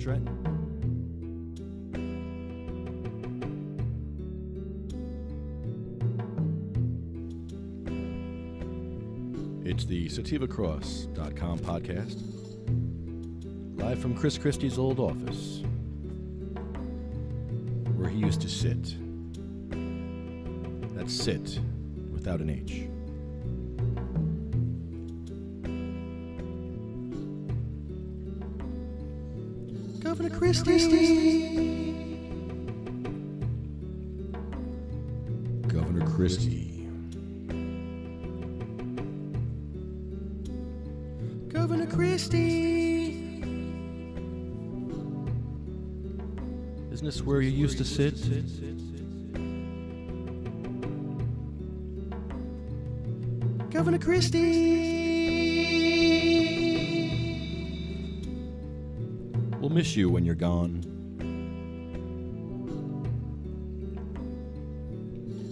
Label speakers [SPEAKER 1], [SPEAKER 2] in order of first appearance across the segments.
[SPEAKER 1] Trenton. It's the SativaCross.com podcast, live from Chris Christie's old office, where he used to sit. That's sit, without an H. Governor Christie. Governor Christie. Governor Christie. Isn't this where you used to sit? Governor Christie. We'll miss you when you're gone.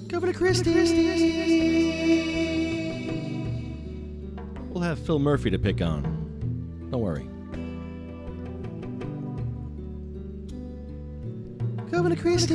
[SPEAKER 1] Governor Christie. We'll have Phil Murphy to pick on. Don't worry. Governor Christie.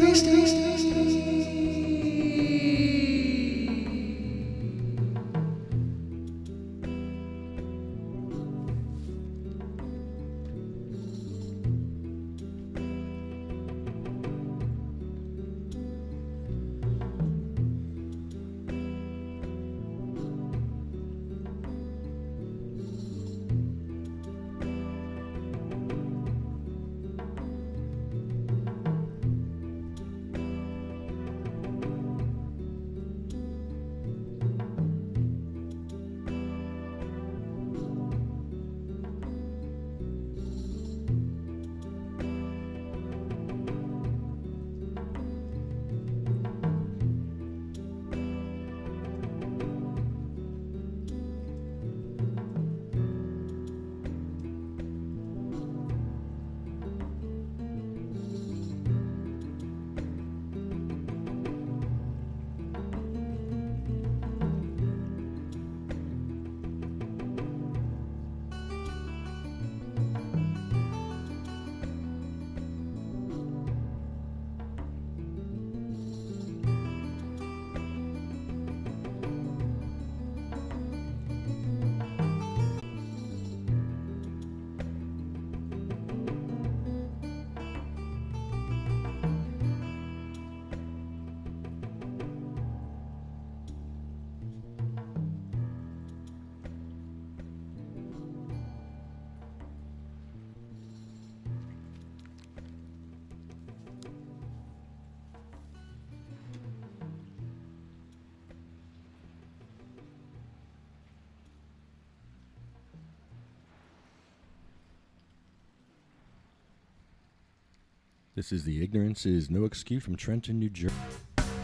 [SPEAKER 1] This is the Ignorance is No Excuse from Trenton, New Jersey.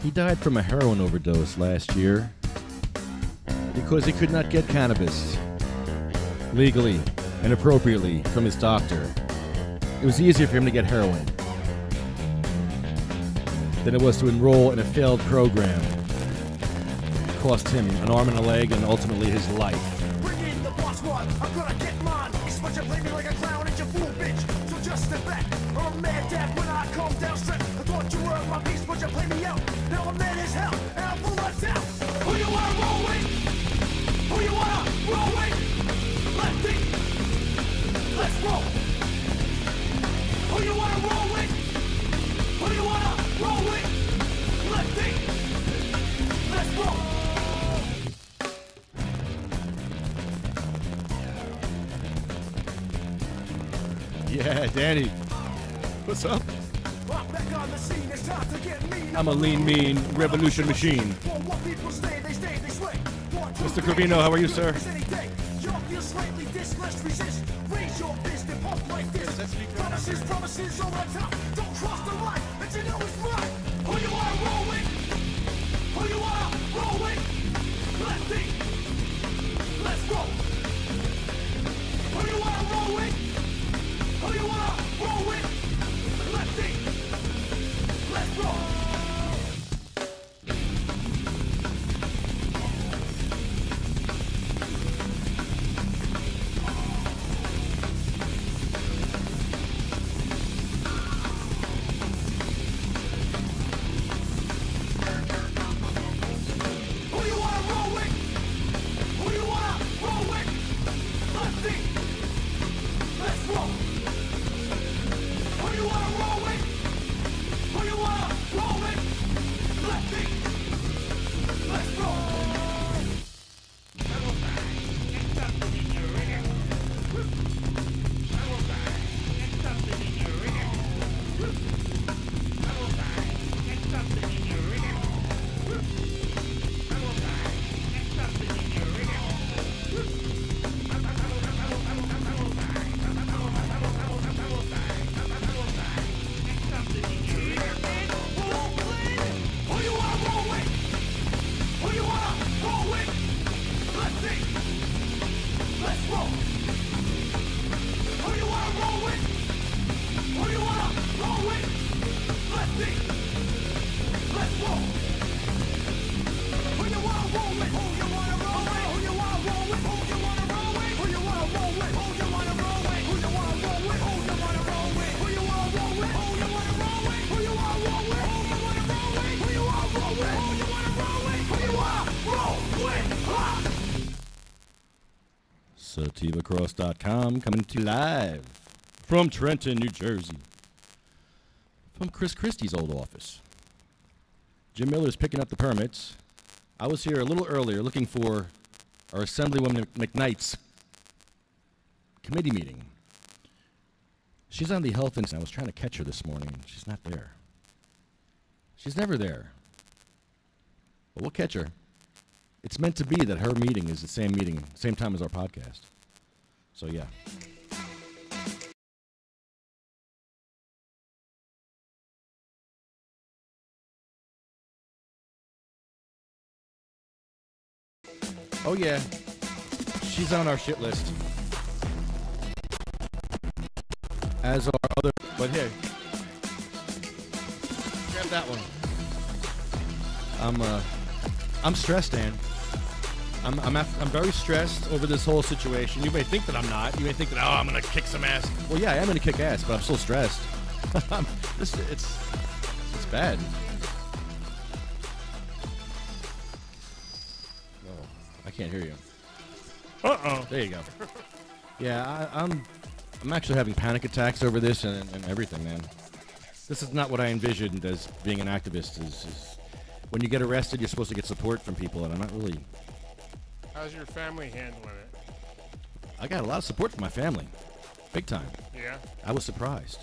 [SPEAKER 1] He died from a heroin overdose last year because he could not get cannabis legally and appropriately from his doctor. It was easier for him to get heroin than it was to enroll in a failed program. It cost him an arm and a leg and ultimately his life.
[SPEAKER 2] Bring in the boss one, I'm gonna get mine. But you play me like a clown and you fool bitch. So just step back. I'm mad dad when I come down straight. I thought you were my piece, but you play me out. Now I'm mad as hell, and I'm full of doubt. Who you wanna roll with? Who you wanna roll with? Lefty, let's roll. Who you wanna roll with? Who you wanna roll with? Lefty, let's roll.
[SPEAKER 1] Yeah, Danny. What's up? I'm a lean, mean revolution machine. Mr. Covino, how are you, sir? Promises over the top. Don't cross the line, but you know it's right. Who you wanna roll with? Who you wanna roll with? Lefty, let's roll. Who you wanna roll with? Who you wanna roll with? Lefty, let's roll.
[SPEAKER 3] SativaCross.com coming to you live from Trenton, New Jersey. From Christie's old office. Jim Miller's picking up the permits. I was here a little earlier looking for our Assemblywoman McKnight's committee meeting. She's on the health and I was trying to catch her this morning. She's not there. She's never there. But we'll catch her. It's meant to be that her meeting is the same meeting, same time as our podcast. So yeah. Oh yeah, she's on our shit list. As are other, but hey, grab that one. I'm stressed, Dan. I'm very stressed over this whole situation. You may think that I'm not. You may think that I'm gonna kick some ass. Well, yeah, I am gonna kick ass, but I'm still stressed. It's bad. I can't hear you.
[SPEAKER 4] Uh-oh.
[SPEAKER 3] There you go. Yeah, I'm actually having panic attacks over this and everything, man. This is not what I envisioned as being an activist. Is when you get arrested, you're supposed to get support from people, and I'm not really.
[SPEAKER 4] How's your family handling it?
[SPEAKER 3] I got a lot of support from my family. Big time.
[SPEAKER 4] Yeah?
[SPEAKER 3] I was surprised.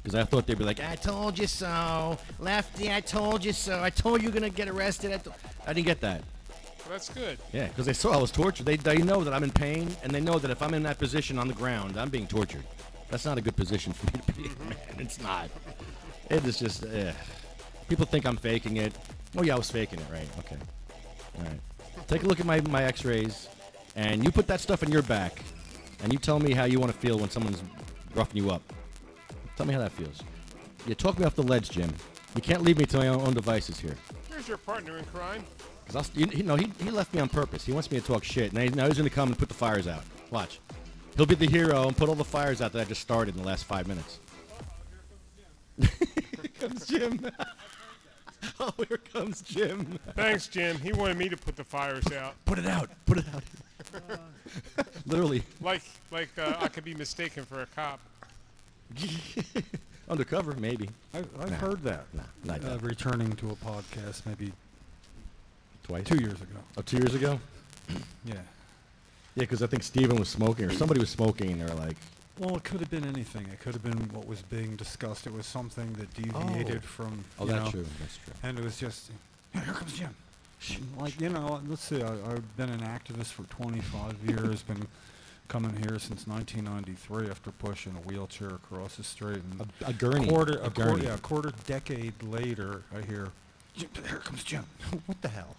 [SPEAKER 3] Because I thought they'd be like, I told you so. Lefty, I told you so. I told you were going to get arrested. I didn't get that.
[SPEAKER 4] Well, that's good.
[SPEAKER 3] Yeah, because they saw I was tortured. They know that I'm in pain, and they know that if I'm in that position on the ground, I'm being tortured. That's not a good position for me to be in, man. It's not. It is just, people think I'm faking it. Oh, yeah, I was faking it, right? Okay. All right. Take a look at my x-rays, and you put that stuff in your back, and you tell me how you want to feel when someone's roughing you up. Tell me how that feels. You talk me off the ledge, Jim. You can't leave me to my own devices here.
[SPEAKER 4] Here's your partner in crime.
[SPEAKER 3] Because he left me on purpose. He wants me to talk shit. Now he's going to come and put the fires out. Watch. He'll be the hero and put all the fires out that I just started in the last 5 minutes. Here comes Jim. Oh, here comes Jim.
[SPEAKER 4] Thanks, Jim. He wanted me to put the fires out.
[SPEAKER 3] Put it out. Put it out. Literally.
[SPEAKER 4] Like I could be mistaken for a cop.
[SPEAKER 3] Undercover, maybe.
[SPEAKER 5] I've heard that.
[SPEAKER 3] Not that.
[SPEAKER 5] Returning to a podcast maybe
[SPEAKER 3] Twice?
[SPEAKER 5] 2 years ago.
[SPEAKER 3] Oh, 2 years ago?
[SPEAKER 5] Yeah.
[SPEAKER 3] Yeah, because I think Steven was smoking, or somebody was smoking, and they're like...
[SPEAKER 5] Well, it could have been anything. It could have been what was being discussed. It was something that deviated from,
[SPEAKER 3] Oh,
[SPEAKER 5] you
[SPEAKER 3] that's
[SPEAKER 5] know,
[SPEAKER 3] true. That's true.
[SPEAKER 5] and it was just, here comes Jim. Like, you know, let's see, I've been an activist for 25 years, been coming here since 1993 after pushing a wheelchair across the street. And
[SPEAKER 3] A gurney.
[SPEAKER 5] a quarter decade later, I hear, here comes Jim. What the hell?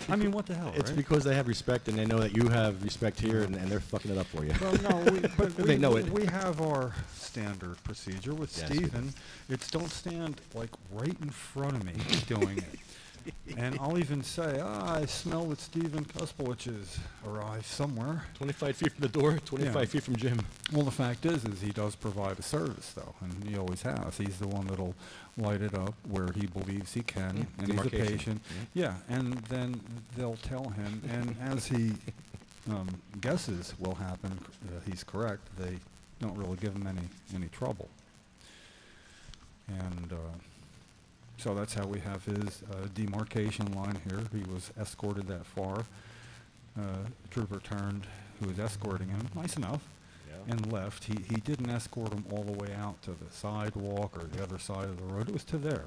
[SPEAKER 5] I mean, what the hell,
[SPEAKER 3] It's
[SPEAKER 5] right?
[SPEAKER 3] because they have respect, and they know that you have respect here, and they're fucking it up for you.
[SPEAKER 5] Well, no,
[SPEAKER 3] They know it.
[SPEAKER 5] We have our standard procedure with
[SPEAKER 3] Yes, we
[SPEAKER 5] Steven. It's don't stand like right in front of me doing it. And I'll even say, I smell that Steven Kuspowicz has arrived somewhere.
[SPEAKER 3] 25 feet from the door, 25 feet from Jim.
[SPEAKER 5] Well, the fact is he does provide a service, though, and he always has. He's the one that'll light it up where he believes he can, and he's a
[SPEAKER 3] Demarcation.
[SPEAKER 5] patient. Yeah, and then they'll tell him, and as he guesses will happen, he's correct, they don't really give him any trouble. And so that's how we have his demarcation line here. He was escorted that far. The trooper turned, who was escorting him, nice enough, and left. He didn't escort him all the way out to the sidewalk or the other side of the road. It was to there.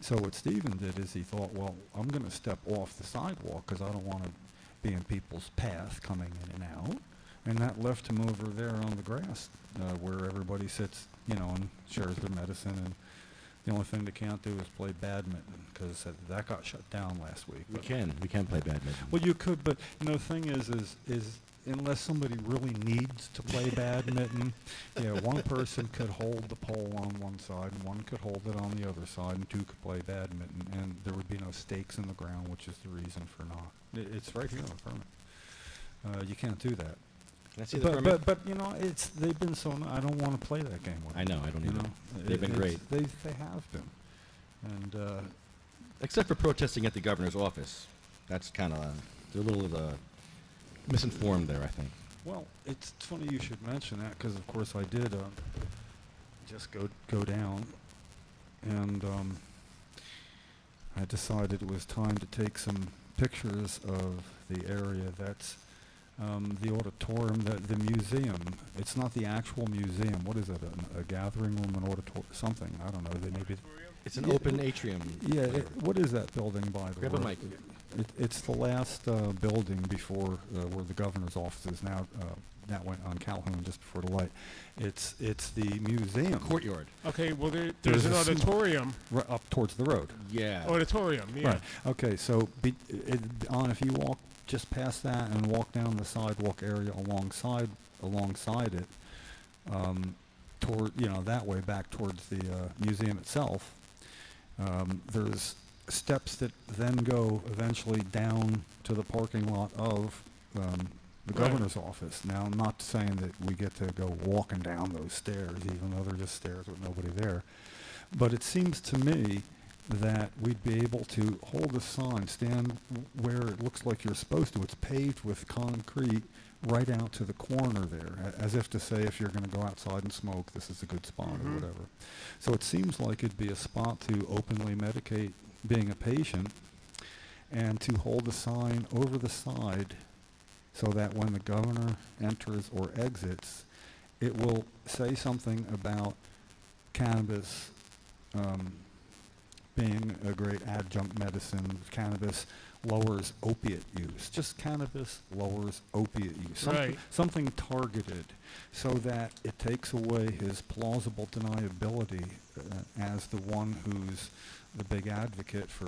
[SPEAKER 5] So what Steven did is he thought, well, I'm going to step off the sidewalk because I don't want to be in people's path coming in and out. And that left him over there on the grass where everybody sits, you know, and shares their medicine. And the only thing they can't do is play badminton because that got shut down last week.
[SPEAKER 3] We can play badminton.
[SPEAKER 5] Well, you could, but you know, the thing is unless somebody really needs to play badminton, one person could hold the pole on one side and one could hold it on the other side, and two could play badminton, and there would be no stakes in the ground, which is the reason for not. It's right here on the permit. You can't do that.
[SPEAKER 3] Can I see the permit?
[SPEAKER 5] But you know, they've been so. I don't want to play that game with them.
[SPEAKER 3] I know, I don't
[SPEAKER 5] you
[SPEAKER 3] either.
[SPEAKER 5] know?
[SPEAKER 3] They've been great.
[SPEAKER 5] They have been, and
[SPEAKER 3] Except for protesting at the governor's office. That's kind of a little misinformed there, I think.
[SPEAKER 5] Well, it's funny you should mention that because, of course, I did just go down, and I decided it was time to take some pictures of the area. That's the auditorium, the museum. It's not the actual museum. What is it? A gathering room, an auditorium, something? I don't know. They maybe.
[SPEAKER 3] It's an open atrium.
[SPEAKER 5] Yeah. What is that building, by the way?
[SPEAKER 3] Grab a mic.
[SPEAKER 5] It's the last building before where the governor's office is now. That went on Calhoun just before the light. It's the museum
[SPEAKER 3] Courtyard.
[SPEAKER 4] Okay, well, there's an auditorium.
[SPEAKER 5] right up towards the road.
[SPEAKER 3] Yeah.
[SPEAKER 4] Auditorium, yeah.
[SPEAKER 5] Right. Okay. So if you walk just past that and walk down the sidewalk area alongside it, toward that way back towards the museum itself. There's steps that then go eventually down to the parking lot of the governor's office. Now, I'm not saying that we get to go walking down those stairs, even though they're just stairs with nobody there. But it seems to me that we'd be able to hold a sign, stand where it looks like you're supposed to. It's paved with concrete right out to the corner there, as if to say if you're going to go outside and smoke, this is a good spot or whatever. So it seems like it'd be a spot to openly medicate being a patient and to hold a sign over the side so that when the governor enters or exits, it will say something about cannabis being a great adjunct medicine. Cannabis lowers opiate use. Just cannabis lowers opiate use. Something targeted so that it takes away his plausible deniability as the one who's the big advocate for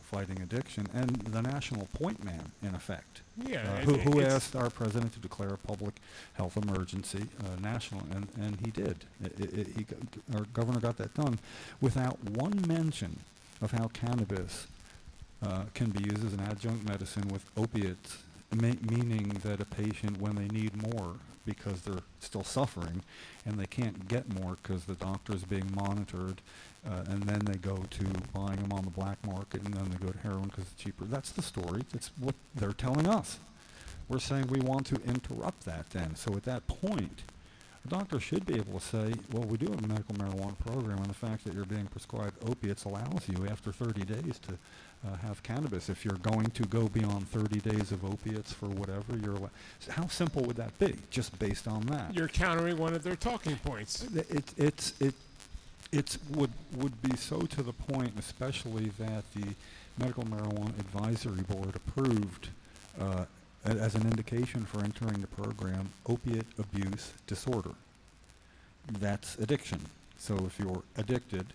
[SPEAKER 5] fighting addiction and the national point man in effect.
[SPEAKER 4] Yeah.
[SPEAKER 5] Who asked our president to declare a public health emergency national, and he did. Our governor got that done without one mention of how cannabis can be used as an adjunct medicine with opiates, meaning that a patient, when they need more because they're still suffering and they can't get more because the doctor is being monitored, and then they go to buying them on the black market, and then they go to heroin because it's cheaper. That's the story. That's what they're telling us. We're saying we want to interrupt that then. So at that point, a doctor should be able to say, well, we do have a medical marijuana program, and the fact that you're being prescribed opiates allows you after 30 days to have cannabis. If you're going to go beyond 30 days of opiates for whatever, so how simple would that be, just based on that?
[SPEAKER 4] You're countering one of their talking points.
[SPEAKER 5] It would be so to the point, especially that the Medical Marijuana Advisory Board approved as an indication for entering the program, opiate abuse disorder. That's addiction. So if you're addicted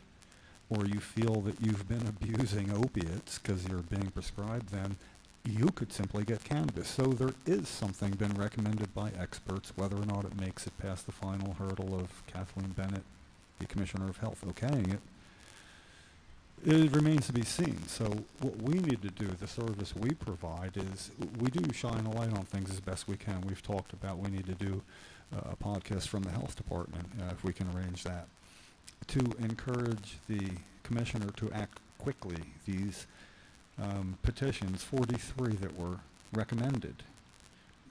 [SPEAKER 5] or you feel that you've been abusing opiates because you're being prescribed them, you could simply get cannabis. So there is something been recommended by experts. Whether or not it makes it past the final hurdle of Kathleen Bennett, the Commissioner of Health, okaying it, it remains to be seen. So what we need to do, the service we provide, is we do shine a light on things as best we can. We've talked about we need to do a podcast from the health department, if we can arrange that, to encourage the commissioner to act quickly. These petitions, 43 that were recommended,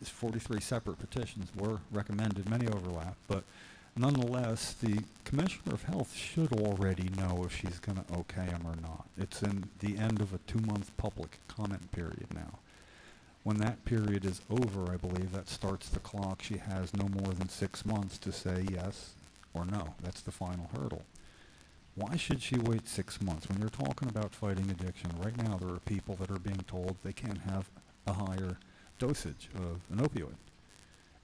[SPEAKER 5] 43 separate petitions were recommended, many overlap, but nonetheless, the Commissioner of Health should already know if she's going to okay them or not. It's in the end of a 2-month public comment period now. When that period is over, I believe that starts the clock. She has no more than 6 months to say yes or no. That's the final hurdle. Why should she wait 6 months? When you're talking about fighting addiction, right now there are people that are being told they can't have a higher dosage of an opioid.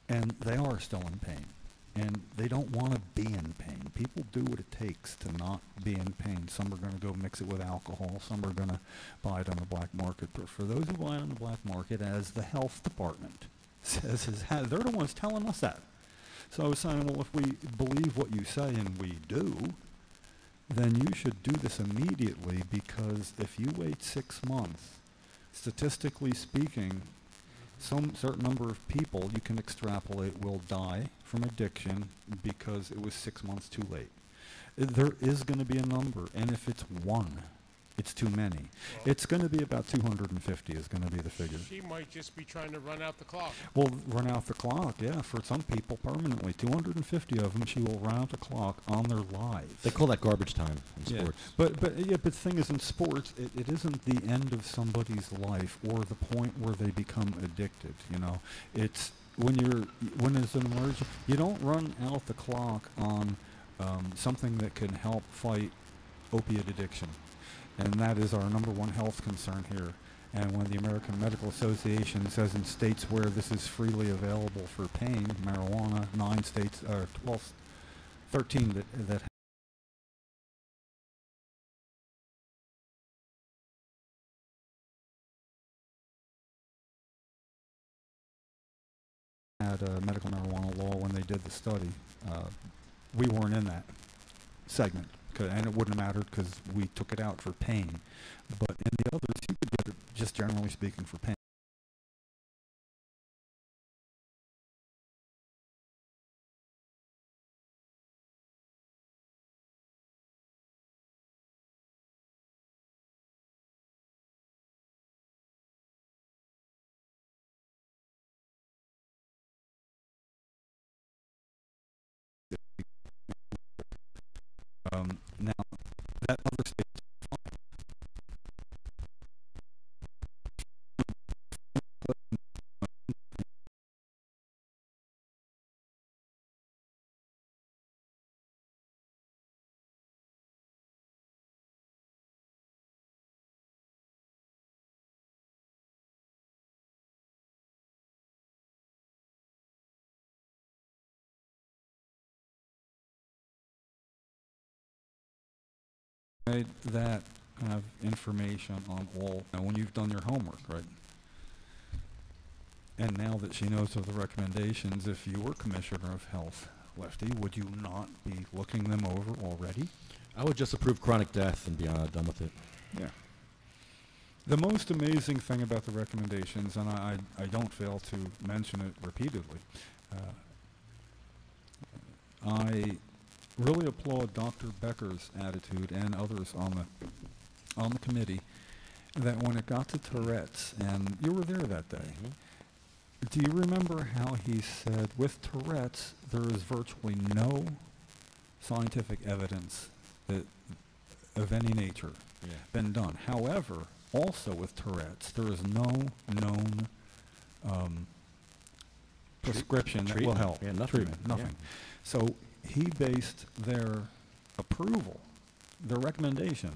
[SPEAKER 5] And they are still in pain. And they don't want to be in pain. People do what it takes to not be in pain. Some are going to go mix it with alcohol. Some are going to buy it on the black market. But for those who buy it on the black market, as the health department says, they're the ones telling us that. So I was saying, well, if we believe what you say, and we do, then you should do this immediately, because if you wait 6 months, statistically speaking, some certain number of people you can extrapolate will die from addiction because it was 6 months too late. There is going to be a number, and if it's one, It's too many. It's going to be about 250 is going to be the figure.
[SPEAKER 4] She might just be trying to run out the clock.
[SPEAKER 5] Well, run out the clock, yeah, for some people permanently. 250 of them, she will run out the clock on their lives.
[SPEAKER 3] They call that garbage time in
[SPEAKER 5] Yeah.
[SPEAKER 3] sports.
[SPEAKER 5] But the thing is, in sports, it isn't the end of somebody's life or the point where they become addicted. You know, it's when there's an emergency, you don't run out the clock on something that can help fight opiate addiction, and that is our number one health concern here. And when the American Medical Association says in states where this is freely available for pain, marijuana, 9 states, 12, 13 that had a medical marijuana law when they did the study. We weren't in that segment, and it wouldn't have mattered because we took it out for pain. But in the others, you could get it, just generally speaking, for pain. Now, that other state that have information on all, now when you've done your homework, right? And now that she knows of the recommendations, if you were Commissioner of Health, Lefty, would you not be looking them over already?
[SPEAKER 3] I would just approve chronic death and be done with it.
[SPEAKER 5] Yeah. The most amazing thing about the recommendations, and I don't fail to mention it repeatedly, I really applaud Dr. Becker's attitude and others on the committee that when it got to Tourette's, and you were there that day, do you remember how he said, with Tourette's, there is virtually no scientific evidence that of any nature been done. However, also with Tourette's, there is no known prescription that will help.
[SPEAKER 3] Yeah, nothing.
[SPEAKER 5] Treatment, nothing.
[SPEAKER 3] Yeah.
[SPEAKER 5] So he based their approval, their recommendation,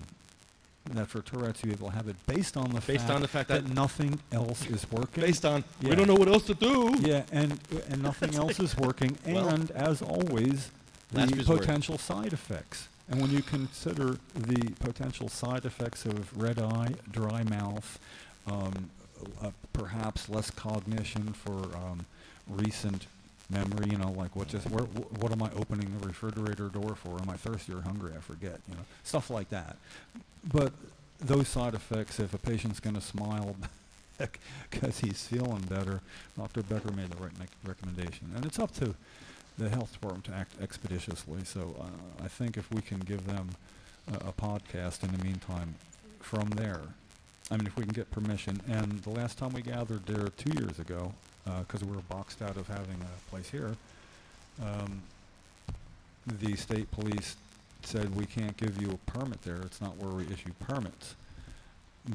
[SPEAKER 5] that for Tourette's you will have it based on the fact that nothing else is working.
[SPEAKER 3] Based on, we don't know what else to do.
[SPEAKER 5] Yeah, and nothing else is working, and as always, the potential side effects. And when you consider the potential side effects of red eye, dry mouth, perhaps less cognition for recent memory, you know, like what am I opening the refrigerator door for? Am I thirsty or hungry? I forget, you know, stuff like that. But those side effects, if a patient's going to smile because he's feeling better, Dr. Becker made the right recommendation. And it's up to the health department to act expeditiously. So I think if we can give them a podcast in the meantime from there, I mean, if we can get permission. And the last time we gathered there 2 years ago, because we were boxed out of having a place here, the state police said we can't give you a permit there. It's not where we issue permits.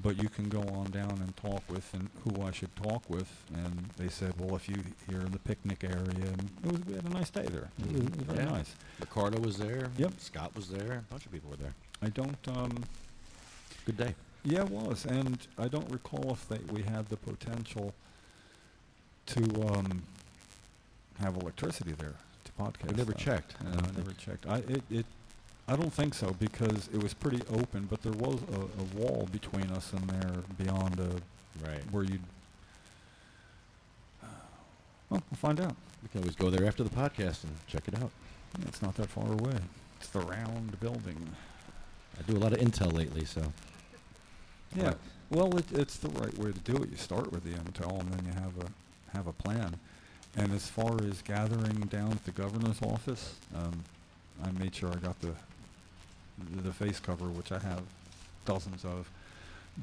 [SPEAKER 5] But you can go on down and talk with and who I should talk with. And they said, well, if you're in the picnic area, and we had a nice day there. It was very nice.
[SPEAKER 3] Ricardo was there.
[SPEAKER 5] Yep.
[SPEAKER 3] Scott was there. A bunch of people were there.
[SPEAKER 5] I don't...
[SPEAKER 3] Good day.
[SPEAKER 5] Yeah, it was. And I don't recall if we had the potential to have electricity there to podcast.
[SPEAKER 3] We never checked.
[SPEAKER 5] I never checked. I don't think so, because it was pretty open, but there was a wall between us and there beyond where you'd... well, we'll find out.
[SPEAKER 3] We can always go there after the podcast and check it out.
[SPEAKER 5] Yeah, it's not that far away. It's the round building.
[SPEAKER 3] I do a lot of intel lately, so...
[SPEAKER 5] Yeah, well, it's the right way to do it. You start with the intel, and then you have a plan. And as far as gathering down at the governor's office, I made sure I got the face cover, which I have dozens of.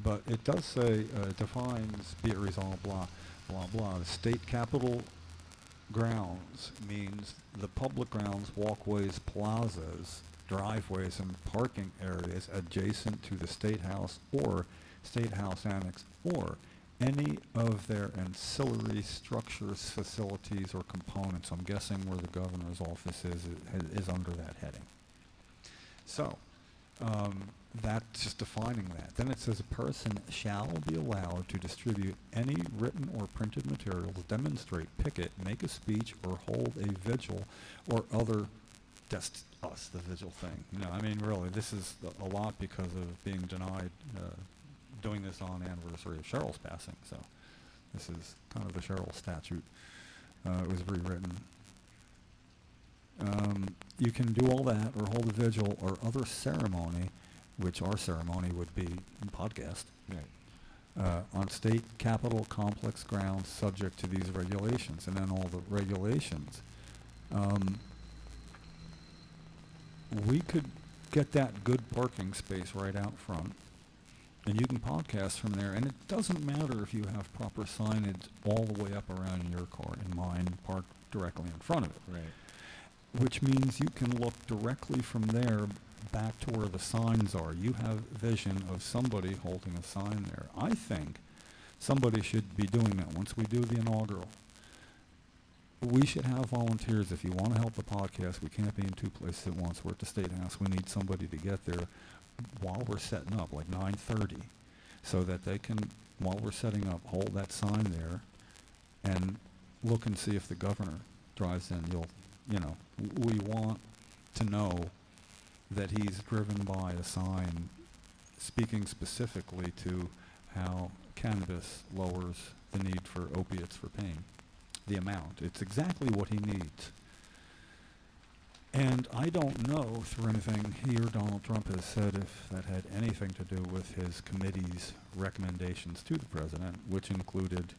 [SPEAKER 5] But it does say, defines, be it resolved, blah, blah, blah. The state capitol grounds means the public grounds, walkways, plazas, driveways, and parking areas adjacent to the State House or State House Annex or any of their ancillary structures, facilities, or components. I'm guessing where the governor's office is under that heading. So, that's just defining that. Then it says a person shall be allowed to distribute any written or printed materials, demonstrate, picket, make a speech, or hold a vigil or other, just us, the vigil thing. You know, I mean, really, this is a lot because of being denied doing this on the anniversary of Cheryl's passing. So this is kind of the Cheryl statute. It was rewritten. You can do all that or hold a vigil or other ceremony, which our ceremony would be podcast,
[SPEAKER 3] Right.
[SPEAKER 5] on state capitol complex grounds subject to these regulations. And then all the regulations. We could get that good parking space right out front, and you can podcast from there. And it doesn't matter if you have proper signage all the way up around your car and mine parked directly in front of it.
[SPEAKER 3] Right.
[SPEAKER 5] Which means you can look directly from there back to where the signs are. You have vision of somebody holding a sign there. I think somebody should be doing that once we do the inaugural. We should have volunteers. If you want to help the podcast, we can't be in two places at once. We're at the State House. We need somebody to get there while we're setting up, like 9:30, so that they can, while we're setting up, hold that sign there and look and see if the governor drives in. We want to know that he's driven by a sign speaking specifically to how cannabis lowers the need for opiates for pain. The amount. It's exactly what he needs. And I don't know through anything he or Donald Trump has said if that had anything to do with his committee's recommendations to the president, which included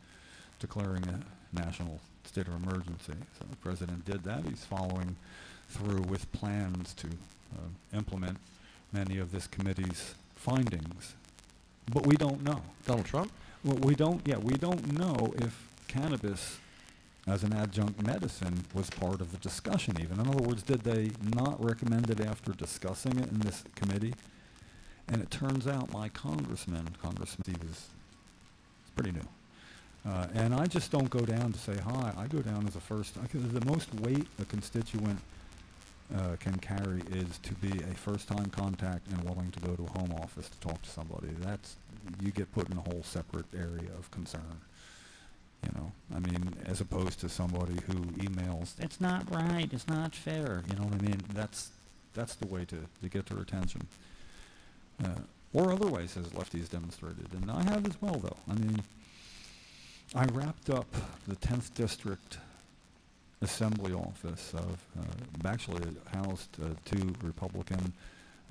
[SPEAKER 5] declaring a national state of emergency. So the president did that. He's following through with plans to implement many of this committee's findings. But we don't know.
[SPEAKER 3] Donald Trump?
[SPEAKER 5] Well, we don't know if cannabis as an adjunct medicine was part of the discussion even. In other words, did they not recommend it after discussing it in this committee? And it turns out my Congressman Steve is pretty new. And I just don't go down to say hi. I go down as the most weight a constituent can carry is to be a first-time contact and willing to go to a home office to talk to somebody. You get put in a whole separate area of concern. You know, I mean, as opposed to somebody who emails, it's not right, it's not fair. You know what I mean? That's the way to get their attention. Or other ways, as Lefty has demonstrated. And I have as well, though. I mean, I wrapped up the 10th District Assembly office of, actually it housed two Republican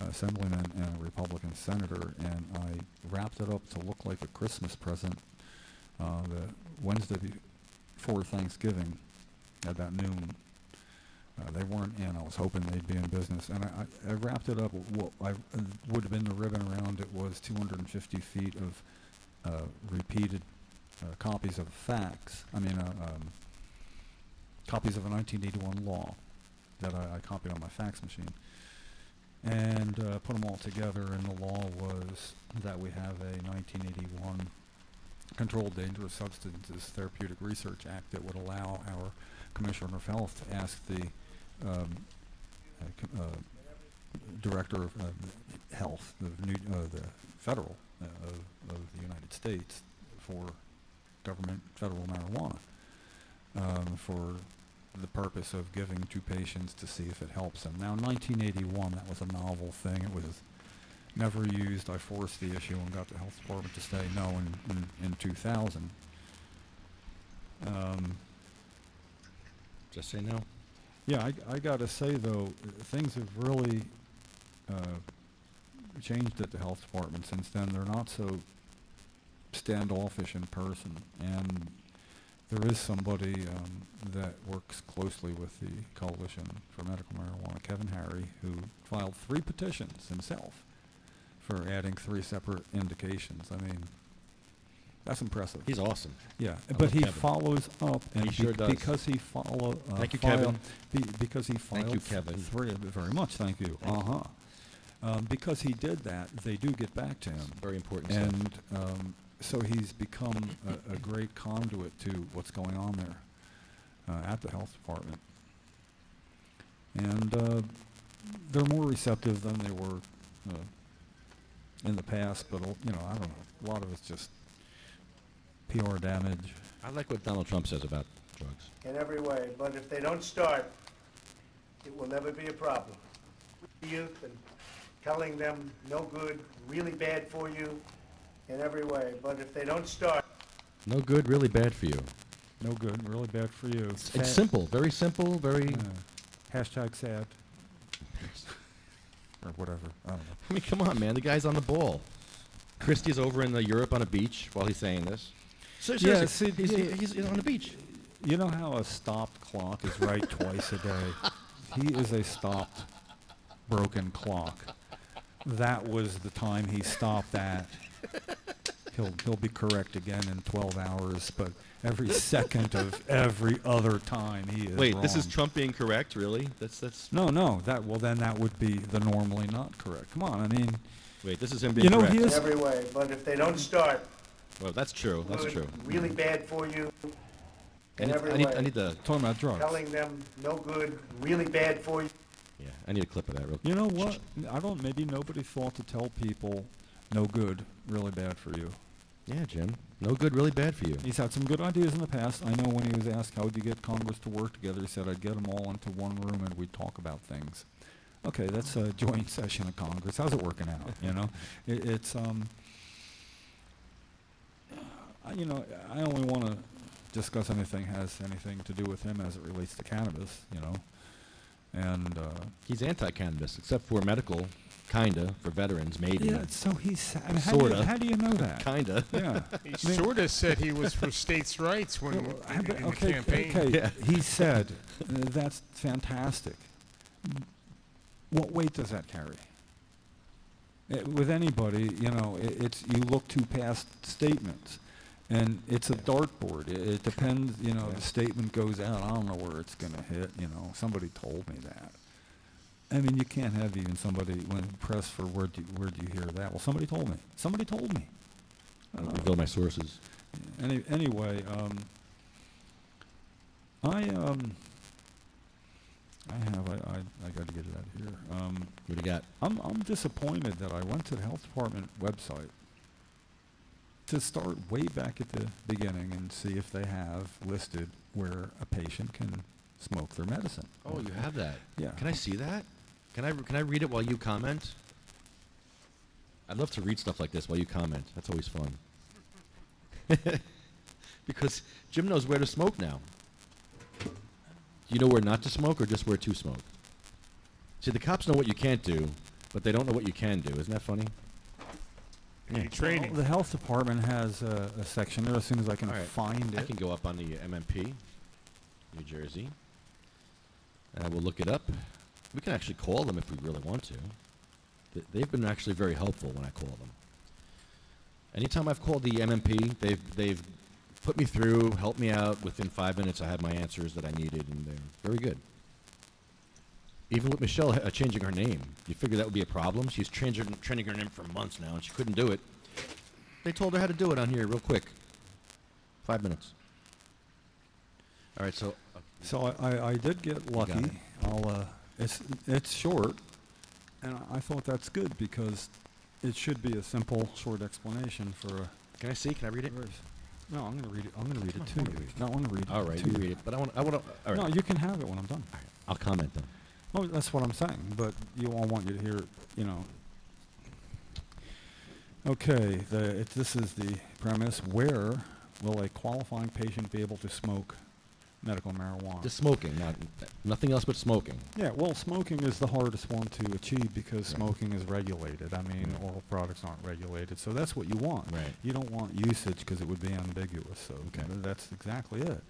[SPEAKER 5] assemblymen and a Republican senator, and I wrapped it up to look like a Christmas present the Wednesday before Thanksgiving at about noon. They weren't in. I was hoping they'd be in business. And I wrapped it up. What would have been the ribbon around it was 250 feet of repeated copies of facts. Copies of a 1981 law that I copied on my fax machine. And put them all together. And the law was that we have a 1981 Controlled Dangerous Substances Therapeutic Research Act that would allow our Commissioner of Health to ask the Director of Health, the federal of the United States, for government federal marijuana for the purpose of giving to patients to see if it helps them. Now, in 1981, that was a novel thing. It was never used. I forced the issue and got the health department to say no in 2000.
[SPEAKER 3] Just say no.
[SPEAKER 5] Yeah, I got to say, though, things have really changed at the health department since then. They're not so standoffish in person. And there is somebody that works closely with the Coalition for Medical Marijuana, Kevin Harry, who filed 3 petitions himself for adding 3 separate indications. I mean, that's impressive.
[SPEAKER 3] He's awesome.
[SPEAKER 5] Yeah,
[SPEAKER 3] I
[SPEAKER 5] but
[SPEAKER 3] love
[SPEAKER 5] he
[SPEAKER 3] Kevin.
[SPEAKER 5] follows up, and
[SPEAKER 3] He sure does.
[SPEAKER 5] because he follow.
[SPEAKER 3] Thank you,
[SPEAKER 5] filed-
[SPEAKER 3] Kevin.
[SPEAKER 5] because he filed.
[SPEAKER 3] Thank you, Kevin.
[SPEAKER 5] Very much. Thank you. Because he did that, they do get back to him,
[SPEAKER 3] Very important stuff.
[SPEAKER 5] and so he's become a great conduit to what's going on there at the health department, and they're more receptive than they were in the past. But I don't know. A lot of it's just PR damage.
[SPEAKER 3] I like what Donald Trump says about drugs.
[SPEAKER 2] In every way, but if they don't start, it will never be a problem. Youth and telling them no good, really bad for you, in every way, but if they don't start.
[SPEAKER 3] No good, really bad for you.
[SPEAKER 5] No good, really bad for you.
[SPEAKER 3] It's simple, very simple, very...
[SPEAKER 5] Hashtag sad. Or whatever. I don't know.
[SPEAKER 3] I mean, come on, man. The guy's on the ball. Christie's over in Europe on a beach while he's saying this.
[SPEAKER 5] Yeah,
[SPEAKER 3] Seriously, he's on the beach.
[SPEAKER 5] You know how a stopped clock is right twice a day? He is a stopped, broken clock. That was the time he stopped at. He'll be correct again in 12 hours, but every second of every other time he is
[SPEAKER 3] Wait,
[SPEAKER 5] wrong.
[SPEAKER 3] this is Trump being correct, really? That's.
[SPEAKER 5] No. Then that would be the normally not correct. Come on, I mean.
[SPEAKER 3] Wait, this is him being correct.
[SPEAKER 5] he
[SPEAKER 2] In
[SPEAKER 5] is.
[SPEAKER 2] every way, but if they don't start.
[SPEAKER 3] Well, that's true. That's
[SPEAKER 2] good,
[SPEAKER 3] true.
[SPEAKER 2] Really bad for you,
[SPEAKER 3] I
[SPEAKER 2] in
[SPEAKER 3] need,
[SPEAKER 2] every
[SPEAKER 3] I need,
[SPEAKER 2] way.
[SPEAKER 3] I need the.
[SPEAKER 5] Talking about drugs.
[SPEAKER 2] Telling them no good, really bad for you.
[SPEAKER 3] Yeah, I need a clip of that real quick.
[SPEAKER 5] You know what? Maybe nobody thought to tell people no good, really bad for you.
[SPEAKER 3] Yeah, Jim. No good, really bad for you.
[SPEAKER 5] He's had some good ideas in the past. I know when he was asked how would you get Congress to work together, he said I'd get them all into one room and we'd talk about things. Okay, that's a joint session of Congress. How's it working out? It's I only want to discuss anything has anything to do with him as it relates to cannabis. And
[SPEAKER 3] He's anti-cannabis, except for medical, kinda, for veterans, maybe.
[SPEAKER 5] yeah. So he's
[SPEAKER 3] Sorta.
[SPEAKER 5] How do you know that?
[SPEAKER 3] Kinda.
[SPEAKER 5] Yeah.
[SPEAKER 4] He sort of said he was for states' rights when in the campaign.
[SPEAKER 5] Okay.
[SPEAKER 3] Yeah.
[SPEAKER 5] He said that's fantastic. What weight does that carry? With anybody, it's you look to past statements, and it's a dartboard. It depends. The statement goes out. I don't know where it's going to hit. Somebody told me that. I mean, you can't have even somebody when pressed for where do you hear that? Well, somebody told me. Somebody told me.
[SPEAKER 3] I'll reveal my sources.
[SPEAKER 5] Anyway, I got to get it out of here.
[SPEAKER 3] What do you got?
[SPEAKER 5] I'm disappointed that I went to the health department website to start way back at the beginning and see if they have listed where a patient can smoke their medicine.
[SPEAKER 3] Oh, you have that.
[SPEAKER 5] Yeah.
[SPEAKER 3] Can I see that? Can I read it while you comment? I'd love to read stuff like this while you comment. That's always fun. Because Jim knows where to smoke now. Do you know where not to smoke or just where to smoke? See, the cops know what you can't do, but they don't know what you can do. Isn't that funny?
[SPEAKER 4] Any training.
[SPEAKER 5] The health department has a section there as soon as I can
[SPEAKER 3] All right.
[SPEAKER 5] find it.
[SPEAKER 3] I can go up on the MMP, New Jersey, and I will look it up. We can actually call them if we really want to. They've been actually very helpful when I call them. Anytime I've called the MMP, they've put me through, helped me out. Within 5 minutes, I had my answers that I needed, and they're very good. Even with Michelle changing her name, you figure that would be a problem? She's changing her name for months now, and she couldn't do it. They told her how to do it on here real quick. 5 minutes. All right, so...
[SPEAKER 5] So I did get lucky.
[SPEAKER 3] it.
[SPEAKER 5] It's short, and I thought that's good because it should be a simple, short explanation for a...
[SPEAKER 3] Can I see? Can I read it?
[SPEAKER 5] No, I'm going to read it. I'm going to read
[SPEAKER 3] Come
[SPEAKER 5] it
[SPEAKER 3] on,
[SPEAKER 5] to
[SPEAKER 3] come
[SPEAKER 5] you.
[SPEAKER 3] on.
[SPEAKER 5] No, I'm going to read it
[SPEAKER 3] All right,
[SPEAKER 5] to
[SPEAKER 3] you
[SPEAKER 5] you.
[SPEAKER 3] read it. But I want to... All right.
[SPEAKER 5] No, you can have it when I'm done.
[SPEAKER 3] All right, I'll comment then.
[SPEAKER 5] Oh, that's what I'm saying, but you all want you to hear, Okay, this is the premise. Where will a qualifying patient be able to smoke medical marijuana?
[SPEAKER 3] Just smoking, nothing else but smoking.
[SPEAKER 5] Yeah, well, smoking is the hardest one to achieve because smoking is regulated. I mean, oral products aren't regulated, so that's what you want.
[SPEAKER 3] Right.
[SPEAKER 5] You don't want usage because it would be ambiguous, so that's exactly it.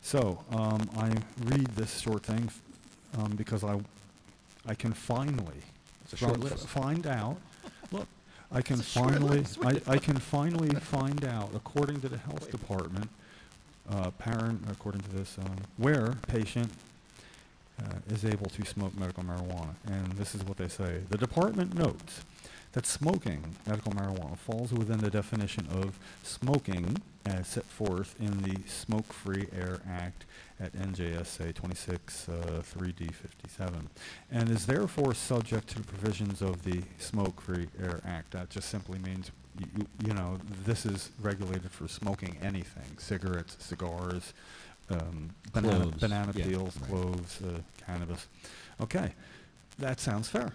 [SPEAKER 5] So I read this short thing because I can finally
[SPEAKER 3] It's a short list.
[SPEAKER 5] find out. Look, I can finally find out, according to the health department, according to this, where patient is able to smoke medical marijuana. And this is what they say. The department notes that smoking medical marijuana falls within the definition of smoking as set forth in the Smoke-Free Air Act at NJSA 26-3D57, and is therefore subject to the provisions of the Smoke-Free Air Act. That just simply means, you know, this is regulated for smoking anything: cigarettes, cigars, banana peels, cloves, cannabis. Okay, that sounds fair.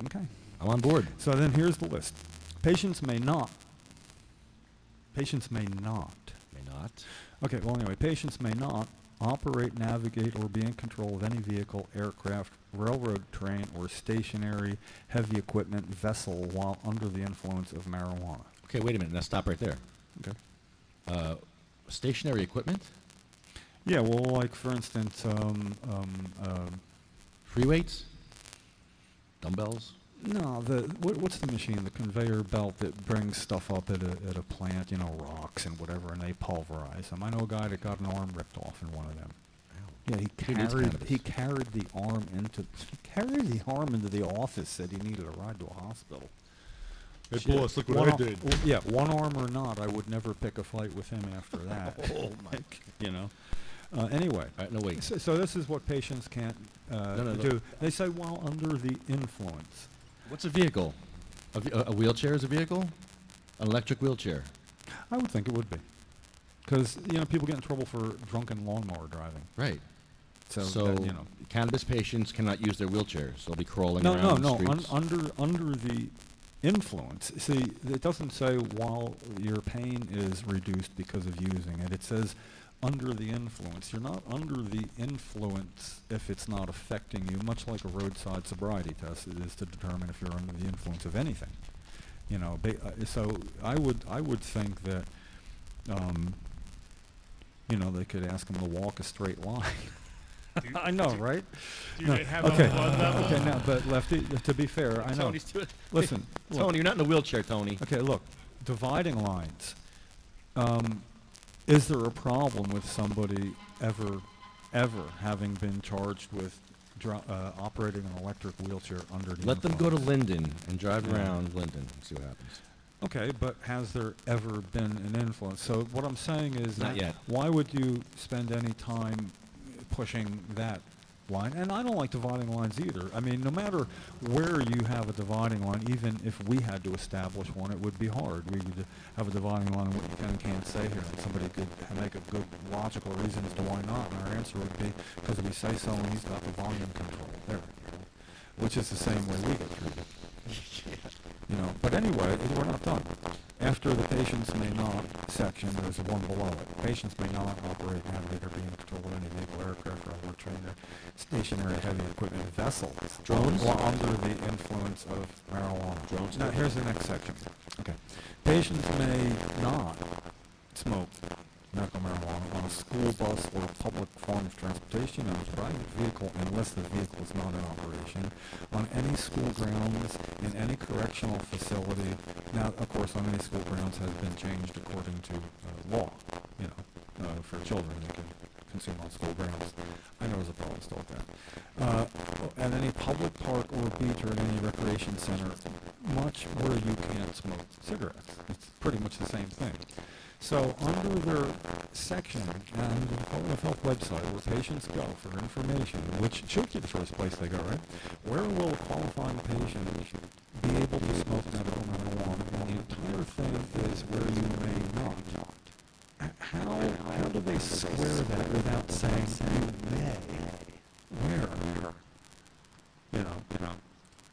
[SPEAKER 5] Okay.
[SPEAKER 3] I'm on board.
[SPEAKER 5] So then here's the list. Patients may not.
[SPEAKER 3] May not.
[SPEAKER 5] Okay, well anyway, patients may not operate, navigate, or be in control of any vehicle, aircraft, railroad train, or stationary heavy equipment vessel while under the influence of marijuana.
[SPEAKER 3] Okay, wait a minute. Now stop right there.
[SPEAKER 5] Okay.
[SPEAKER 3] Stationary equipment?
[SPEAKER 5] Yeah, well, like for instance,
[SPEAKER 3] Free weights? Dumbbells?
[SPEAKER 5] no, what's the machine? The conveyor belt that brings stuff up at a plant, you know, rocks and whatever, and they pulverize them. I know a guy that got an arm ripped off in one of them. Yeah, he carried the arm into the office. Said he needed a ride to a hospital.
[SPEAKER 3] Hey,
[SPEAKER 5] Shit.
[SPEAKER 3] boss, look what I did.
[SPEAKER 5] Yeah, one arm or not, I would never pick a fight with him after that.
[SPEAKER 3] Oh, my.
[SPEAKER 5] You know. Anyway.
[SPEAKER 3] No, wait.
[SPEAKER 5] So this is what patients can't do. They say while under the influence.
[SPEAKER 3] What's a vehicle? A wheelchair is a vehicle? An electric wheelchair?
[SPEAKER 5] I would think it would be. Because, you know, people get in trouble for drunken lawnmower driving.
[SPEAKER 3] Right.
[SPEAKER 5] So
[SPEAKER 3] So,
[SPEAKER 5] that, you know.
[SPEAKER 3] cannabis patients cannot use their wheelchairs. They'll be crawling around the streets.
[SPEAKER 5] Under the influence. See, it doesn't say while your pain is reduced because of using it. It says under the influence. You're not under the influence if it's not affecting you, much like a roadside sobriety test is to determine if you're under the influence of anything. You know, so I would think that, you know, they could ask him to walk a straight line. I know, right?
[SPEAKER 4] Do
[SPEAKER 5] No,
[SPEAKER 4] they have
[SPEAKER 5] okay.
[SPEAKER 4] a blood level?
[SPEAKER 5] Okay, now, but Lefty, to be fair, I know.
[SPEAKER 3] Tony's doing
[SPEAKER 5] Listen,
[SPEAKER 3] Tony,
[SPEAKER 5] look,
[SPEAKER 3] you're not in a wheelchair, Tony.
[SPEAKER 5] okay, look, dividing lines. Is there a problem with somebody ever having been charged with operating an electric wheelchair under the
[SPEAKER 3] Let them go to
[SPEAKER 5] influence?
[SPEAKER 3] Linden and drive around Linden and see what happens.
[SPEAKER 5] Okay, but has there ever been an influence? So what I'm saying is
[SPEAKER 3] Not yet.
[SPEAKER 5] why would you spend any time pushing that line? And I don't like dividing lines either. I mean, no matter where you have a dividing line, even if we had to establish one, it would be hard. We would have a dividing line of what you can and can't say here. And somebody could make a good logical reason as to why not, and our answer would be because we say so and he's got the volume control. There, which is the same way we get treated. You know, but anyway, we're not done. After the patients may not section, there's one below it. Patients may not operate, navigate, or be in control of any vehicle, aircraft, railroad, train, or stationary heavy equipment vessels.
[SPEAKER 3] Drones?
[SPEAKER 5] While under the influence of marijuana.
[SPEAKER 3] Drones?
[SPEAKER 5] Now, here's the next section. Okay. Patients may not smoke medical marijuana on a school bus or public form of transportation, on a private vehicle unless the vehicle is not in operation, on any school grounds, in any correctional facility. Now, of course, on any school grounds has been changed according to law, you know, for children they can consume on school grounds. I know there's a problem still with that. At any public park or beach or at any recreation center, much where you can't smoke cigarettes. It's pretty much the same thing. So under their section on the Department of Health website where patients go for information, which should be the first place they go, right? Where will a qualifying patient be able to smoke medical marijuana? And the entire thing is where you may not. How do they square that without saying you may? Where? You know.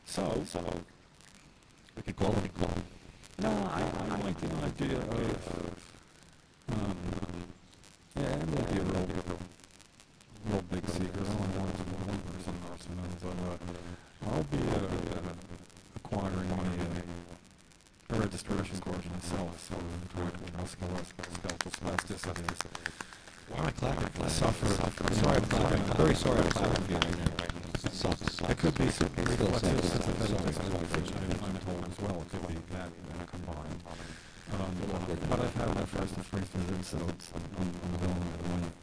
[SPEAKER 5] So
[SPEAKER 3] We could call them.
[SPEAKER 5] no, I like the idea of yeah, it may be a real big secret. I only want to be one person, but I'll be acquiring a registration card myself, so musculoskeletal.
[SPEAKER 3] Why am I clapping?
[SPEAKER 5] Suffer.
[SPEAKER 3] I'm sorry, I'm clapping. I'm very sorry I'm clapping for you right now. sucks.
[SPEAKER 5] It could be reflexive sympathetic dysfunction, I'm told as well. It could be that combined. But I've had my first and first visits on the building at the moment.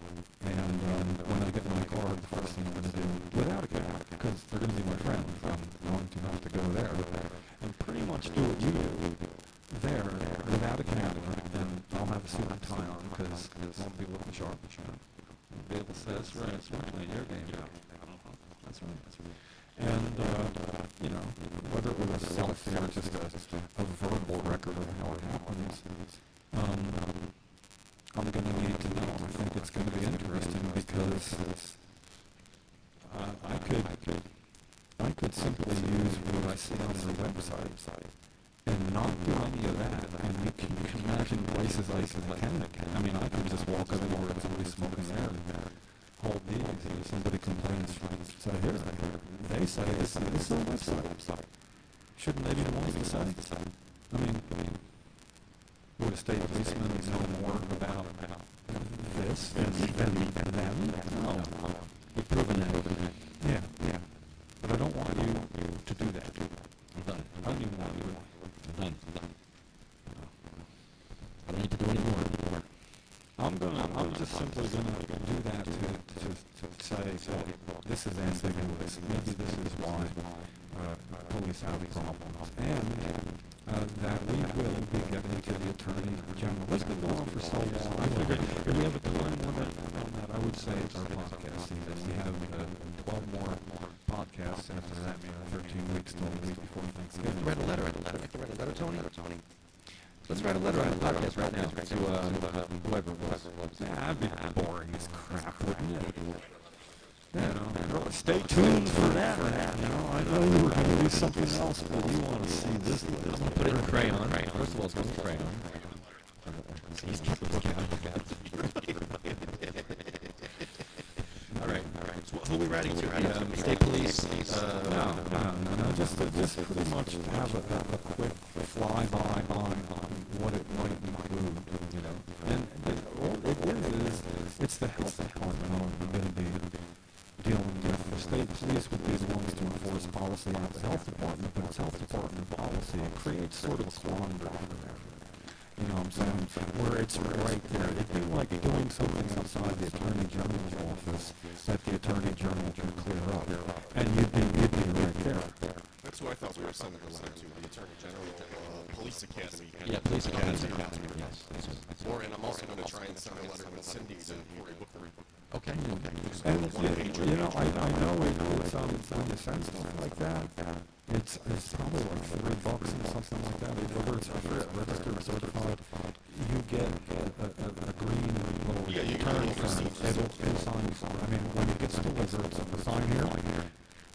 [SPEAKER 5] And when I get in my car, the first thing I'm going to do, without a cab, because they're going to be my friends, I'm going to have to go there and pretty much do what you do there without a cab, and I'll have a suit and tie on because it won't be looking sharp. Be able to say, that's right, it's playing your game now. That's right. And, you know, whether it was a selfie or just a verbal record of how it happens, I'm going to need to know. I think it's going to be interesting because I could simply use what I see on their website and not do any of that. And you can imagine places like Haney. I mean, I could just walk over where somebody's smoking there. Hold these, and if somebody complains, say, here, they say this is their website. Shouldn't they be the ones to say? I mean, would a state policeman know more about this than them? No. We've proven that. Yeah. But I don't want you to do that. I'm done. I don't even want you to. I'm done. I don't need to do any more. I'm just simply gonna do that to say, well, this is ambiguous. Maybe this is why police have problems, and that we will be getting to the Attorney General. It's been going on for so long. I figured if we have a time limit on that, I would say it's our podcast. We have 12 more podcasts after that, maybe 13 weeks till the week before Thanksgiving.
[SPEAKER 3] Write a letter. Tony. Let's write a letter on the podcast right now to whoever it was.
[SPEAKER 5] That'd be boring as crap, wouldn't it? Stay tuned for that. I know we're going to do something else, but you want to see this. I'm
[SPEAKER 3] going to put it in crayon. First of all, it's going to be crayon. He's keeping looking at All right. So who are we writing to? State police?
[SPEAKER 5] No. Just pretty much have a quick flyby on what it might include, And all it is, it's the health department I'm going to be dealing with. The state police would be the ones to enforce policy, not the health department, but it's health department policy. It creates sort of a quandary there. You know what I'm saying? Where it's right there. It'd be like doing something outside the Attorney General's office that the Attorney General can clear up. And you'd be right there.
[SPEAKER 6] That's what I thought we were sending a letter to the Attorney General, Police Academy.
[SPEAKER 3] Yeah, Police Academy. Yes.
[SPEAKER 6] And I'm also going to try and send a letter with Cindy's and Cory Booker.
[SPEAKER 3] Okay.
[SPEAKER 5] And, I know it's on the sense like that. It's probably like $3 or something like that. Whether it's registered or certified, you get a green little return sign. I mean, when it gets delivered, it's a sign here.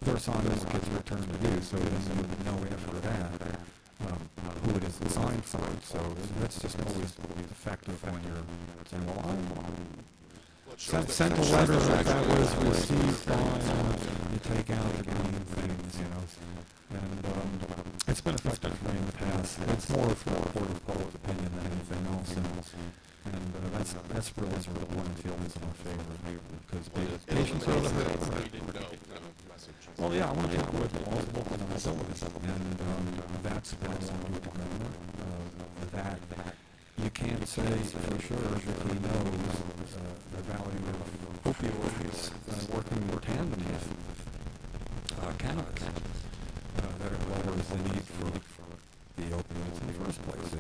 [SPEAKER 5] Their sign is gets returned to you, so then you would know after that who it is assigned for. So that's just always effective when you're saying, well, sent a letter that was received by, you take out the green things, And it's been effective for me in the past. It's more of a report of public opinion than anything else. And that's really the one I feel is in my favor. Because patients are well, yeah, I want to talk with multiple facilities. And that's what I want to do with the governor. That you can't say for sure that he knows the value of opioids working in tandem with cannabis. That it lowers the need for the opioids in the first place.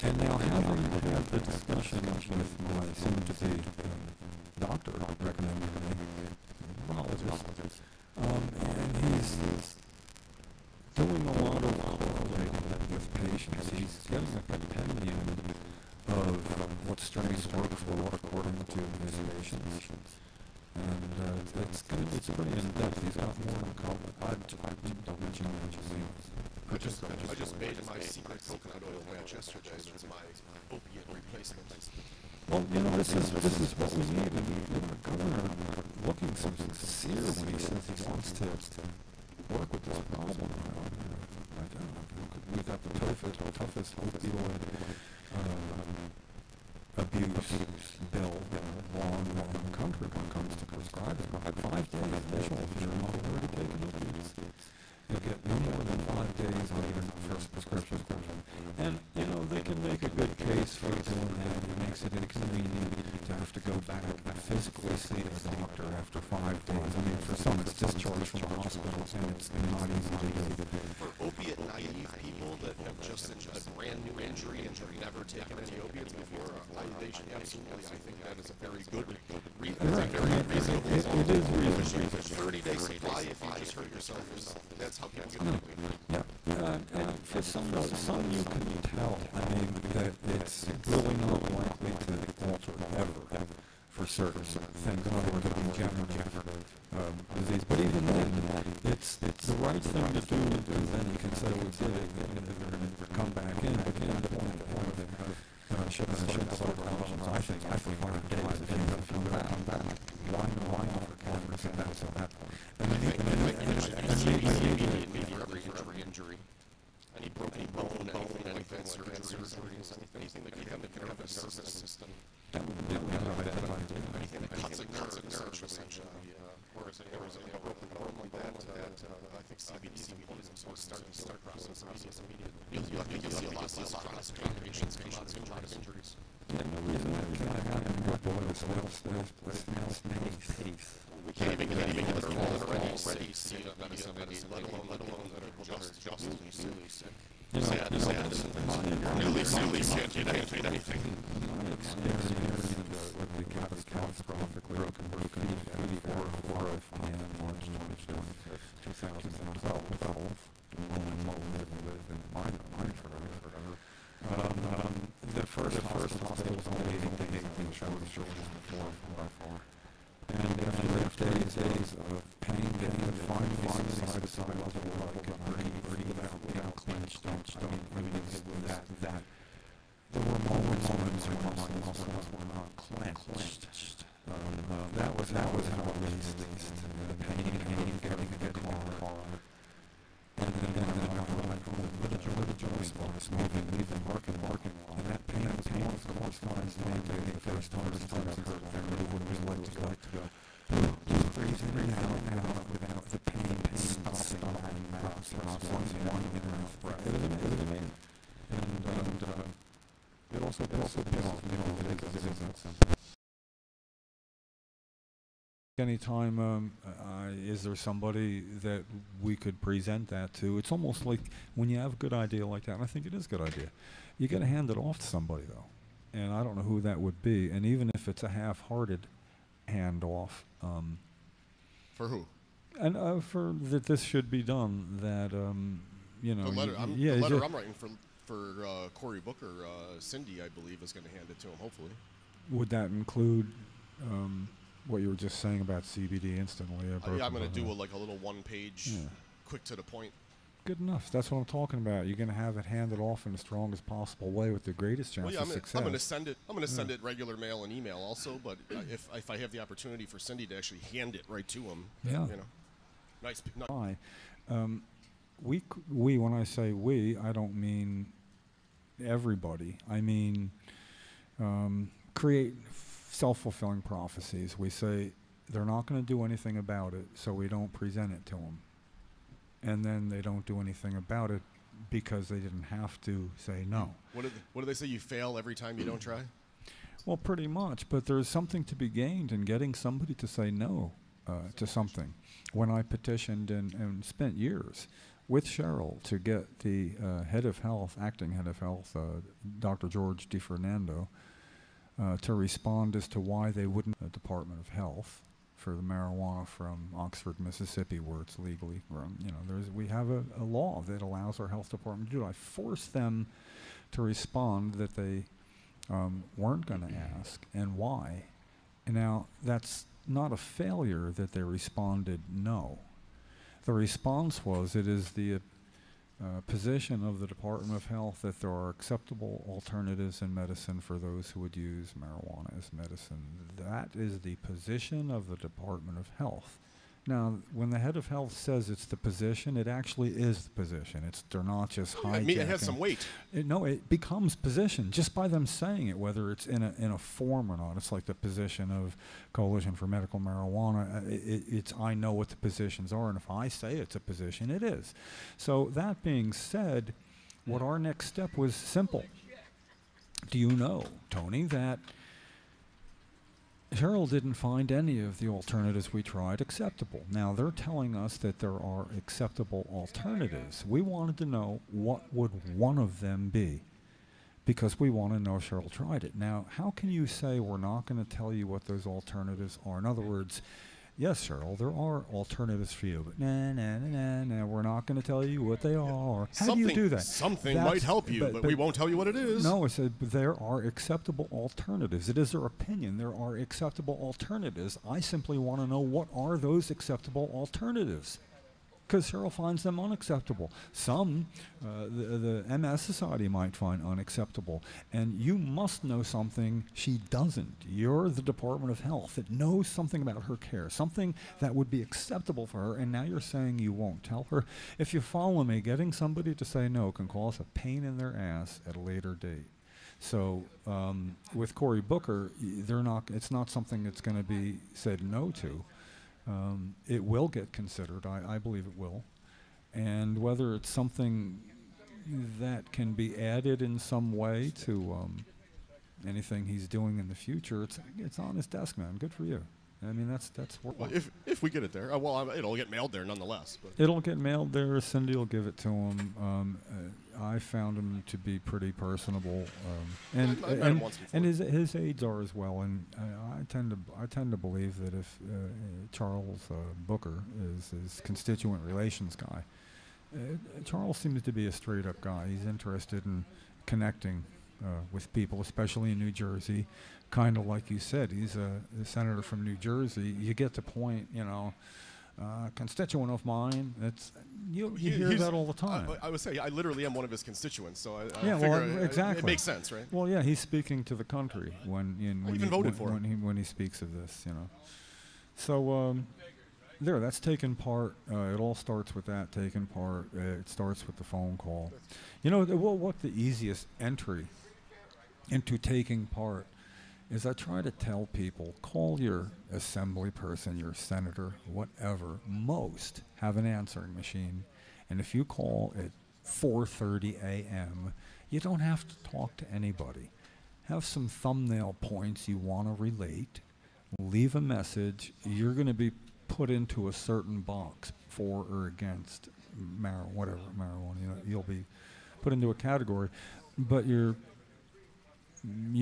[SPEAKER 5] And now having had the discussion with my soon-to-be doctor recommending me, neurologist, and he's doing a lot of correlating with patients. He's getting a compendium of what strains work for what according to his patients. And it's pretty in-depth. He's got more than a couple. I don't mention names.
[SPEAKER 6] I just made my secret coconut oil batch yesterday with my opiate replacement.
[SPEAKER 5] Well, this is what we need. We need the governor looking so sincere when he says he wants to work with this problem. We've got the toughest opioid abuse bill law in the country when it comes to prescribing. 5 days initial if you're not inconvenient to have to go back and physically see a doctor after 5 days. I mean, for some, it's discharged from the hospital, and it's not easy to do.
[SPEAKER 6] For opiate-naive people that have just a brand-new injury and have never taken any opiates before, they should absolutely, I think that is a very good reason.
[SPEAKER 5] Right.
[SPEAKER 6] It's a very reasonable reason.
[SPEAKER 5] It is reasonable.
[SPEAKER 6] 30-day supply if you just hurt yourself. That's how people get it.
[SPEAKER 5] Yeah, and for some you can tell, I mean, that it's really not likely to alter ever for certain things, in other words, a degenerative disease. But even then, it's the right thing to do, and then you can say we did it, and they're going to come back in. But the end point should have started options. I think 5 days, if you come back, why not for cameras at that point? And
[SPEAKER 6] maybe for every injury. Any broken bone, anything, surgeries, anything that can have a nervous system.
[SPEAKER 5] That would be
[SPEAKER 6] Anything that cuts a nerve, essentially. Or is a broken bone like that, I think CBD is important. So start process immediately. You'll see a lot of patients come out with a lot of injuries.
[SPEAKER 5] Yeah, no reason why we can't have them good boys, smells nice.
[SPEAKER 6] We can't even get it already see medicine, let alone that are just newly sick. Newly sick, you can't treat anything.
[SPEAKER 5] My experience with the catastrophically broken feet at 4 p.m. March 25th, 2012, lived in mine forever. The first hospital was only 8 days before. And after days of pain, getting finally side to side level, I could breathe without being clenched. I mean, that. There were moments when my muscles were not clenched. That was how it released the pain, getting in the car. And then I with a joy spots, moving, working. And that pain corresponds to the first time I've heard that move what it was like to go. Just breathing in and out without the pain stopping my mouth. One in and out breath. It was amazing. And it also paid off, Anytime, is there somebody that we could present that to? It's almost like when you have a good idea like that, and I think it is a good idea, you got to hand it off to somebody, though. And I don't know who that would be. And even if it's a half-hearted handoff.
[SPEAKER 6] For who?
[SPEAKER 5] And for that this should be done, that, you know.
[SPEAKER 6] The letter, I'm writing for Cory Booker, Cindy, I believe, is going to hand it to him, hopefully.
[SPEAKER 5] Would that include what you were just saying about CBD instantly?
[SPEAKER 6] Yeah, I'm going to do a little one-page, quick to the point.
[SPEAKER 5] Good enough. That's what I'm talking about. You're going to have it handed off in the strongest possible way with the greatest chance of success.
[SPEAKER 6] I'm going to send it. I'm going to send it regular mail and email also. But if I have the opportunity for Cindy to actually hand it right to him, you know, nice. We
[SPEAKER 5] when I say we, I don't mean everybody. I mean create self-fulfilling prophecies. We say they're not going to do anything about it, so we don't present it to them. And then they don't do anything about it because they didn't have to say no.
[SPEAKER 6] What do they say? You fail every time you don't try?
[SPEAKER 5] Well, pretty much. But there's something to be gained in getting somebody to say no to something. When I petitioned and spent years with Cheryl to get the head of health, acting head of health, Dr. George DiFernando, to respond as to why they wouldn't, the Department of Health, for the marijuana from Oxford, Mississippi, where it's legally grown. You know, we have a law that allows our health department to do it. I forced them to respond that they weren't going to ask, and why. And now, that's not a failure that they responded no. The response was, it is the position of the Department of Health that there are acceptable alternatives in medicine for those who would use marijuana as medicine. That is the position of the Department of Health. Now, when the head of health says it's the position, it actually is the position. They're not just hijacking. I mean,
[SPEAKER 6] it has some weight.
[SPEAKER 5] It becomes position just by them saying it, whether it's in a form or not. It's like the position of Coalition for Medical Marijuana. It's I know what the positions are, and if I say it's a position, it is. So that being said, what our next step was simple. Do you know, Tony, that Cheryl didn't find any of the alternatives we tried acceptable. Now, they're telling us that there are acceptable alternatives. We wanted to know what would one of them be, because we want to know if Cheryl tried it. Now, how can you say we're not going to tell you what those alternatives are? In other words, yes, Cheryl, there are alternatives for you, but we're not going to tell you what they are. How do you do that?
[SPEAKER 6] Something might help you, but we won't tell you what it is.
[SPEAKER 5] No, I said there are acceptable alternatives. It is their opinion. There are acceptable alternatives. I simply want to know what are those acceptable alternatives, because Cheryl finds them unacceptable. Some, the MS Society might find unacceptable. And you must know something she doesn't. You're the Department of Health that knows something about her care, something that would be acceptable for her, and now you're saying you won't tell her. If you follow me, getting somebody to say no can cause a pain in their ass at a later date. So with Cory Booker, it's not something that's going to be said no to. It will get considered. I believe it will. And whether it's something that can be added in some way to anything he's doing in the future, it's on his desk, man. Good for you. I mean, that's
[SPEAKER 6] well, if we get it there, it'll get mailed there nonetheless. But.
[SPEAKER 5] It'll get mailed there. Cindy will give it to him. I found him to be pretty personable, and his aides are as well. And I tend to believe that if Charles Booker is his constituent relations guy, Charles seems to be a straight up guy. He's interested in connecting with people, especially in New Jersey. Kind of like you said, he's a senator from New Jersey. You get the point, constituent of mine. You hear that all the time.
[SPEAKER 6] I would say I literally am one of his constituents, so I
[SPEAKER 5] figure exactly.
[SPEAKER 6] It makes sense, right?
[SPEAKER 5] Well, yeah, he's speaking to the country when he speaks of this, So that's taking part. It all starts with that taking part. It starts with the phone call. What the easiest entry into taking part is I try to tell people, call your assembly person, your senator, whatever. Most have an answering machine. And if you call at 4:30 a.m., you don't have to talk to anybody. Have some thumbnail points you want to relate. Leave a message. You're going to be put into a certain box for or against marijuana. You'll be put into a category. But you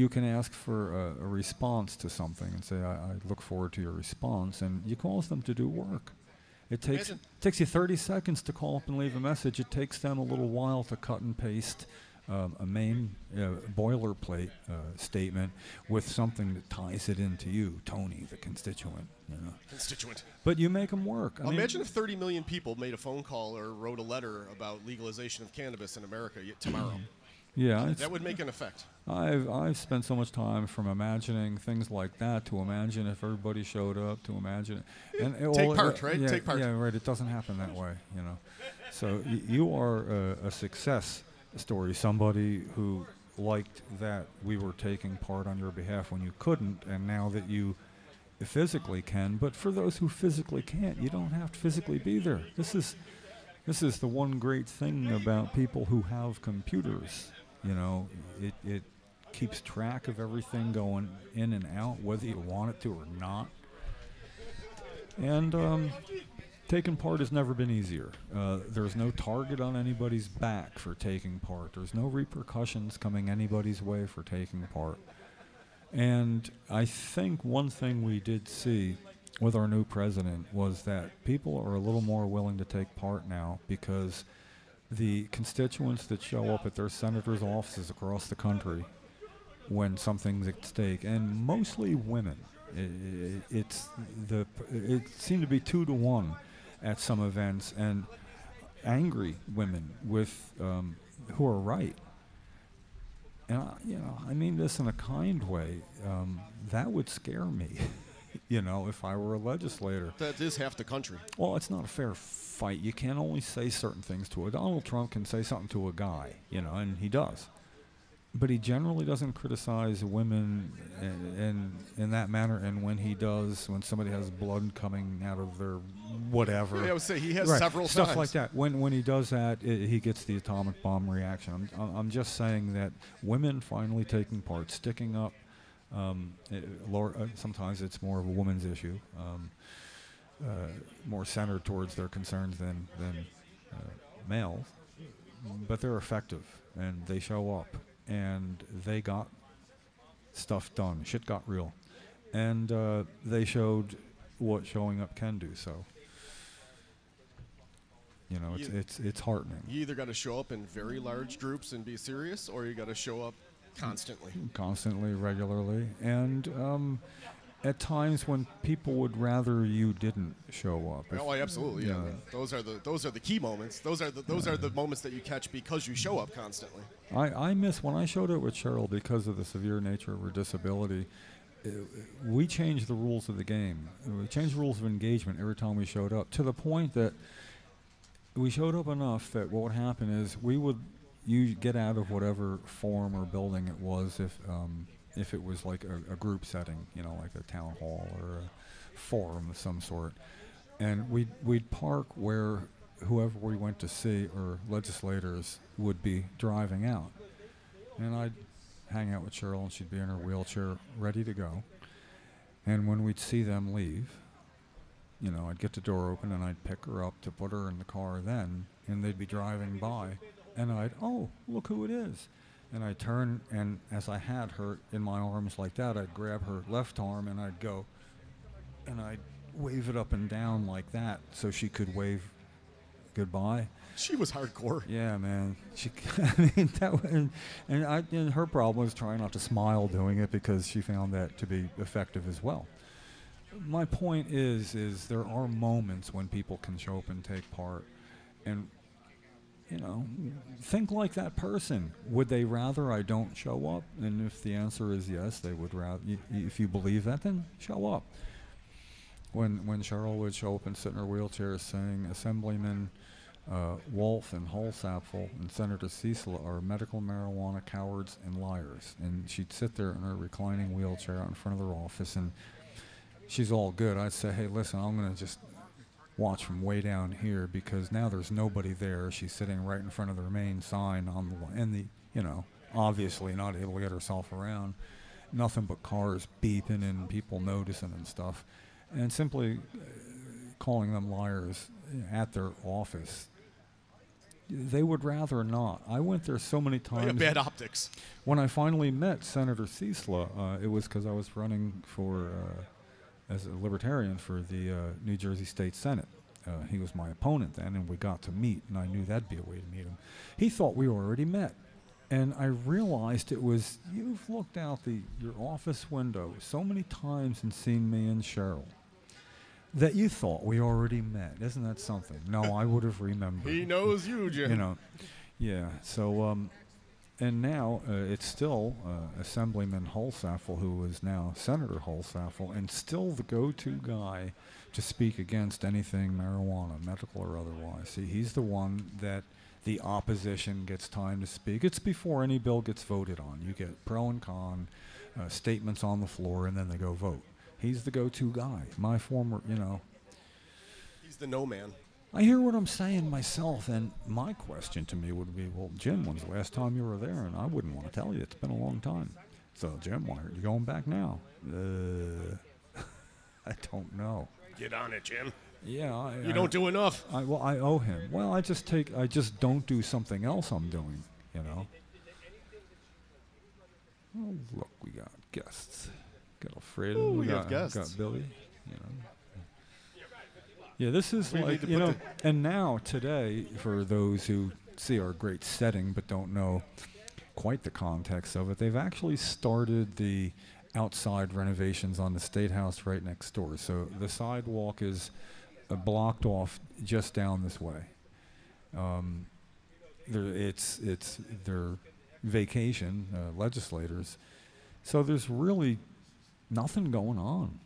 [SPEAKER 5] can ask for a response to something and say, I look forward to your response, and you cause them to do work. It takes you 30 seconds to call up and leave a message. It takes them a little while to cut and paste a main boilerplate statement with something that ties it into you, Tony, the constituent.
[SPEAKER 6] Constituent.
[SPEAKER 5] But you make them work.
[SPEAKER 6] Imagine if 30 million people made a phone call or wrote a letter about legalization of cannabis in America tomorrow.
[SPEAKER 5] Yeah,
[SPEAKER 6] that would make an effect.
[SPEAKER 5] I've spent so much time from imagining things like that to imagine if everybody showed up, to imagine it. And
[SPEAKER 6] take part, right?
[SPEAKER 5] Yeah,
[SPEAKER 6] take part.
[SPEAKER 5] Yeah, right. It doesn't happen that way, So you are a success story. Somebody who liked that we were taking part on your behalf when you couldn't, and now that you physically can. But for those who physically can't, you don't have to physically be there. This is the one great thing about people who have computers. It keeps track of everything going in and out, whether you want it to or not. And taking part has never been easier. There's no target on anybody's back for taking part. There's no repercussions coming anybody's way for taking part. And I think one thing we did see with our new president was that people are a little more willing to take part now, because the constituents that show up at their senators' offices across the country when something's at stake, and mostly women, it seemed to be 2 to 1 at some events, and angry women with who are right. And I mean this in a kind way. That would scare me. If I were a legislator.
[SPEAKER 6] That is half the country.
[SPEAKER 5] Well, it's not a fair fight. You can't only say certain things to a Donald Trump can say something to a guy, and he does. But he generally doesn't criticize women in that manner. And when he does, when somebody has blood coming out of their whatever.
[SPEAKER 6] Yeah, I would say he has
[SPEAKER 5] right,
[SPEAKER 6] several
[SPEAKER 5] stuff
[SPEAKER 6] times.
[SPEAKER 5] like that. When he does that, he gets the atomic bomb reaction. I'm just saying that women finally taking part, sticking up Sometimes it's more of a woman's issue, more centered towards their concerns than males. But they're effective, and they show up, and they got stuff done. Shit got real. And they showed what showing up can do, so... You know, it's heartening.
[SPEAKER 7] You either got to show up in very large groups and be serious, or you got to show up constantly.
[SPEAKER 5] Constantly, regularly. And at times when people would rather you didn't show up.
[SPEAKER 7] Oh, absolutely, yeah. Those are the key moments. Those are the moments that you catch because you show up constantly.
[SPEAKER 5] I miss when I showed up with Cheryl because of the severe nature of her disability. We changed the rules of the game. We changed the rules of engagement every time we showed up, to the point that we showed up enough that what would happen is you get out of whatever forum or building it was if it was like a group setting, you know, like a town hall or a forum of some sort, and we'd park where whoever we went to see or legislators would be driving out, and I'd hang out with Cheryl and she'd be in her wheelchair ready to go, and when we'd see them leave, you know, I'd get the door open and I'd pick her up to put her in the car then, and they'd be driving by, and oh, look who it is. And I'd turn, and as I had her in my arms like that, I'd grab her left arm and I'd go, and I'd wave it up and down like that so she could wave goodbye.
[SPEAKER 7] She was hardcore.
[SPEAKER 5] Yeah, man. I mean, and her problem was trying not to smile doing it because she found that to be effective as well. My point is there are moments when people can show up and take part, and you know, think like that person. Would they rather I don't show up? And if the answer is yes, they would rather. If you believe that, then show up. When Cheryl would show up and sit in her wheelchair saying, Assemblyman Wolf and Holsapfel and Senator Cecil are medical marijuana cowards and liars, and she'd sit there in her reclining wheelchair out in front of their office, and she's all good. I'd say, hey, listen, I'm going to just watch from way down here because now there's nobody there. She's sitting right in front of the main sign you know, obviously not able to get herself around. Nothing but cars beeping and people noticing and stuff. And simply calling them liars at their office. They would rather not. I went there so many times.
[SPEAKER 7] Bad optics.
[SPEAKER 5] When I finally met Senator Cecil, it was because I was running for... as a libertarian for the New Jersey State Senate. He was my opponent then, and we got to meet, and I knew that'd be a way to meet him. He thought we already met, and I realized it was, you've looked out your office window so many times and seen me and Cheryl that you thought we already met. Isn't that something? No, I would have remembered.
[SPEAKER 7] He knows you, Jim.
[SPEAKER 5] You know, yeah, so... And now it's still Assemblyman Holsapfel, who is now Senator Holsapfel, and still the go-to guy to speak against anything marijuana, medical or otherwise. See, he's the one that the opposition gets time to speak. It's before any bill gets voted on. You get pro and con, statements on the floor, and then they go vote. He's the go-to guy. My former, you know.
[SPEAKER 7] He's the no man.
[SPEAKER 5] I hear what I'm saying myself, and my question to me would be, well, Jim, when's the last time you were there? And I wouldn't want to tell you. It's been a long time. So, Jim, why are you going back now? I don't know.
[SPEAKER 7] Get on it, Jim.
[SPEAKER 5] Yeah.
[SPEAKER 7] You don't do enough.
[SPEAKER 5] I owe him. Well, I just don't do something else I'm doing, you know. Oh, look, we got guests. Got Alfredo.
[SPEAKER 7] Ooh, we have guests.
[SPEAKER 5] Got Billy, you know. Yeah, this is like, you know, and now today, for those who see our great setting but don't know quite the context of it, they've actually started the outside renovations on the State House right next door. So the sidewalk is blocked off just down this way. It's their vacation, legislators. So there's really nothing going on.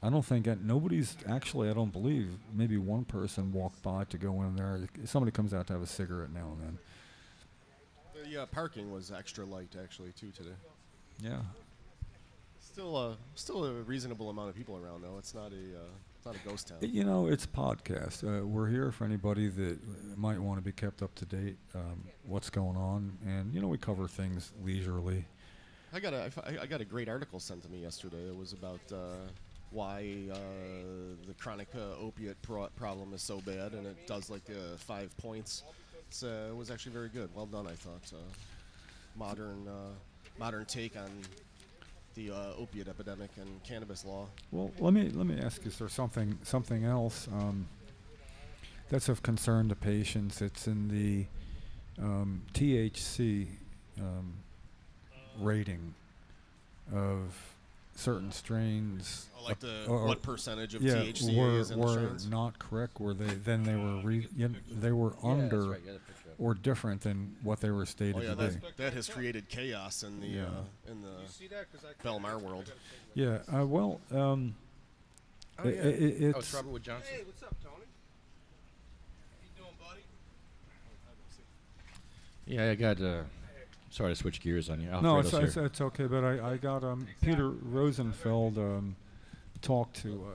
[SPEAKER 5] I don't think nobody's actually, I don't believe, maybe one person walked by to go in there. Somebody comes out to have a cigarette now and then.
[SPEAKER 7] The parking was extra light, actually, too, today.
[SPEAKER 5] Yeah.
[SPEAKER 7] Still a reasonable amount of people around, though. It's not a ghost town.
[SPEAKER 5] You know, it's a podcast. We're here for anybody that might want to be kept up to date, what's going on. And, you know, we cover things leisurely.
[SPEAKER 7] I got a great article sent to me yesterday. It was about why the chronic opiate problem is so bad, and it does like 5 points. It was actually very good. Well done, I thought. Modern take on the opiate epidemic and cannabis law.
[SPEAKER 5] Well, let me ask you, sir, something else that's of concern to patients. It's in the THC rating of certain strains.
[SPEAKER 7] Like what percentage of THC is in the
[SPEAKER 5] were
[SPEAKER 7] strains?
[SPEAKER 5] not correct? Were they were under
[SPEAKER 3] right.
[SPEAKER 5] or different than what they were stated to be?
[SPEAKER 7] That has created chaos in the Belmar world.
[SPEAKER 5] Yeah.
[SPEAKER 3] It's Robert Wood Johnson.
[SPEAKER 1] Hey, what's up, Tony? How you doing, buddy?
[SPEAKER 3] Yeah, I got. Sorry to switch gears on you.
[SPEAKER 5] No,
[SPEAKER 3] Alfredo's here.
[SPEAKER 5] it's okay. But I got Peter Rosenfeld talked to.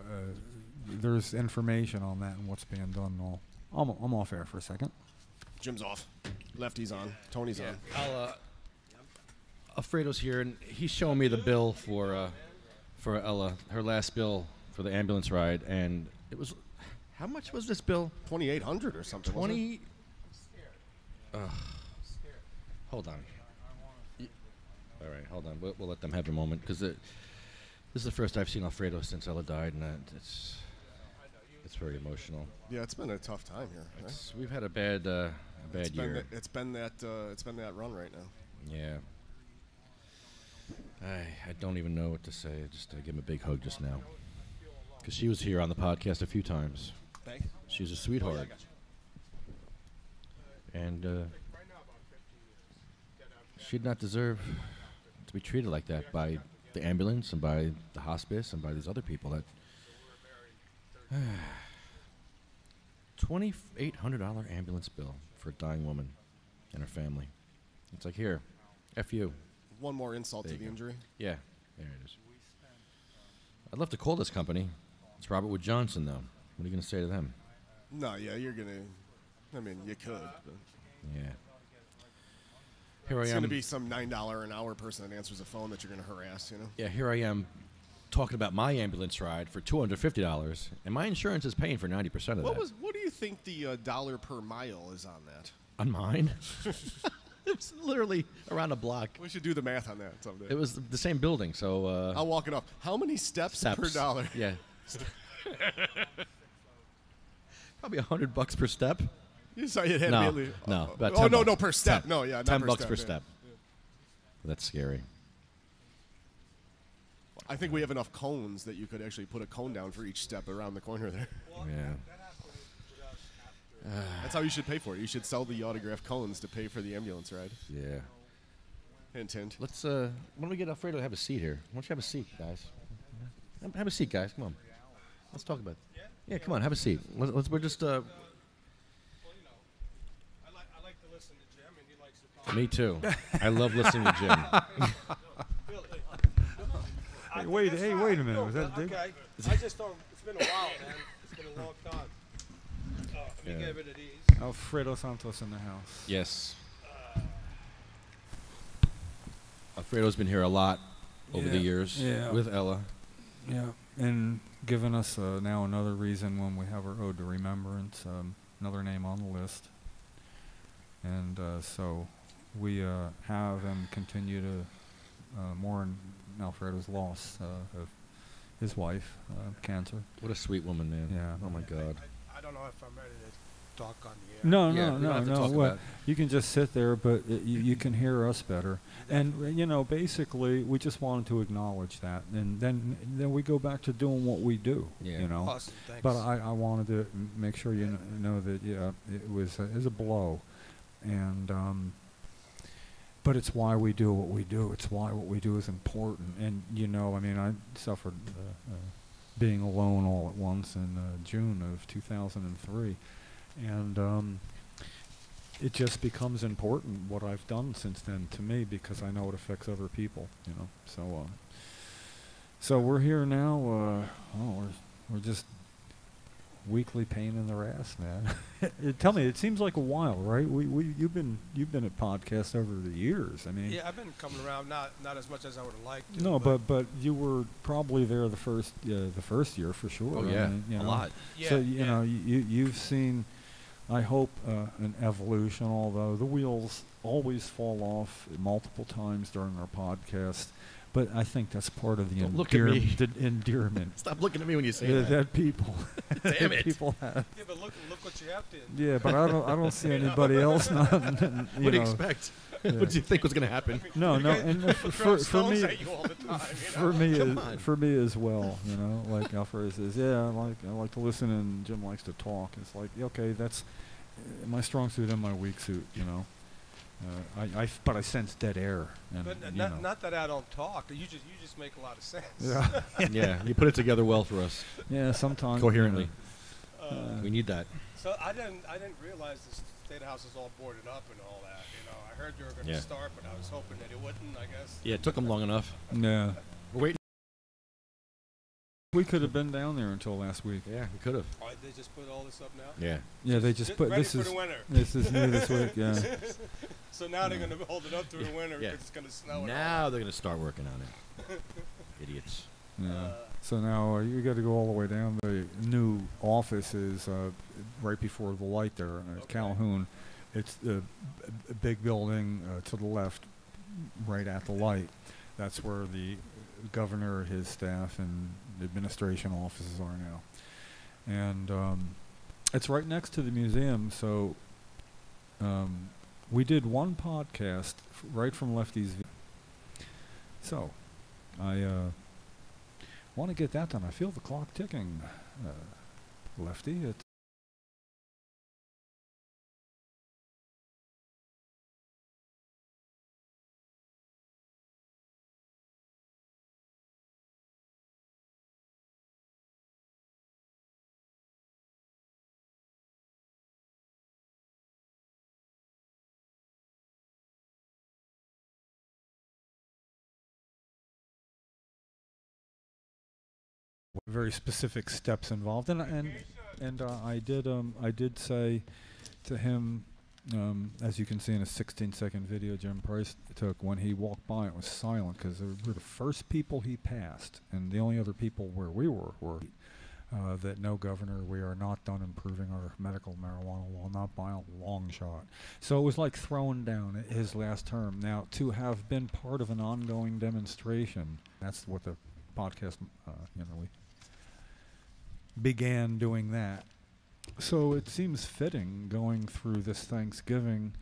[SPEAKER 5] There's information on that and what's being done and all. I'm off air for a second.
[SPEAKER 7] Jim's off. Lefty's on. Tony's on.
[SPEAKER 3] Alfredo's here, and he's showing me the bill for Ella, her last bill for the ambulance ride, and it was. How much was this bill?
[SPEAKER 7] $2,800 or something.
[SPEAKER 3] 20. Hold on. All right, hold on. We'll let them have a moment, because this is the first I've seen Alfredo since Ella died, and it's very emotional.
[SPEAKER 7] Yeah, it's been a tough time here. Right?
[SPEAKER 3] We've had a bad year.
[SPEAKER 7] It's been that run right now.
[SPEAKER 3] Yeah. I don't even know what to say. Just give him a big hug just now, because she was here on the podcast a few times.
[SPEAKER 7] Thanks.
[SPEAKER 3] She was a sweetheart. And she'd not deserve to be treated like that by the ambulance and by the hospice and by these other people. That $2,800 ambulance bill for a dying woman and her family. It's like, here, F you.
[SPEAKER 7] One more insult
[SPEAKER 3] There
[SPEAKER 7] to the
[SPEAKER 3] you go.
[SPEAKER 7] injury.
[SPEAKER 3] Yeah, there it is. I'd love to call this company. It's Robert Wood Johnson, though. What are you going to say to them?
[SPEAKER 7] No, yeah, you're gonna. I mean, you could. But
[SPEAKER 3] Yeah. Here
[SPEAKER 7] it's
[SPEAKER 3] I
[SPEAKER 7] gonna
[SPEAKER 3] am.
[SPEAKER 7] be some $9 an hour person that answers the phone that you're gonna harass. You know.
[SPEAKER 3] Yeah, here I am talking about my ambulance ride for $250, and my insurance is paying for 90% of that.
[SPEAKER 7] What do you think the dollar per mile is on that?
[SPEAKER 3] On mine? It's literally around a block.
[SPEAKER 7] We should do the math on that someday.
[SPEAKER 3] It was the same building, so...
[SPEAKER 7] I'll walk it off. How many steps per dollar?
[SPEAKER 3] Yeah. Probably $100 per step.
[SPEAKER 7] You saw it had
[SPEAKER 3] No,
[SPEAKER 7] immediately.
[SPEAKER 3] no. About
[SPEAKER 7] Oh,
[SPEAKER 3] 10
[SPEAKER 7] no,
[SPEAKER 3] bucks.
[SPEAKER 7] per step.
[SPEAKER 3] 10.
[SPEAKER 7] No, yeah, not
[SPEAKER 3] $10 per
[SPEAKER 7] yeah.
[SPEAKER 3] step. That's scary.
[SPEAKER 7] I think we have enough cones that you could actually put a cone down for each step around the corner there.
[SPEAKER 3] Yeah.
[SPEAKER 7] That's how you should pay for it. You should sell the autographed cones to pay for the ambulance ride.
[SPEAKER 3] Yeah.
[SPEAKER 7] Hint, hint.
[SPEAKER 3] Let's, why don't we get Alfredo to have a seat here? Why don't you have a seat, guys? Have a seat, guys. Come on. Let's talk about it. Yeah, come on. Have a seat. We're just,
[SPEAKER 1] Well, you know, I like to listen to Jim, and he likes to talk.
[SPEAKER 3] Me too. I love listening to Jim.
[SPEAKER 5] Wait a minute. Was that Dick?
[SPEAKER 1] Okay. I just don't. It's been a while, man. It's been a long time. Let me get rid of these.
[SPEAKER 5] Alfredo Santos in the house.
[SPEAKER 3] Yes. Alfredo's been here a lot over the years with Ella.
[SPEAKER 5] Yeah, and giving us now another reason when we have our Ode to Remembrance, another name on the list. And so we have and continue to mourn Alfredo's loss of his wife, cancer.
[SPEAKER 3] What a sweet woman, man.
[SPEAKER 5] Yeah.
[SPEAKER 3] Oh, my God.
[SPEAKER 1] I don't know if I'm ready to talk on the air.
[SPEAKER 5] No,
[SPEAKER 3] Yeah, we don't have to talk
[SPEAKER 5] Well,
[SPEAKER 3] about it.
[SPEAKER 5] you can just sit there, but you can hear us better. And basically, we just wanted to acknowledge that, and then we go back to doing what we do.
[SPEAKER 3] Yeah.
[SPEAKER 5] You know.
[SPEAKER 1] Awesome, thanks.
[SPEAKER 5] But I wanted to make sure you know that it was a blow, and but it's why we do what we do. It's why what we do is important. And I suffered being alone all at once in June of 2003. And it just becomes important what I've done since then to me, because I know it affects other people, So we're here now. weekly pain in their ass, man. Tell me, it seems like a while, right? You've been at podcasts over the years. I mean,
[SPEAKER 8] yeah, I've been coming around, not as much as I would have liked to.
[SPEAKER 5] No, but you were probably there the first year for sure.
[SPEAKER 3] Oh yeah,
[SPEAKER 5] I mean,
[SPEAKER 3] a lot.
[SPEAKER 8] Yeah,
[SPEAKER 5] so you know, you've seen, I hope, an evolution. Although the wheels always fall off multiple times during our podcast. But I think that's part of the endearment.
[SPEAKER 3] Stop looking at me when you say
[SPEAKER 5] that people,
[SPEAKER 3] Damn it.
[SPEAKER 5] people have.
[SPEAKER 8] Yeah, but look what you have to.
[SPEAKER 5] Yeah, but I don't see anybody else. Not,
[SPEAKER 3] What do you expect? What do you think was going to happen?
[SPEAKER 5] No, and for me,
[SPEAKER 8] At you all the time,
[SPEAKER 5] for me as well. You know, like Alfred says, I like to listen, and Jim likes to talk. It's like, okay, that's my strong suit and my weak suit. You know. But I sense dead air. And,
[SPEAKER 8] But not that I don't talk. You just make a lot of sense.
[SPEAKER 5] Yeah.
[SPEAKER 3] Yeah, you put it together well for us.
[SPEAKER 5] Yeah, sometimes
[SPEAKER 3] Coherently. We need that.
[SPEAKER 8] So I didn't realize the State House is all boarded up and all that. You know, I heard you were going to start, but I was hoping that it wouldn't. I guess.
[SPEAKER 3] Yeah, it took them long enough.
[SPEAKER 5] Yeah.
[SPEAKER 3] We're waiting.
[SPEAKER 5] We could have been down there until last week.
[SPEAKER 3] Yeah, we could have.
[SPEAKER 8] Oh, they just put all this up now.
[SPEAKER 3] Yeah.
[SPEAKER 5] Yeah, they just put
[SPEAKER 8] ready
[SPEAKER 5] this
[SPEAKER 8] for
[SPEAKER 5] is
[SPEAKER 8] the winter.
[SPEAKER 5] this is new this week. Yeah.
[SPEAKER 8] So now they're going to hold it up through the winter
[SPEAKER 3] Yeah.
[SPEAKER 8] because it's going to snow.
[SPEAKER 3] Now they're going to start working on it. Idiots.
[SPEAKER 5] Yeah. So now you got to go all the way down. The new office is right before the light there at Calhoun. It's the big building to the left, right at the light. That's where the governor, his staff, and the administration offices are now. And it's right next to the museum, so we did one podcast right from Lefty's. So I want to get that done. I feel the clock ticking, Lefty. Very specific steps involved, and I did say to him, as you can see in a 16-second video Jim Price took, when he walked by, it was silent because they were the first people he passed, and the only other people where we were that no, Governor, we are not done improving our medical marijuana law, not by a long shot. So it was like throwing down his last term. Now, to have been part of an ongoing demonstration, that's what the podcast, we began doing that. So it seems fitting going through this Thanksgiving.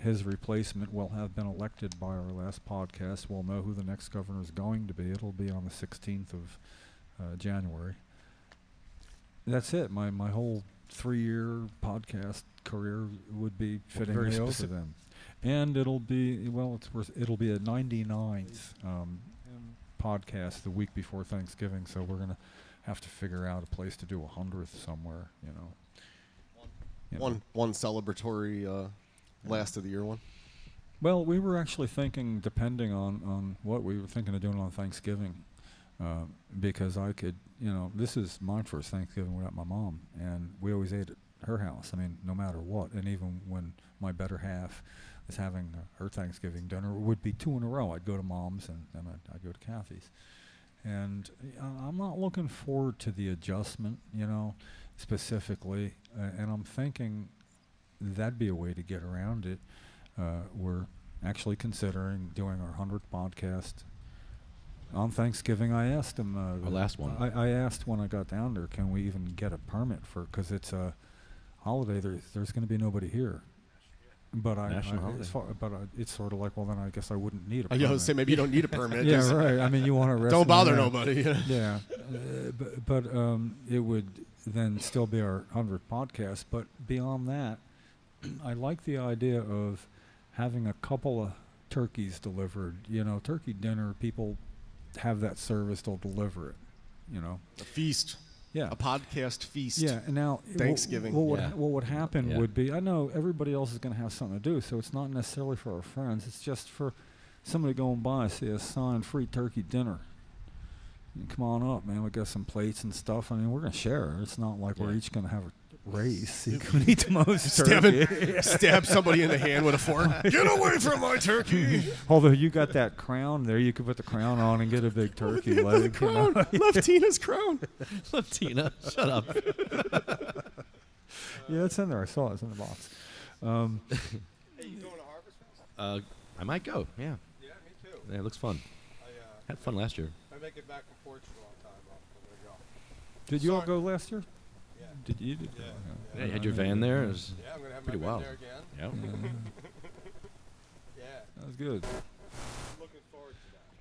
[SPEAKER 5] His replacement will have been elected by our last podcast. We'll know who the next governor is going to be. It'll be on the 16th of January. That's it. My whole 3-year podcast career would be fitting very over them. And it'll be, it'll be a 99th podcast the week before Thanksgiving, so we're going to have to figure out a place to do 100th somewhere,
[SPEAKER 7] One celebratory last of the year one.
[SPEAKER 5] Well, we were actually thinking, depending on what we were thinking of doing on Thanksgiving, because I could, this is my first Thanksgiving without my mom, and we always ate at her house. I mean, no matter what, and even when my better half was having her Thanksgiving dinner, it would be 2 in a row. I'd go to Mom's and then I'd go to Kathy's. And I'm not looking forward to the adjustment, specifically. And I'm thinking that'd be a way to get around it. We're actually considering doing our 100th podcast on Thanksgiving. I asked him.
[SPEAKER 3] Our last one.
[SPEAKER 5] I asked when I got down there, can we even get a permit for? Because it's a holiday. There's going to be nobody here. But it's sort of like, well, then I guess I wouldn't need a permit.
[SPEAKER 7] I was going to say, maybe you don't need a permit.
[SPEAKER 5] Yeah, right. I mean, you want to rest.
[SPEAKER 7] Don't bother nobody.
[SPEAKER 5] Yeah. But it would then still be our 100th podcast. But beyond that, I like the idea of having a couple of turkeys delivered. Turkey dinner, people have that service, they'll deliver it,
[SPEAKER 7] A feast.
[SPEAKER 5] Yeah.
[SPEAKER 7] A podcast feast.
[SPEAKER 5] Yeah, and now
[SPEAKER 7] Thanksgiving.
[SPEAKER 5] What would happen would be, I know everybody else is going to have something to do, so it's not necessarily for our friends. It's just for somebody going by, see a sign, free turkey dinner. Come on up, man. We got some plates and stuff. I mean, we're gonna share. It's not like we're each gonna have a race. You can eat the most turkey.
[SPEAKER 7] Stab somebody in the hand with a fork. Get away from my turkey!
[SPEAKER 5] Although you got that crown there, you could put the crown on and get a big turkey leg.
[SPEAKER 7] The crown. Leftina's crown.
[SPEAKER 3] Leftina, shut up.
[SPEAKER 5] Yeah, it's in there. I saw it. It's in the box.
[SPEAKER 8] Hey, you going to Harvest Fest?
[SPEAKER 3] I might go. Yeah.
[SPEAKER 8] Yeah, me too.
[SPEAKER 3] Yeah, it looks fun. Had fun last year.
[SPEAKER 8] I make it back from Portugal on time. I'm going to go.
[SPEAKER 5] Did you all go last year?
[SPEAKER 8] Yeah.
[SPEAKER 5] Did you? Did
[SPEAKER 8] Yeah.
[SPEAKER 3] Yeah, you had your van there. It was
[SPEAKER 8] Yeah, I'm going to have
[SPEAKER 3] pretty
[SPEAKER 8] my van
[SPEAKER 3] wild.
[SPEAKER 8] there again.
[SPEAKER 3] Yeah.
[SPEAKER 8] Yeah.
[SPEAKER 5] That was good.
[SPEAKER 8] I'm looking forward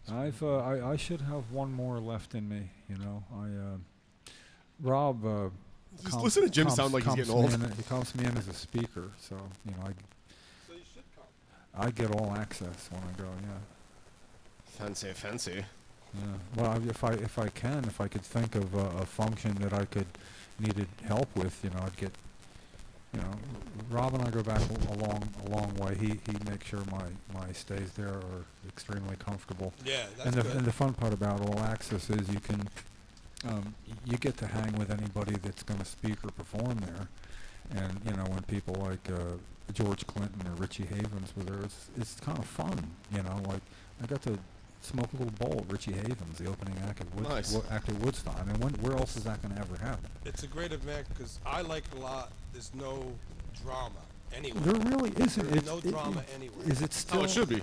[SPEAKER 8] to that.
[SPEAKER 5] I should have one more left in me. You know, Rob.
[SPEAKER 7] Just listen to Jim sound like he's getting old.
[SPEAKER 5] He comes me in as a speaker, so you know
[SPEAKER 8] So you should come.
[SPEAKER 5] I get all access when I go. Yeah.
[SPEAKER 7] Fancy.
[SPEAKER 5] Yeah. Well, if I could think of a function that I could needed help with, you know, I'd get. You know, Rob and I go back a long way. He makes sure my stays there are extremely comfortable.
[SPEAKER 8] Yeah, that's
[SPEAKER 5] And
[SPEAKER 8] good.
[SPEAKER 5] the fun part about all access is you can you get to hang with anybody that's going to speak or perform there. And you know, when people like George Clinton or Richie Havens were there, it's kind of fun. You know, like I got to smoke a little bowl at Richie Havens, the opening act at Woodstock. I mean, where else is that going to ever happen?
[SPEAKER 8] It's a great event because I like it a lot. There's no drama anywhere.
[SPEAKER 5] There really isn't.
[SPEAKER 8] There's no drama anywhere.
[SPEAKER 5] Is it still?
[SPEAKER 7] How it should be.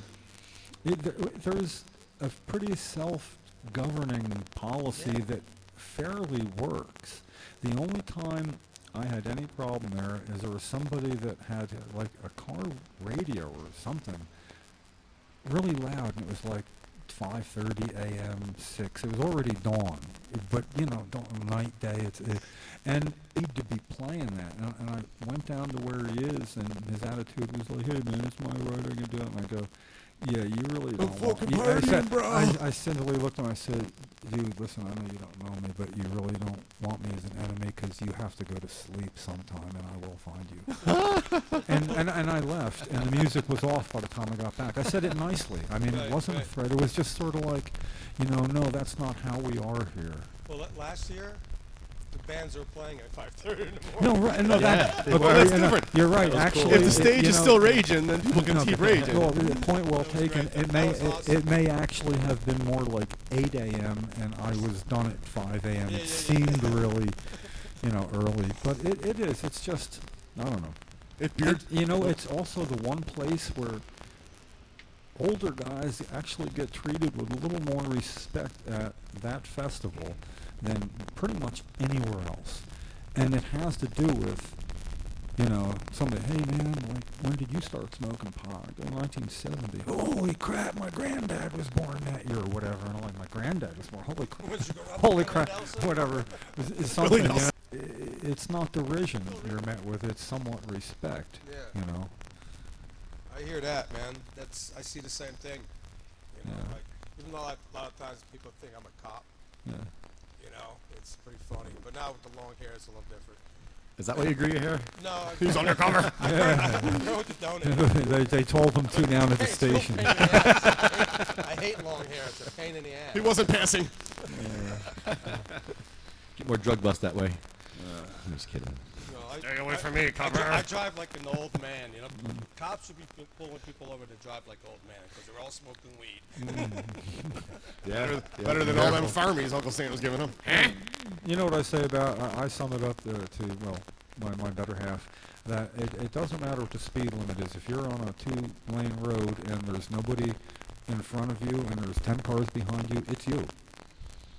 [SPEAKER 5] There's a pretty self-governing policy that fairly works. The only time I had any problem there is there was somebody that had like a car radio or something really loud, and it was like 5:30 a.m., 6. It was already dawn, but you know, night, day. And he'd to be playing that, and I went down to where he is, and his attitude was like, "Hey man, it's my right, I can do it." And I go, "Yeah, you really don't want me." I simply looked at him. I said, "Dude, listen, I know you don't know me, but you really don't want me as an enemy because you have to go to sleep sometime, and I will find you." and I left, and the music was off by the time I got back. I said it nicely. I mean, it wasn't a threat. It was just sort of like, you know, no, that's not how we are here.
[SPEAKER 8] Well, last year, the bands were playing at 5:30 in the
[SPEAKER 5] No,
[SPEAKER 8] morning.
[SPEAKER 5] right, no,
[SPEAKER 3] Yeah,
[SPEAKER 5] that.
[SPEAKER 7] Well, that's different.
[SPEAKER 5] You're right. Actually,
[SPEAKER 7] If the stage
[SPEAKER 5] you
[SPEAKER 7] is
[SPEAKER 5] know,
[SPEAKER 7] still raging, then people can keep raging.
[SPEAKER 5] Well, point well
[SPEAKER 8] That was
[SPEAKER 5] taken.
[SPEAKER 8] great.
[SPEAKER 5] It
[SPEAKER 8] That was awesome.
[SPEAKER 5] it may actually have been more like 8 a.m. and I was done at 5 a.m.
[SPEAKER 8] Yeah,
[SPEAKER 5] It
[SPEAKER 8] yeah,
[SPEAKER 5] seemed really, you know, early, but it is. It's just, I don't know. You know, it's also the one place where older guys actually get treated with a little more respect at that festival than pretty much anywhere else. And it has to do with, you know, somebody, "Hey man, like, when did you start smoking pot?" I go, 1970. "Holy crap, my granddad was born that year," or whatever. And I'm like, "My granddad was born, holy crap."
[SPEAKER 8] Would you go up
[SPEAKER 5] Holy
[SPEAKER 8] to
[SPEAKER 5] crap,
[SPEAKER 8] Nelson?
[SPEAKER 5] whatever. It's something, you know, it's not derision you're met with, it's somewhat respect,
[SPEAKER 8] Yeah.
[SPEAKER 5] you know.
[SPEAKER 8] I hear that, man. I see the same thing. You know,
[SPEAKER 5] Yeah.
[SPEAKER 8] like, even though a lot of times people think I'm a cop,
[SPEAKER 5] Yeah.
[SPEAKER 8] you know, it's pretty funny. But now with the long hair, it's a little different.
[SPEAKER 3] Is that why you grew your hair?
[SPEAKER 8] No,
[SPEAKER 7] He's undercover.
[SPEAKER 8] I grow with the donut.
[SPEAKER 5] they told him to down at the
[SPEAKER 8] Hey, it's a real
[SPEAKER 5] station.
[SPEAKER 8] pain in the ass. I hate long hair. It's a pain in the ass.
[SPEAKER 7] He wasn't passing.
[SPEAKER 3] Get more drug bust that way. I'm just kidding.
[SPEAKER 8] No,
[SPEAKER 7] Stay away from me, copper.
[SPEAKER 8] I drive like an old man. You know, cops should be pulling people over to drive like old men because they're all smoking weed.
[SPEAKER 7] Yeah, better than all them farmies Uncle Sam was giving him.
[SPEAKER 5] You know what I say about, I sum it up to well, my better half, that it doesn't matter what the speed limit is. If you're on a 2-lane road and there's nobody in front of you and there's 10 cars behind you, it's you.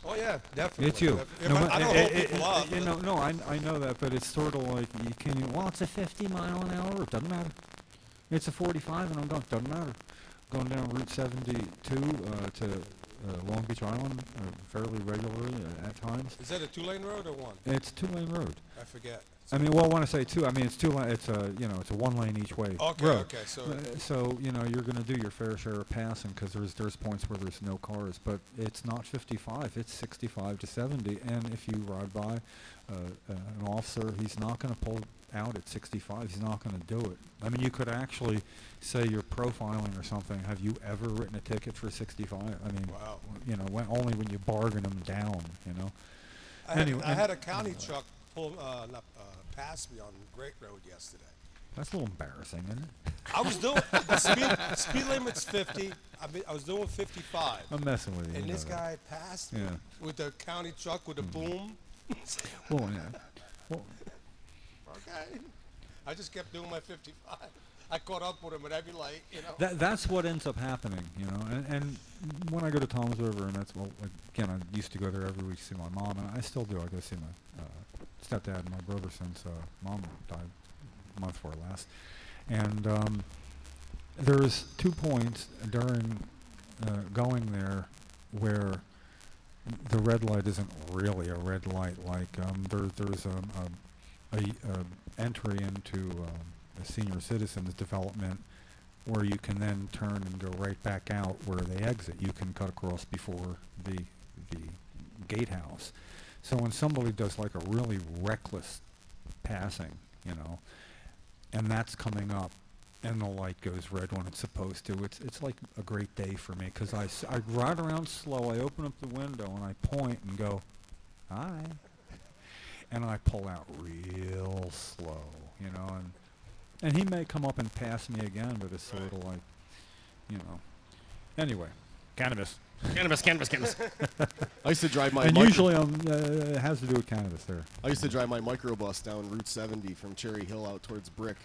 [SPEAKER 8] Oh yeah, definitely.
[SPEAKER 5] It's you.
[SPEAKER 8] I don't hold people up.
[SPEAKER 5] You know, I know that, but it's sort of like you can. Well, it's a 50 mile an hour. It doesn't matter. It's a 45, and I'm going. Doesn't matter. Going down Route 72 to Long Beach Island fairly regularly at times.
[SPEAKER 8] Is that a 2-lane road or one?
[SPEAKER 5] It's a 2-lane road.
[SPEAKER 8] I forget.
[SPEAKER 5] I mean, well, when I say two, I mean it's it's a it's a 1 lane each way
[SPEAKER 8] Okay,
[SPEAKER 5] road.
[SPEAKER 8] okay, so
[SPEAKER 5] So you're going to do your fair share of passing because there's points where there's no cars, but it's not 55, it's 65 to 70, and if you ride by an officer, he's not going to pull out at 65. He's not going to do it. I mean, you could actually say you're profiling or something. Have you ever written a ticket for 65? I mean,
[SPEAKER 8] wow.
[SPEAKER 5] only when you bargain them down.
[SPEAKER 8] I had a county truck pass me on Great Road yesterday.
[SPEAKER 5] That's a little embarrassing, isn't it?
[SPEAKER 8] I was doing the speed limit's 50. I was doing 55.
[SPEAKER 5] I'm messing with you.
[SPEAKER 8] And
[SPEAKER 5] you
[SPEAKER 8] this
[SPEAKER 5] know that.
[SPEAKER 8] guy passed me with the county truck with a boom.
[SPEAKER 5] Well, yeah. Well,
[SPEAKER 8] Okay. I just kept doing my 55. I caught up with him at every light,
[SPEAKER 5] that's what ends up happening, And when I go to Tom's River, and that's again, I used to go there every week to see my mom, and I still do. I go see my stepdad and my brother since mom died a month before last. And there's 2 points during going there where the red light isn't really a red light. Like there's a entry into a senior citizens development where you can then turn and go right back out where they exit. You can cut across before the gatehouse. So when somebody does like a really reckless passing, and that's coming up, and the light goes red when it's supposed to, it's like a great day for me because I ride around slow. I open up the window and I point and go, hi, and I pull out real slow, and he may come up and pass me again, but it's sort of like, Anyway, cannabis.
[SPEAKER 7] Cannabis. I used to drive my
[SPEAKER 5] and usually it has to do with cannabis there.
[SPEAKER 7] I used to drive my microbus down Route 70 from Cherry Hill out towards Brick.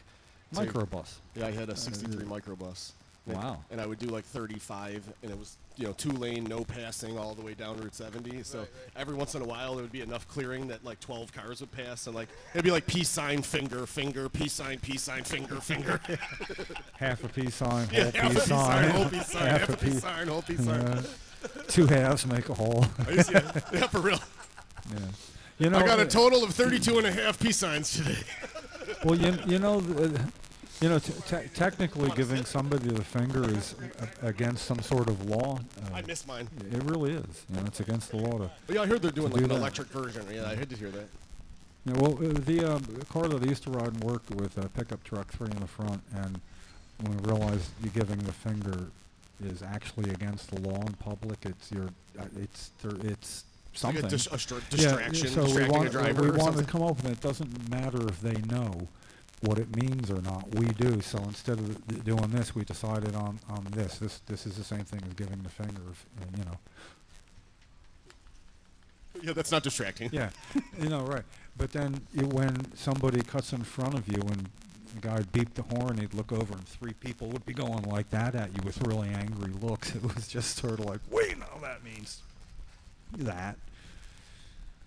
[SPEAKER 5] Microbus?
[SPEAKER 7] Yeah, I had a 63 microbus.
[SPEAKER 5] Wow.
[SPEAKER 7] And I would do like 35, and it was 2-lane, no passing all the way down Route 70. So every once in a while there would be enough clearing that like 12 cars would pass, and like it'd be like peace sign, finger, peace sign, finger.
[SPEAKER 5] Half a peace sign,
[SPEAKER 7] Yeah,
[SPEAKER 5] whole peace sign,
[SPEAKER 7] whole peace sign, half a peace sign, whole peace sign.
[SPEAKER 5] 2 halves make a whole.
[SPEAKER 7] Yeah, for real.
[SPEAKER 5] Yeah.
[SPEAKER 7] I got a total of 32 and a half peace signs today.
[SPEAKER 5] Well, technically giving somebody the finger is against some sort of law.
[SPEAKER 7] I missed mine.
[SPEAKER 5] It really is. It's against the law to.
[SPEAKER 7] But yeah, I heard they're doing like an
[SPEAKER 5] that.
[SPEAKER 7] electric version. Yeah, I had to hear that.
[SPEAKER 5] Yeah, well, the car that I used to ride and work with, a pickup truck, 3 in the front, and when we realized you giving the finger is actually against the law in public, it's something.
[SPEAKER 7] Like a distraction,
[SPEAKER 5] so
[SPEAKER 7] distracting a driver.
[SPEAKER 5] We
[SPEAKER 7] or
[SPEAKER 5] wanted
[SPEAKER 7] something.
[SPEAKER 5] to come up with it. It doesn't matter if they know what it means or not. We do. So instead of doing this, we decided on this. This is the same thing as giving the finger.
[SPEAKER 7] Yeah, that's not distracting.
[SPEAKER 5] Yeah, right. But then when somebody cuts in front of you and the guy would beep the horn, he'd look over and 3 people would be going like that at you with really angry looks. It was just sort of like, wait, no, that means that.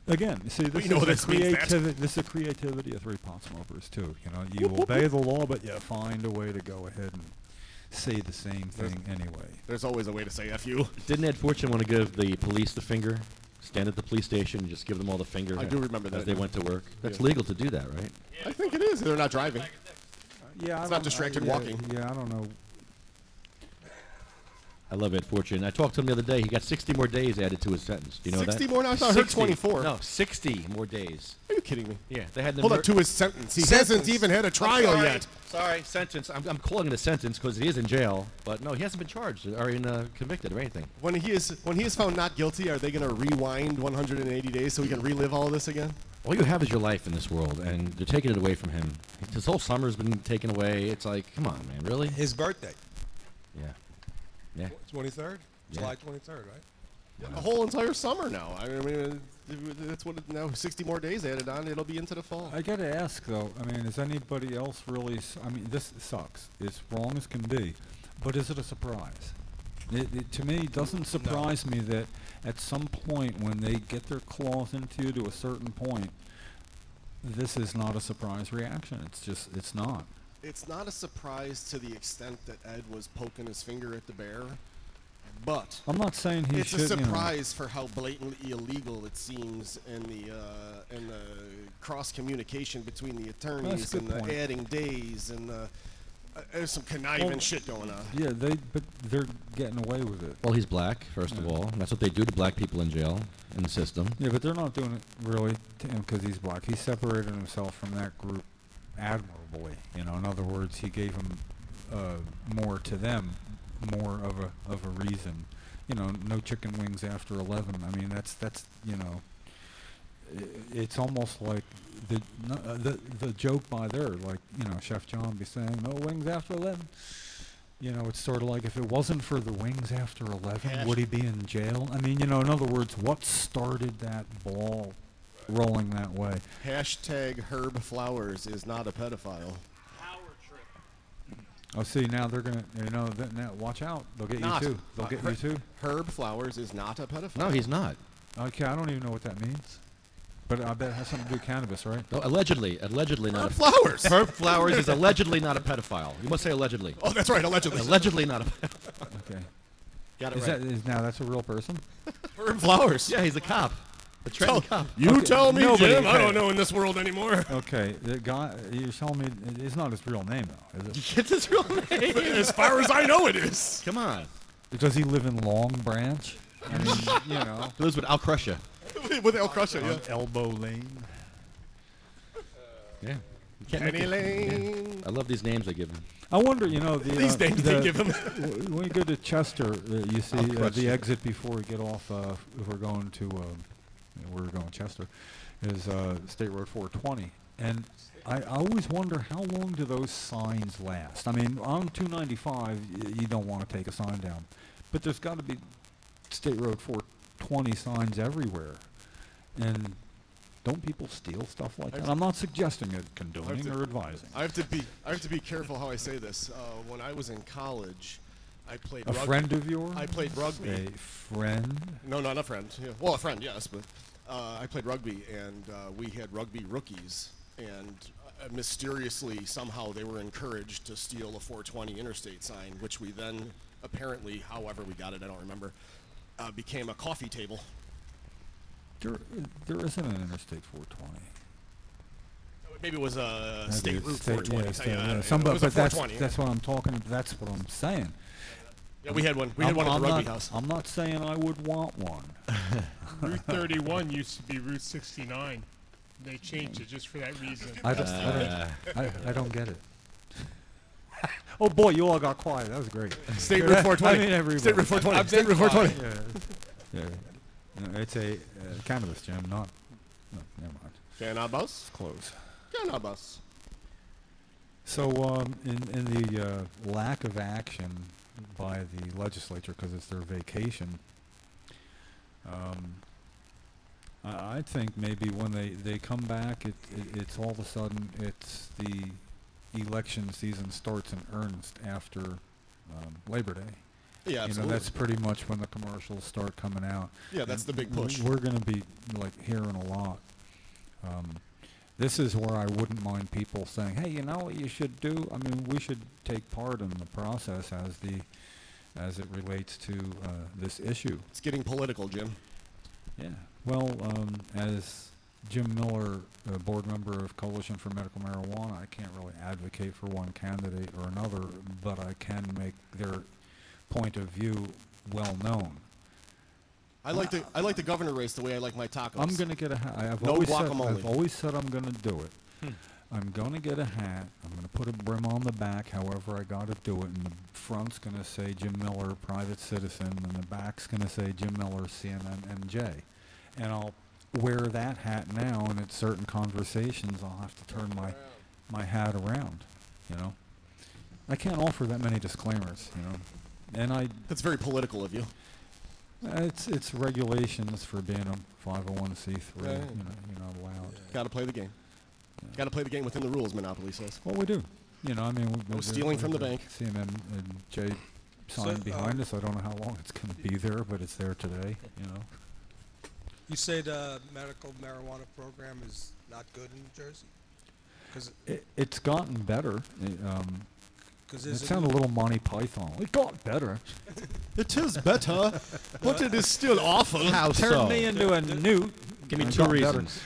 [SPEAKER 5] Again, you see, this is the creativity of 3 pot smokers too. You obey the law, but you find a way to go ahead and say the same thing anyway.
[SPEAKER 7] There's always a way to say F you.
[SPEAKER 3] Didn't Ed Fortune want to give the police the finger? Stand at the police station and just give them all the finger.
[SPEAKER 7] I do remember that.
[SPEAKER 3] As they went to work. That's legal to do that, right?
[SPEAKER 7] I think it is. They're not driving.
[SPEAKER 5] Yeah,
[SPEAKER 7] it's not distracted walking.
[SPEAKER 5] Yeah, I don't know.
[SPEAKER 3] I love Ed Fortune. I talked to him the other day. He got 60 more days added to his sentence. Do you know
[SPEAKER 7] 60
[SPEAKER 3] that?
[SPEAKER 7] more? No, I thought I heard 24.
[SPEAKER 3] No, 60 more days.
[SPEAKER 7] Are you kidding me?
[SPEAKER 3] Yeah, they had the
[SPEAKER 7] Hold up to his sentence. He hasn't even had a trial yet.
[SPEAKER 3] Sorry, sentence. I'm calling it a sentence because he is in jail. But no, he hasn't been charged or convicted or anything.
[SPEAKER 7] When he is found not guilty, are they going to rewind 180 days so he can relive all this again?
[SPEAKER 3] All you have is your life in this world, and they're taking it away from him. His whole summer's been taken away. It's like, come on, man, really?
[SPEAKER 8] His birthday.
[SPEAKER 3] Yeah.
[SPEAKER 8] 23rd?
[SPEAKER 3] Yeah.
[SPEAKER 8] July 23rd, right?
[SPEAKER 7] Yeah, the whole entire summer now. I mean, that's what now 60 more days added on. It'll be into the fall.
[SPEAKER 5] I got to ask though. I mean, is anybody else really? I mean, this sucks. It's wrong as can be, but is it a surprise? It to me doesn't surprise me that at some point when they get their claws into you to a certain point, this is not a surprise reaction. It's not.
[SPEAKER 7] It's not a surprise to the extent that Ed was poking his finger at the bear. But
[SPEAKER 5] I'm not saying
[SPEAKER 7] it's a surprise for how blatantly illegal it seems in the cross communication between the
[SPEAKER 5] That's a
[SPEAKER 7] attorneys
[SPEAKER 5] good
[SPEAKER 7] and
[SPEAKER 5] point.
[SPEAKER 7] adding days and there's some conniving shit going on.
[SPEAKER 5] Yeah, but they're getting away with it.
[SPEAKER 3] Well, he's black, first of all. That's what they do to black people in jail, in the system.
[SPEAKER 5] Yeah, but they're not doing it really to him because he's black. He separated himself from that group admirably. You know, in other words, he gave them more to them, more of a reason. You know, no chicken wings after 11. I mean, that's you know, it's almost like the joke by there, like, you know, Chef John be saying, no wings after 11. You know, it's sort of like, if it wasn't for the wings after 11, would he be in jail? I mean, you know, in other words, what started that ball rolling that way?
[SPEAKER 7] Hashtag Herb Flowers is not a pedophile.
[SPEAKER 5] Oh, see, now they're going to, you know, now watch out. They'll get
[SPEAKER 7] Not.
[SPEAKER 5] you too. They'll get you too.
[SPEAKER 7] Herb Flowers is not a pedophile.
[SPEAKER 3] No, he's not.
[SPEAKER 5] Okay, I don't even know what that means. But I bet it has something to do with cannabis, right?
[SPEAKER 3] No, allegedly not.
[SPEAKER 7] Herb Flowers.
[SPEAKER 3] Herb Flowers is allegedly not a pedophile. You must say allegedly.
[SPEAKER 7] Oh, that's right, allegedly.
[SPEAKER 3] Allegedly not a pedophile.
[SPEAKER 5] Okay.
[SPEAKER 7] Got it
[SPEAKER 5] Is
[SPEAKER 7] right.
[SPEAKER 5] now that's a real person?
[SPEAKER 7] Herb Flowers.
[SPEAKER 3] Yeah, he's a cop. A Trenton cop.
[SPEAKER 4] You tell me,
[SPEAKER 5] Nobody
[SPEAKER 4] Jim. I
[SPEAKER 5] can.
[SPEAKER 4] don't know in this world anymore.
[SPEAKER 5] Okay, the guy, you're telling me it's not his real name, though, is it?
[SPEAKER 3] It's his real name.
[SPEAKER 4] As far as I know, it is.
[SPEAKER 3] Come on.
[SPEAKER 5] Does he live in Long Branch? I mean, you know.
[SPEAKER 3] He lives with Al Crusher.
[SPEAKER 7] With El Crusher, yeah.
[SPEAKER 5] On Elbow Lane.
[SPEAKER 3] Yeah. You can't
[SPEAKER 7] Penny
[SPEAKER 3] make it.
[SPEAKER 7] Lane.
[SPEAKER 3] Yeah. I love these names they give him.
[SPEAKER 5] I wonder, you know,
[SPEAKER 4] These names they give him.
[SPEAKER 5] When you go to Chester, you see
[SPEAKER 3] Crusher.
[SPEAKER 5] the exit before we get off. If we're going to, we're going Chester, is State Road 420, and I always wonder how long do those signs last. I mean, on 295, you don't want to take a sign down, but there's got to be State Road 420 signs everywhere, and don't people steal stuff like that? I'm not suggesting it, condoning or advising.
[SPEAKER 7] I have to be careful how I say this. When I was in college, I played
[SPEAKER 5] A friend of yours?
[SPEAKER 7] I played rugby.
[SPEAKER 5] A friend?
[SPEAKER 7] No, not a friend. Yeah. Well, a friend, yes, but I played rugby, and we had rugby rookies, and mysteriously, somehow, they were encouraged to steal a 420 interstate sign, which we then, apparently, however we got it, I don't remember, became a coffee table.
[SPEAKER 5] There isn't an Interstate 420.
[SPEAKER 7] Maybe it was a
[SPEAKER 5] Maybe
[SPEAKER 7] State
[SPEAKER 5] it's
[SPEAKER 7] Route
[SPEAKER 5] state-
[SPEAKER 7] 420.
[SPEAKER 5] yeah, state-
[SPEAKER 7] Yeah,
[SPEAKER 5] yeah,
[SPEAKER 7] it
[SPEAKER 5] somebody-
[SPEAKER 7] was a
[SPEAKER 5] but that's
[SPEAKER 7] 420.
[SPEAKER 5] that's what I'm talking. That's what I'm saying.
[SPEAKER 7] Yeah, we had one. We had one at the
[SPEAKER 5] I'm
[SPEAKER 7] rugby
[SPEAKER 5] not-
[SPEAKER 7] house.
[SPEAKER 5] I'm not saying I would want one.
[SPEAKER 4] Route 31 used to be Route 69. They changed it just for that reason.
[SPEAKER 5] I don't get it. Oh boy, you all got quiet. That was great.
[SPEAKER 7] State Route 420.
[SPEAKER 5] I mean, everybody.
[SPEAKER 7] State Route 420. State Route 420.
[SPEAKER 5] Yeah. No, it's a cannabis gym, not. No, never mind.
[SPEAKER 7] Cannabis.
[SPEAKER 5] Close.
[SPEAKER 7] Cannabis.
[SPEAKER 5] So, in the lack of action by the legislature because it's their vacation, I think maybe when they come back, it's all of a sudden it's the election season starts in earnest after Labor Day.
[SPEAKER 7] Yeah,
[SPEAKER 5] You know,
[SPEAKER 7] absolutely.
[SPEAKER 5] that's pretty much when the commercials start coming out.
[SPEAKER 7] Yeah, that's
[SPEAKER 5] And
[SPEAKER 7] the big push.
[SPEAKER 5] We're going to be like hearing a lot. This is where I wouldn't mind people saying, "Hey, you know what you should do? I mean, we should take part in the process as it relates to this issue."
[SPEAKER 7] It's getting political, Jim.
[SPEAKER 5] Yeah. Well, as Jim Miller, a board member of Coalition for Medical Marijuana, I can't really advocate for one candidate or another, but I can make their point of view well known.
[SPEAKER 7] I like the governor race the way I like my tacos.
[SPEAKER 5] I'm going to get a hat. I've
[SPEAKER 7] No
[SPEAKER 5] always
[SPEAKER 7] guacamole.
[SPEAKER 5] said I'm going to do it. I'm going to get a hat. I'm going to put a brim on the back, however I got to do it. And the front's going to say Jim Miller, private citizen, and the back's going to say Jim Miller, CNN, MJ. And I'll wear that hat now, and at certain conversations, I'll have to turn my hat around, you know. I can't offer that many disclaimers, you know. And
[SPEAKER 7] That's very political of you.
[SPEAKER 5] it's regulations for being a 501c3.
[SPEAKER 7] Yeah.
[SPEAKER 5] You know, you're not allowed.
[SPEAKER 7] Got to play the game. Got to play the game within the rules, Monopoly says.
[SPEAKER 5] Well, we do. You know, I mean,
[SPEAKER 7] No stealing from the bank.
[SPEAKER 5] CNN and Jay sign behind us. I don't know how long it's going to be there, but it's there today. You know.
[SPEAKER 8] You say the medical marijuana program is not good in New Jersey? Because
[SPEAKER 5] It's gotten better. It
[SPEAKER 8] is
[SPEAKER 5] sounded a little Monty Python. It got better.
[SPEAKER 7] It is better, but it is still awful.
[SPEAKER 3] How
[SPEAKER 5] Turned
[SPEAKER 3] so?
[SPEAKER 5] me into a newt.
[SPEAKER 3] Give me
[SPEAKER 5] It
[SPEAKER 3] two
[SPEAKER 5] got better.
[SPEAKER 3] reasons.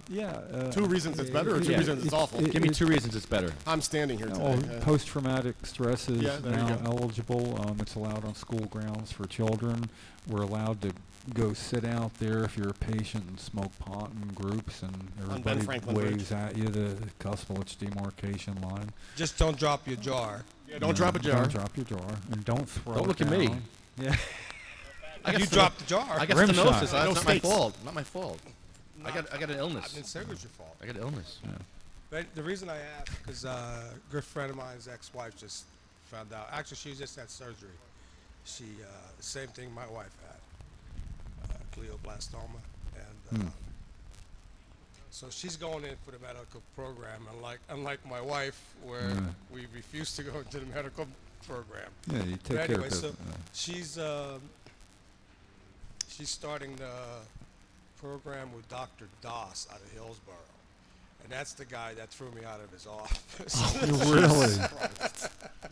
[SPEAKER 5] Yeah.
[SPEAKER 6] 2 reasons it's better, or 2
[SPEAKER 3] Yeah.
[SPEAKER 6] reasons it's awful.
[SPEAKER 3] Give me 2 reasons it's better.
[SPEAKER 6] I'm standing here
[SPEAKER 5] Oh,
[SPEAKER 6] today.
[SPEAKER 5] post-traumatic stress is
[SPEAKER 6] Yeah, there you
[SPEAKER 5] now
[SPEAKER 6] go.
[SPEAKER 5] eligible. It's allowed on school grounds for children. We're allowed to go sit out there if you're a patient and smoke pot in groups, and
[SPEAKER 6] Ben
[SPEAKER 5] everybody
[SPEAKER 6] Franklin
[SPEAKER 5] waves
[SPEAKER 6] Bridge.
[SPEAKER 5] at you the Custovich demarcation line.
[SPEAKER 8] Just don't drop your jar.
[SPEAKER 6] Yeah, don't drop a jar.
[SPEAKER 5] Don't drop your jar, and don't throw.
[SPEAKER 3] Don't
[SPEAKER 5] it
[SPEAKER 3] look at me.
[SPEAKER 5] down. Yeah.
[SPEAKER 8] You dropped the jar.
[SPEAKER 3] I got
[SPEAKER 5] Rim
[SPEAKER 3] stenosis.
[SPEAKER 5] shot.
[SPEAKER 3] That's
[SPEAKER 6] No
[SPEAKER 3] not my
[SPEAKER 6] states.
[SPEAKER 3] fault. Not my fault. I got an
[SPEAKER 8] I
[SPEAKER 3] illness.
[SPEAKER 8] didn't say it was your fault.
[SPEAKER 3] I got an illness.
[SPEAKER 8] But the reason I asked, because a good friend of mine's ex-wife just found out. Actually, she just had surgery. She, same thing my wife had, glioblastoma. And so she's going in for the medical program. Unlike my wife, where we refuse to go into the medical program.
[SPEAKER 5] Yeah, you take
[SPEAKER 8] But
[SPEAKER 5] care
[SPEAKER 8] anyway,
[SPEAKER 5] of
[SPEAKER 8] so
[SPEAKER 5] it.
[SPEAKER 8] she's starting the program with Dr. Doss out of Hillsborough. And that's the guy that threw me out of his office.
[SPEAKER 5] Really?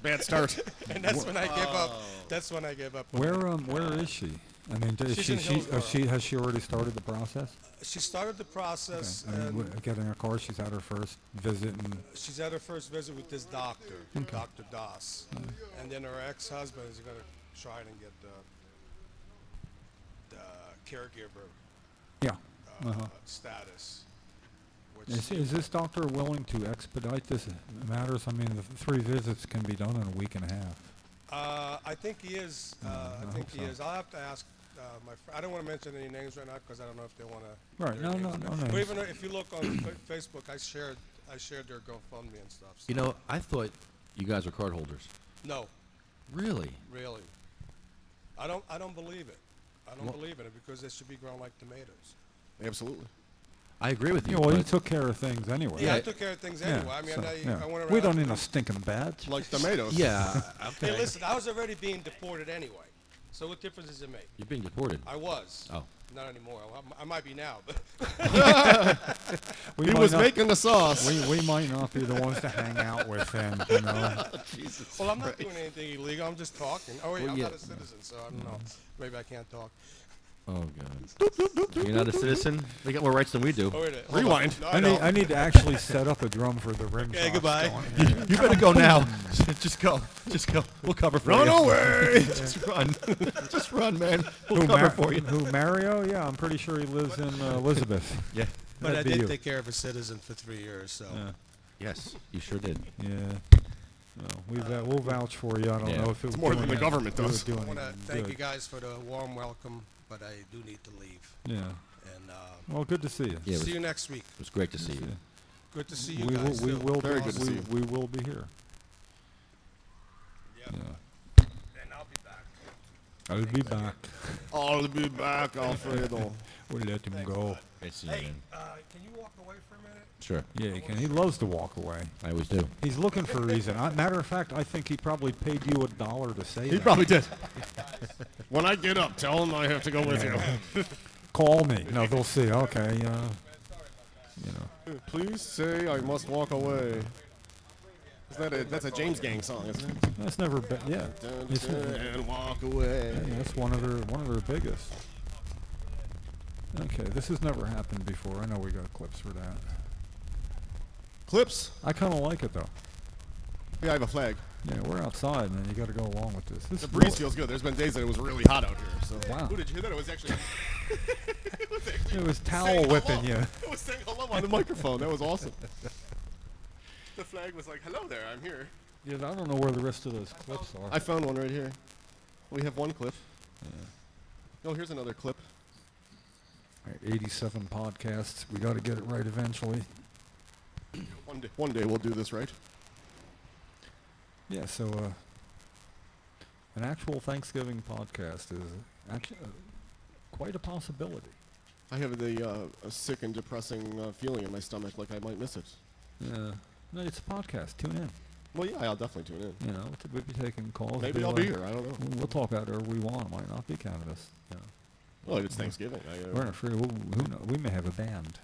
[SPEAKER 6] Bad start.
[SPEAKER 8] And that's when I gave up. That's when I gave up.
[SPEAKER 5] Where is she? I mean, does
[SPEAKER 8] She's
[SPEAKER 5] she,
[SPEAKER 8] in Hillsborough.
[SPEAKER 5] has she already started the process?
[SPEAKER 8] She started the process,
[SPEAKER 5] I mean,
[SPEAKER 8] and
[SPEAKER 5] getting her car, she's had her first visit, and
[SPEAKER 8] she's at her first visit with this doctor, Dr. Doss. And then her ex-husband is going to try and get the caregiver
[SPEAKER 5] yeah.
[SPEAKER 8] status. Which
[SPEAKER 5] Is this doctor willing to expedite this matters? I mean, the 3 visits can be done in a week and a half.
[SPEAKER 8] I think he is. I think he is. I'll have to ask my friend. I don't want to mention any names right now because I don't know if they want to.
[SPEAKER 5] Right. No
[SPEAKER 8] But
[SPEAKER 5] names.
[SPEAKER 8] even though if you look on Facebook, I shared their GoFundMe and stuff. So.
[SPEAKER 3] You know, I thought you guys were card holders.
[SPEAKER 8] No,
[SPEAKER 3] Really?
[SPEAKER 8] really. I don't believe it. I don't believe in it because they should be grown like tomatoes.
[SPEAKER 6] Absolutely.
[SPEAKER 3] I agree with you.
[SPEAKER 5] Yeah, well, you
[SPEAKER 3] but
[SPEAKER 5] took care of things anyway.
[SPEAKER 8] Yeah, I took care of things anyway. I mean,
[SPEAKER 5] so,
[SPEAKER 8] I went around.
[SPEAKER 5] We don't need a stinking badge.
[SPEAKER 6] Like tomatoes.
[SPEAKER 3] yeah.
[SPEAKER 8] Hey,
[SPEAKER 3] Okay.
[SPEAKER 8] listen, I was already being deported anyway. So what difference does it make?
[SPEAKER 3] You're being deported.
[SPEAKER 8] I was.
[SPEAKER 3] Oh.
[SPEAKER 8] Not anymore. I might be now, but
[SPEAKER 5] We
[SPEAKER 6] He
[SPEAKER 5] might
[SPEAKER 6] was
[SPEAKER 5] not-
[SPEAKER 6] making the sauce.
[SPEAKER 5] We might not be the ones to hang out with him, you know.
[SPEAKER 8] well, I'm not doing anything illegal. I'm just talking. Oh wait,
[SPEAKER 3] Well,
[SPEAKER 8] I'm
[SPEAKER 3] yeah.
[SPEAKER 8] not a citizen, so I don't know. Maybe I can't talk.
[SPEAKER 3] Oh God. You're not a citizen. They got more rights than we do.
[SPEAKER 8] Oh wait, hold on.
[SPEAKER 6] Rewind.
[SPEAKER 8] No,
[SPEAKER 5] I need to actually set up a drum for the rim.
[SPEAKER 8] Okay,
[SPEAKER 5] shots
[SPEAKER 8] goodbye.
[SPEAKER 5] going here.
[SPEAKER 3] You better go now. Just go. Just go. We'll cover for you.
[SPEAKER 6] Run away!
[SPEAKER 3] Just run. Just run, man. We'll
[SPEAKER 5] Who,
[SPEAKER 3] cover for you.
[SPEAKER 5] who, Mario? Yeah, I'm pretty sure he lives in Elizabeth.
[SPEAKER 3] Yeah.
[SPEAKER 8] But I
[SPEAKER 5] That'd be
[SPEAKER 8] did
[SPEAKER 5] you.
[SPEAKER 8] take care of a citizen for 3 years, so.
[SPEAKER 5] Yeah.
[SPEAKER 3] Yes, you sure did.
[SPEAKER 5] Yeah. Well, we'll vouch for you. I don't
[SPEAKER 3] Yeah.
[SPEAKER 5] know if it was
[SPEAKER 6] more than
[SPEAKER 5] doing
[SPEAKER 6] the
[SPEAKER 5] it-
[SPEAKER 6] government
[SPEAKER 5] it was
[SPEAKER 6] does.
[SPEAKER 5] doing
[SPEAKER 8] I want to
[SPEAKER 5] it
[SPEAKER 8] thank
[SPEAKER 5] good.
[SPEAKER 8] you guys for the warm welcome, but I do need to leave.
[SPEAKER 5] Yeah.
[SPEAKER 8] And
[SPEAKER 5] Well, good to see you.
[SPEAKER 3] Yeah, it was,
[SPEAKER 8] see you next week.
[SPEAKER 3] it was great to see you.
[SPEAKER 8] Good to see you
[SPEAKER 5] We
[SPEAKER 8] guys
[SPEAKER 5] will. We
[SPEAKER 8] too.
[SPEAKER 5] will.
[SPEAKER 6] Very
[SPEAKER 5] be,
[SPEAKER 6] good to see you.
[SPEAKER 5] we will be here.
[SPEAKER 8] Yep.
[SPEAKER 5] Yeah.
[SPEAKER 8] And I'll be back.
[SPEAKER 5] I'll be back.
[SPEAKER 6] I'll be back, Alfredo.
[SPEAKER 5] We'll let him go.
[SPEAKER 3] Great to see you,
[SPEAKER 8] Hey,
[SPEAKER 3] man.
[SPEAKER 8] can you walk away for a minute?
[SPEAKER 3] Sure.
[SPEAKER 5] Yeah, he can. He loves to walk away.
[SPEAKER 3] I always do.
[SPEAKER 5] He's looking for a reason. Matter of fact, I think he probably paid you $1 to say
[SPEAKER 6] He
[SPEAKER 5] that.
[SPEAKER 6] probably did. When I get up, tell him I have to go with you.
[SPEAKER 5] Call me. No, they'll see. Okay. You know.
[SPEAKER 6] Please say I must walk away. That's a James Gang song, isn't it?
[SPEAKER 5] That's never been. Yeah. It's-
[SPEAKER 6] And walk away.
[SPEAKER 5] Yeah, that's one of their biggest. Okay, this has never happened before. I know we got clips for that.
[SPEAKER 6] Clips.
[SPEAKER 5] I kind of like it though.
[SPEAKER 6] Yeah, I have a flag.
[SPEAKER 5] Yeah, we're outside, man. You got to go along with this. This
[SPEAKER 6] The
[SPEAKER 5] is
[SPEAKER 6] breeze
[SPEAKER 5] real-
[SPEAKER 6] feels good. There's been days that it was really hot out here. So.
[SPEAKER 5] Wow.
[SPEAKER 6] Who did you hear that? It was actually.
[SPEAKER 5] It was towel
[SPEAKER 6] saying
[SPEAKER 5] whipping
[SPEAKER 6] hello.
[SPEAKER 5] you.
[SPEAKER 6] It was saying hello on the microphone. That was awesome. The flag was like, "Hello there, I'm here."
[SPEAKER 5] Yeah, I don't know where the rest of those clips are.
[SPEAKER 6] I found one right here. We have one clip. Oh, here's another clip.
[SPEAKER 5] All right, 87 podcasts. We got to get it right eventually.
[SPEAKER 6] One day we'll do this right.
[SPEAKER 5] Yeah, so an actual Thanksgiving podcast is actually quite a possibility.
[SPEAKER 6] I have a sick and depressing feeling in my stomach, like I might miss it.
[SPEAKER 5] Yeah. No, it's a podcast. Tune in.
[SPEAKER 6] Well, yeah, I'll definitely tune in.
[SPEAKER 5] You know, we'll be taking calls.
[SPEAKER 6] Maybe I'll be here. I don't know.
[SPEAKER 5] We'll talk about it wherever we want. It might not be Canada's. You know.
[SPEAKER 6] Well, it's Thanksgiving.
[SPEAKER 5] We're not sure. Who knows? We may have a band.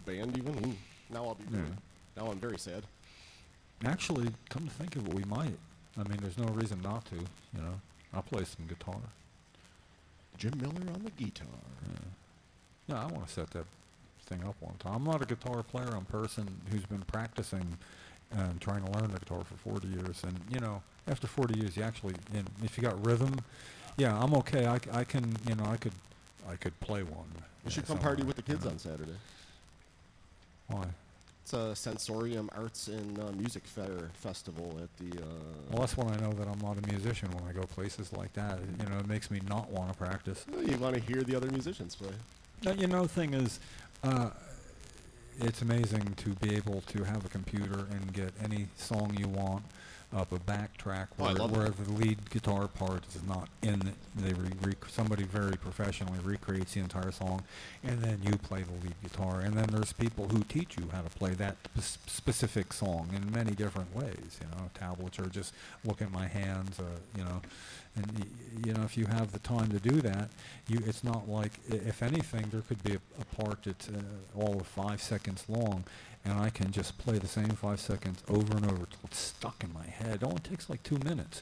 [SPEAKER 6] Band even. Now I'll be.
[SPEAKER 5] Yeah.
[SPEAKER 6] Now I'm very sad.
[SPEAKER 5] Actually, come to think of it, we might. I mean, there's no reason not to. You know, I'll play some guitar.
[SPEAKER 6] Jim Miller on the guitar.
[SPEAKER 5] Yeah, I want to set that thing up one time. I'm not a guitar player. I'm a person who's been practicing and trying to learn the guitar for 40 years. And, you know, after 40 years, you actually, if you got rhythm, yeah, I'm okay. I can, you know, I could play one.
[SPEAKER 7] You should come party with the kids on Saturday.
[SPEAKER 5] Why?
[SPEAKER 7] It's a Sensorium Arts and Music Festival at the...
[SPEAKER 5] Well, that's when I know that I'm not a musician, when I go places like that. You know, it makes me not want to practice.
[SPEAKER 7] Well, you want to hear the other musicians play.
[SPEAKER 5] You know, the thing is, it's amazing to be able to have a computer and get any song you want up a backtrack where the lead guitar part is not in it. Somebody very professionally recreates the entire song, and then you play the lead guitar. And then there's people who teach you how to play that specific song in many different ways. You know, tablets or just look at my hands. You know, and you know, if you have the time to do that, it's not like, if anything, there could be a part that's all of 5 seconds long, and I can just play the same 5 seconds over and over till it's stuck in my head. It only takes like 2 minutes.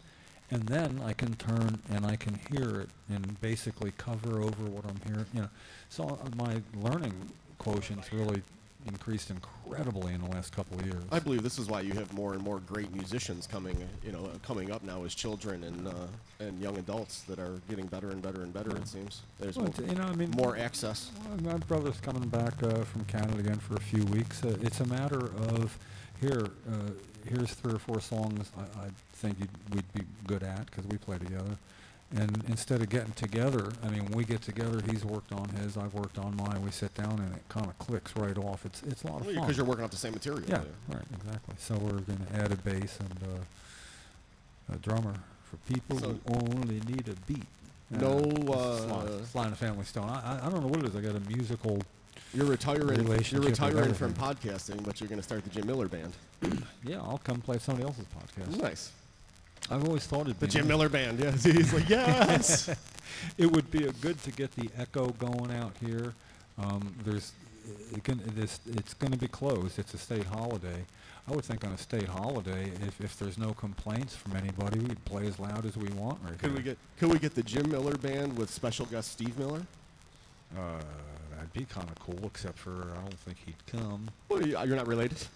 [SPEAKER 5] And then I can turn and I can hear it and basically cover over what I'm hearing. You know, so my learning quotient's really increased incredibly in the last couple of years.
[SPEAKER 7] I believe this is why you have more and more great musicians coming up now as children and young adults that are getting better and better and better. It seems there's more access.
[SPEAKER 5] Well, my brother's coming back from Canada again for a few weeks. It's a matter of here's 3 or 4 songs I think we'd be good at because we play together. And instead of getting together, I mean, when we get together, he's worked on his, I've worked on mine. We sit down and it kind of clicks right off. It's a lot of fun.
[SPEAKER 7] Because you're working off the same material.
[SPEAKER 5] Yeah, right, exactly. So we're going to add a bass and a drummer for people who only need a beat.
[SPEAKER 7] Sly
[SPEAKER 5] and the Family Stone. I don't know what it is. I got a musical.
[SPEAKER 7] You're retiring
[SPEAKER 5] relationship
[SPEAKER 7] from podcasting, but you're going to start the Jim Miller Band.
[SPEAKER 5] Yeah, I'll come play somebody else's podcast.
[SPEAKER 7] Nice.
[SPEAKER 5] I've always thought it'd be
[SPEAKER 7] the Jim Miller Band. Yeah, he's like, yes.
[SPEAKER 5] It would be good to get the echo going out here. It's going to be closed. It's a state holiday. I would think on a state holiday, if there's no complaints from anybody, we'd play as loud as we want. Right.
[SPEAKER 7] Could we get the Jim Miller Band with special guest Steve Miller?
[SPEAKER 5] That'd be kind of cool, except for I don't think he'd come.
[SPEAKER 7] Well, you're not related.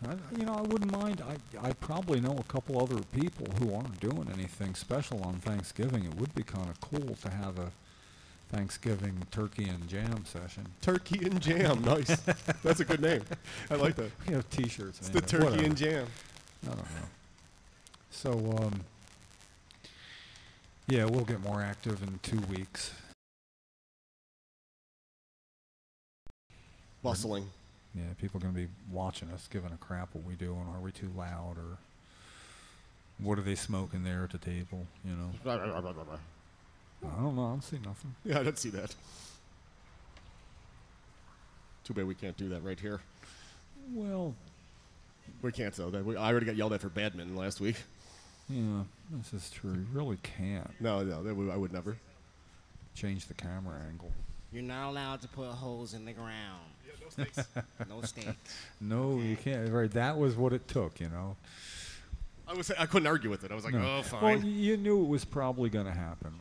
[SPEAKER 5] I wouldn't mind. I probably know a couple other people who aren't doing anything special on Thanksgiving. It would be kind of cool to have a Thanksgiving turkey and jam session.
[SPEAKER 7] Turkey and jam, nice. That's a good name. I like that.
[SPEAKER 5] We have T-shirts.
[SPEAKER 7] It's the turkey and jam.
[SPEAKER 5] I don't know. So, yeah, we'll get more active in 2 weeks.
[SPEAKER 7] Bustling.
[SPEAKER 5] Yeah, people are going to be watching us, giving a crap what we do, and are we too loud, or what are they smoking there at the table, you know? I don't know. I don't see nothing.
[SPEAKER 7] Yeah, I don't see that. Too bad we can't do that right here.
[SPEAKER 5] Well,
[SPEAKER 7] we can't, though. I already got yelled at for badminton last week.
[SPEAKER 5] Yeah, this is true. You really can't.
[SPEAKER 7] No, I would never.
[SPEAKER 5] Change the camera angle.
[SPEAKER 9] You're not allowed to put holes in the ground.
[SPEAKER 7] Yeah, no stakes.
[SPEAKER 9] No stakes.
[SPEAKER 5] No, you can't. Right, that was what it took, you know.
[SPEAKER 7] I couldn't argue with it. I was like, oh, fine.
[SPEAKER 5] Well, you knew it was probably going to happen.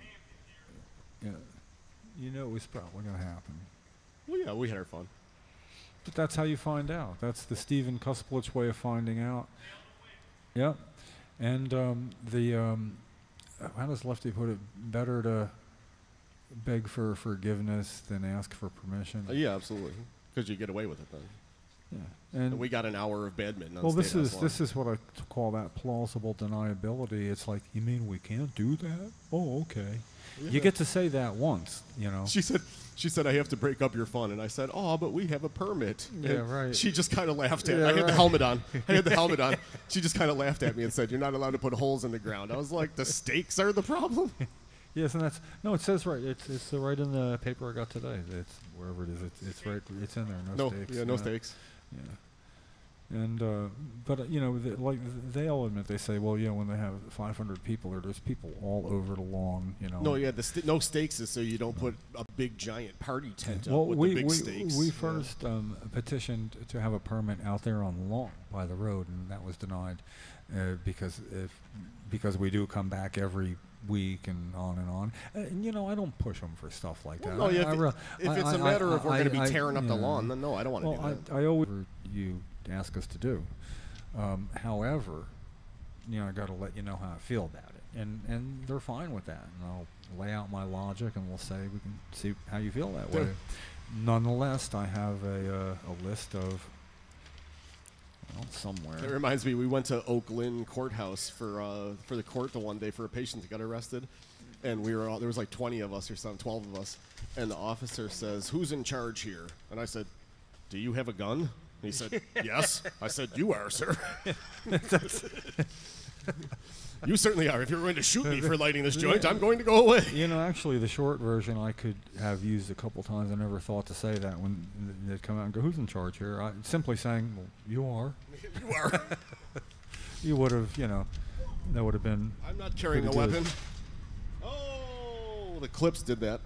[SPEAKER 5] Yeah, you knew it was probably going to happen.
[SPEAKER 7] Well, yeah, we had our fun.
[SPEAKER 5] But that's how you find out. That's the Stephen Kusplich way of finding out. Yep. And how does Lefty put it? Better to beg for forgiveness than ask for permission.
[SPEAKER 7] Yeah, absolutely. Because you get away with it then.
[SPEAKER 5] Yeah. And
[SPEAKER 7] we got an hour of badminton on
[SPEAKER 5] well, this is what I call that plausible deniability. It's like, you mean we can't do that? Oh, okay. Yeah. You get to say that once, you know.
[SPEAKER 7] She said, I have to break up your fun. And I said, oh, but we have a permit.
[SPEAKER 5] Yeah,
[SPEAKER 7] and
[SPEAKER 5] right.
[SPEAKER 7] She just kind of laughed at me. I had the helmet on. She just kind of laughed at me and said, you're not allowed to put holes in the ground. I was like, the stakes are the problem?
[SPEAKER 5] Yes, and it says right. It's right in the paper I got today. It's wherever it is. It's right. It's in there. No stakes.
[SPEAKER 7] Yeah, no stakes.
[SPEAKER 5] Yeah. And but you know, like they all admit, they say, well, when they have 500 people, there's people all over the lawn, you know.
[SPEAKER 7] No, yeah, the no stakes is so you don't put a big giant party tent up
[SPEAKER 5] Well,
[SPEAKER 7] with the big stakes.
[SPEAKER 5] we first petitioned to have a permit out there on the lawn by the road, and that was denied because we do come back every week and on and on. And you know, I don't push them for stuff like that.
[SPEAKER 7] No, yeah, if it's a matter of we're going to be tearing up the lawn, then no, I don't want to do that.
[SPEAKER 5] I always you ask us to do. However, you know, I got to let you know how I feel about it, and they're fine with that. And I'll lay out my logic, and we'll say we can see how you feel that way. Nonetheless, I have a list of somewhere.
[SPEAKER 7] It reminds me, we went to Oak Lynn Courthouse for the court the one day for a patient that got arrested, and we were all, there was like 20 of us or something, 12 of us, and the officer says, "Who's in charge here?" And I said, "Do you have a gun?" And he said, "Yes." I said, "You are, sir." You certainly are. If you're going to shoot me for lighting this joint, I'm going to go away.
[SPEAKER 5] You know, actually, the short version I could have used a couple times. I never thought to say that when they'd come out and go, "Who's in charge here?" Simply saying, "Well, you are."
[SPEAKER 7] You are.
[SPEAKER 5] You would have, you know, that would have been.
[SPEAKER 7] I'm not carrying a weapon. Oh, the Clips did that.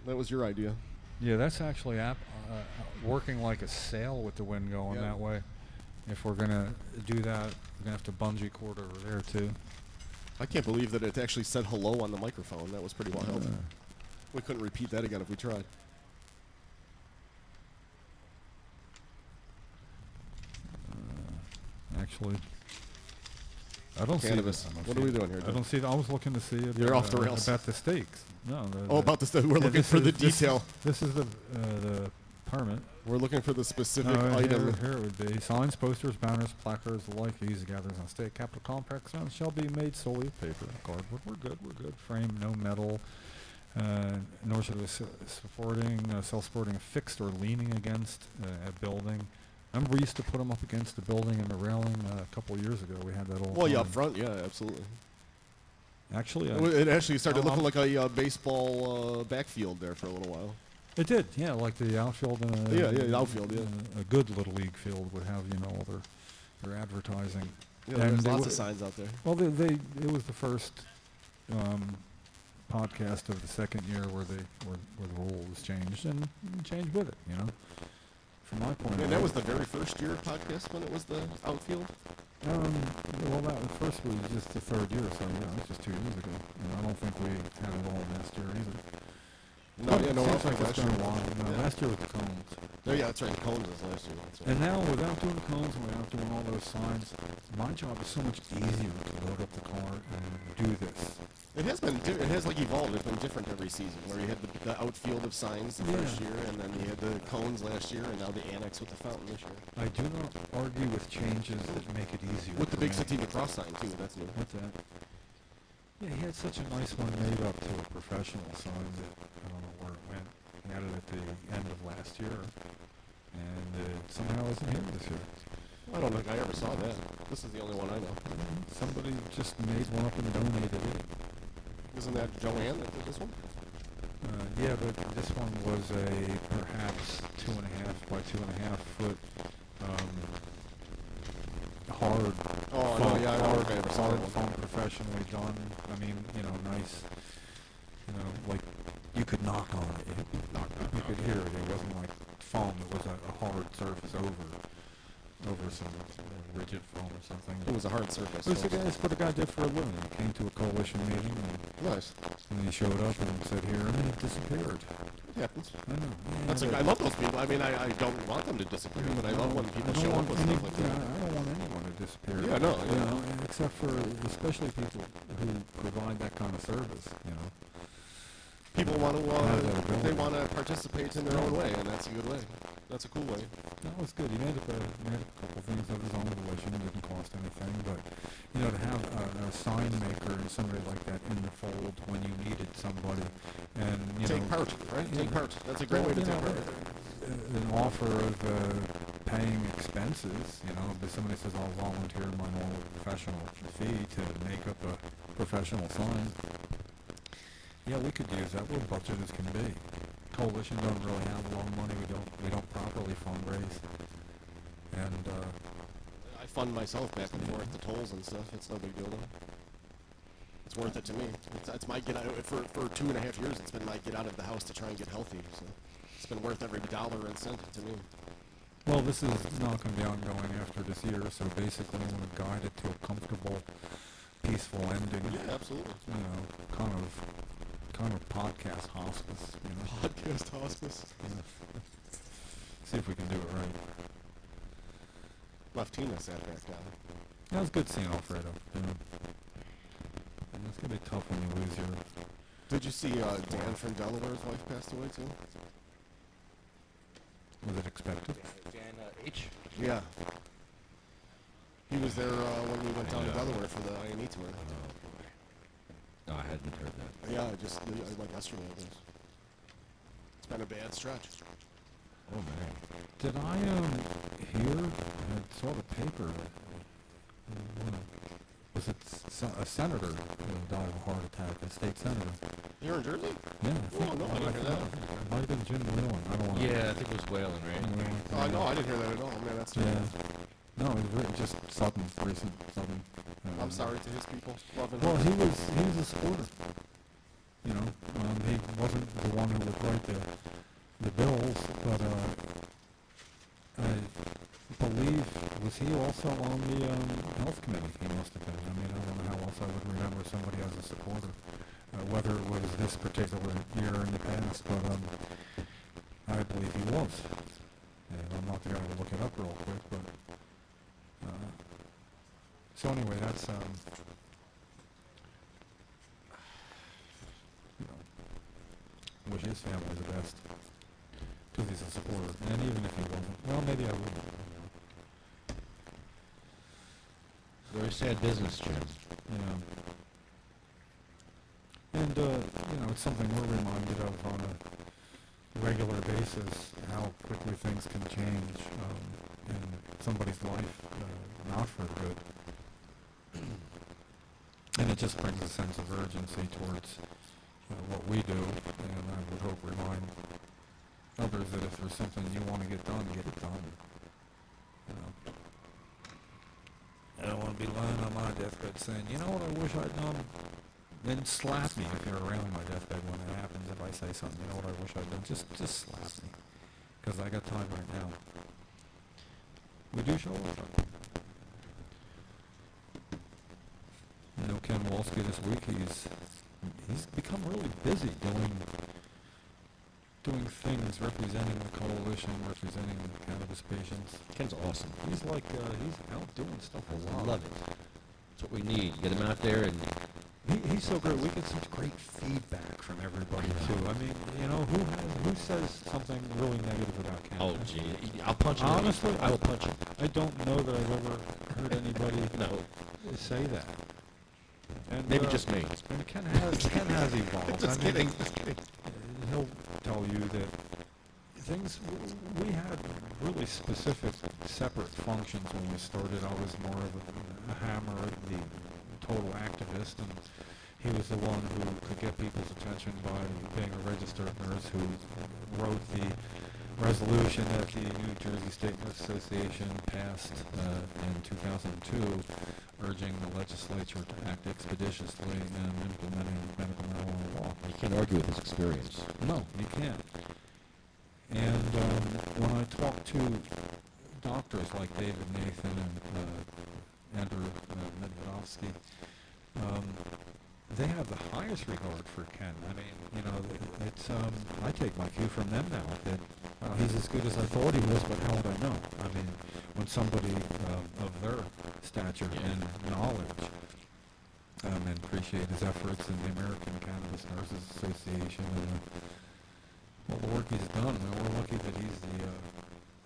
[SPEAKER 7] That was your idea.
[SPEAKER 5] Yeah, that's actually working like a sail with the wind going that way. If we're going to do that, we're going to have to bungee cord over there, too.
[SPEAKER 7] I can't believe that it actually said hello on the microphone. That was pretty wild. We couldn't repeat that again if we tried.
[SPEAKER 5] Actually, I don't
[SPEAKER 7] Cannabis.
[SPEAKER 5] see.
[SPEAKER 7] What are we doing here?
[SPEAKER 5] I don't see. I was looking to see it.
[SPEAKER 7] You're off the rails.
[SPEAKER 5] About the stakes. No.
[SPEAKER 7] About the stakes. We're looking for the detail.
[SPEAKER 5] This is the permit.
[SPEAKER 7] We're looking for the specific item.
[SPEAKER 5] Here it would be: signs, posters, banners, placards, the like. These gatherings on state capital complex zones shall be made solely of paper and cardboard. We're good. We're good. Frame, no metal. Nor should it be self-supporting, fixed or leaning against a building. I remember we used to put them up against the building and the railing a couple of years ago. We had that all.
[SPEAKER 7] Well, yeah, up front, yeah, absolutely.
[SPEAKER 5] Actually,
[SPEAKER 7] it actually started looking like a baseball backfield there for a little while.
[SPEAKER 5] It did, yeah, like the outfield.
[SPEAKER 7] The outfield, yeah.
[SPEAKER 5] A good little league field would have, you know, all their advertising.
[SPEAKER 7] Yeah, there's lots of signs out there.
[SPEAKER 5] Well, it was the first podcast of the second year where the rule was changed and changed with it, you know. From my point of view.
[SPEAKER 7] And that was the very first year podcast when it was the outfield?
[SPEAKER 5] Well, that first was just the third year, so yeah, it was just 2 years ago. And I don't think we had it all last year either.
[SPEAKER 7] No, yeah, no,
[SPEAKER 5] it's like it's been a while. No, last year was the cones.
[SPEAKER 7] Oh, yeah, that's right. The cones was last year. That's right.
[SPEAKER 5] And now, without doing cones and without doing all those signs, my job is so much easier to load up the car and do this.
[SPEAKER 7] It has been. It has like evolved. It's been different every season. Where you had the outfield of signs the first year, and then you had the cones last year, and now the annex with the fountain this year.
[SPEAKER 5] I do not argue with changes that make it easier.
[SPEAKER 7] With the big Sativa cross sign too. That's new.
[SPEAKER 5] What's that? Yeah, he had such a nice one made up to a professional sign that I don't know where it went. He had it at the end of last year, and it somehow isn't here this year.
[SPEAKER 7] I don't think I ever saw that. This is the only one I know.
[SPEAKER 5] Somebody just made one up and donated it.
[SPEAKER 7] Isn't that Joanne that did this one?
[SPEAKER 5] Yeah, but this one was a perhaps 2.5 by 2.5 foot hard.
[SPEAKER 7] Oh, no, yeah, I don't think I ever saw
[SPEAKER 5] hard
[SPEAKER 7] that
[SPEAKER 5] foam, professionally done. I mean, you know, nice. You know, like you could knock on it. You could hear it. It wasn't like foam. It was a hard surface over some rigid foam or something.
[SPEAKER 7] It was a hard surface.
[SPEAKER 5] It's what a guy did for a living. He came to a coalition meeting and he showed up and said here, and it disappeared.
[SPEAKER 7] It happens.
[SPEAKER 5] I know.
[SPEAKER 7] That's I love those people. I mean, I don't want them to disappear, but I love when people show up with stuff like that.
[SPEAKER 5] I don't want anyone to disappear.
[SPEAKER 7] Yeah, no.
[SPEAKER 5] You know, except for especially people who provide that kind of service, you know.
[SPEAKER 7] People want to, they want to participate in their own way, and that's a good way. That's a cool way.
[SPEAKER 5] That was good. He made a couple things of his own volition. It didn't cost anything, but you know, to have a sign maker and somebody like that in the fold when you needed somebody, and you
[SPEAKER 7] take part, right? Take part. That's a great way to take part.
[SPEAKER 5] An offer of paying expenses. You know, if somebody says I'll volunteer my normal professional fee to make up a professional sign. Yeah, we could use that. We're budget as can be. Coalition don't really have a lot of money. We don't properly fundraise, and
[SPEAKER 7] fund myself back and forth to tolls and stuff. It's no big deal. It's worth it to me. It's my get out for 2.5 years. It's been my get out of the house to try and get healthy. So it's been worth every dollar and cent to me.
[SPEAKER 5] Well, this is not going to be ongoing after this year, so basically I want to guide it to a comfortable, peaceful ending.
[SPEAKER 7] Yeah, absolutely.
[SPEAKER 5] You know, kind of podcast hospice. You know,
[SPEAKER 7] podcast hospice.
[SPEAKER 5] Yeah. See if we can do it right.
[SPEAKER 7] Lefty sat back down.
[SPEAKER 5] That was good seeing Alfredo. You know. And it's gonna be tough when you lose your.
[SPEAKER 7] Did you see Dan from Delaware's wife passed away too?
[SPEAKER 5] Was it expected?
[SPEAKER 3] Dan H.
[SPEAKER 7] Yeah. He was there when we went down to Delaware for the IME tour.
[SPEAKER 3] No, I hadn't heard that.
[SPEAKER 7] Yeah, just like yesterday. I guess. It's been a bad stretch.
[SPEAKER 3] Oh man.
[SPEAKER 5] Did I hear? I saw the paper. Was it a senator who died of a heart attack? A state senator.
[SPEAKER 7] Here in Jersey?
[SPEAKER 5] Yeah.
[SPEAKER 7] Oh, no, I didn't hear that.
[SPEAKER 5] It might have been Jim Whalen. I don't want to.
[SPEAKER 3] Yeah, I think it was Whalen, right?
[SPEAKER 7] No, I didn't hear that at all. Man, that's too
[SPEAKER 5] Yeah.
[SPEAKER 7] bad.
[SPEAKER 5] No, it was really just sudden, recent, sudden.
[SPEAKER 7] I'm sorry to his people. Loving
[SPEAKER 5] Well,
[SPEAKER 7] him.
[SPEAKER 5] he was a supporter. You know, he wasn't the one who would write the bills, but I believe, was he also on the health committee? He must have been. I mean, I don't know how else I would remember somebody as a supporter, whether it was this particular year in the past, but I believe he was. And I'm not going to look it up real quick, but so anyway, that's you know, wish his family the best. Because he's a supporter. And even if he wasn't, well, maybe I would.
[SPEAKER 3] Very sad business, Jim.
[SPEAKER 5] Yeah. And, you know, it's something we're reminded of on a regular basis, how quickly things can change in somebody's life, not for good. And it just brings a sense of urgency towards what we do, and I would hope remind others that if there's something you want to get done, get it done. You know. I don't want to be lying on my deathbed saying, you know what I wish I'd done? Then slap me if you're around my deathbed when it happens. If I say something, you know what I wish I'd done? Just slap me. Because I got time right now. We do show up. You know, Ken Wolski this week, he's become really busy doing things, representing the coalition, representing the cannabis patients.
[SPEAKER 3] Ken's awesome.
[SPEAKER 5] He's like, he's out doing stuff a lot.
[SPEAKER 3] I love it. That's what we need. Get him out there and...
[SPEAKER 5] He's so great. We get such great feedback from everybody, too. I mean, you know, who says something really negative about cannabis?
[SPEAKER 3] Oh, gee. I'll punch him.
[SPEAKER 5] Honestly,
[SPEAKER 3] I will punch him.
[SPEAKER 5] I don't know that I've ever heard anybody
[SPEAKER 3] No.
[SPEAKER 5] say that. And,
[SPEAKER 3] Maybe just me.
[SPEAKER 5] And Ken has evolved.
[SPEAKER 3] Just kidding. Just kidding.
[SPEAKER 5] He'll tell you that things, we had really specific, separate functions when we started. I was more of a hammer, the total activist, and he was the one who could get people's attention by being a registered nurse who wrote the resolution that the New Jersey State Nurse Association passed in 2002, urging the legislature to act expeditiously in implementing medical marijuana law.
[SPEAKER 3] You can't argue with his experience.
[SPEAKER 5] No, you can't. And when I talk to doctors like David Nathan and Andrew Medvedovsky, they have the highest regard for Ken. I mean, you know, it's I take my cue from them now that he's as good as I thought he was, but how would I know? I mean, when somebody of their stature and knowledge and appreciate his efforts in the American Cannabis Nurses Association and all the work he's done, and we're lucky that he's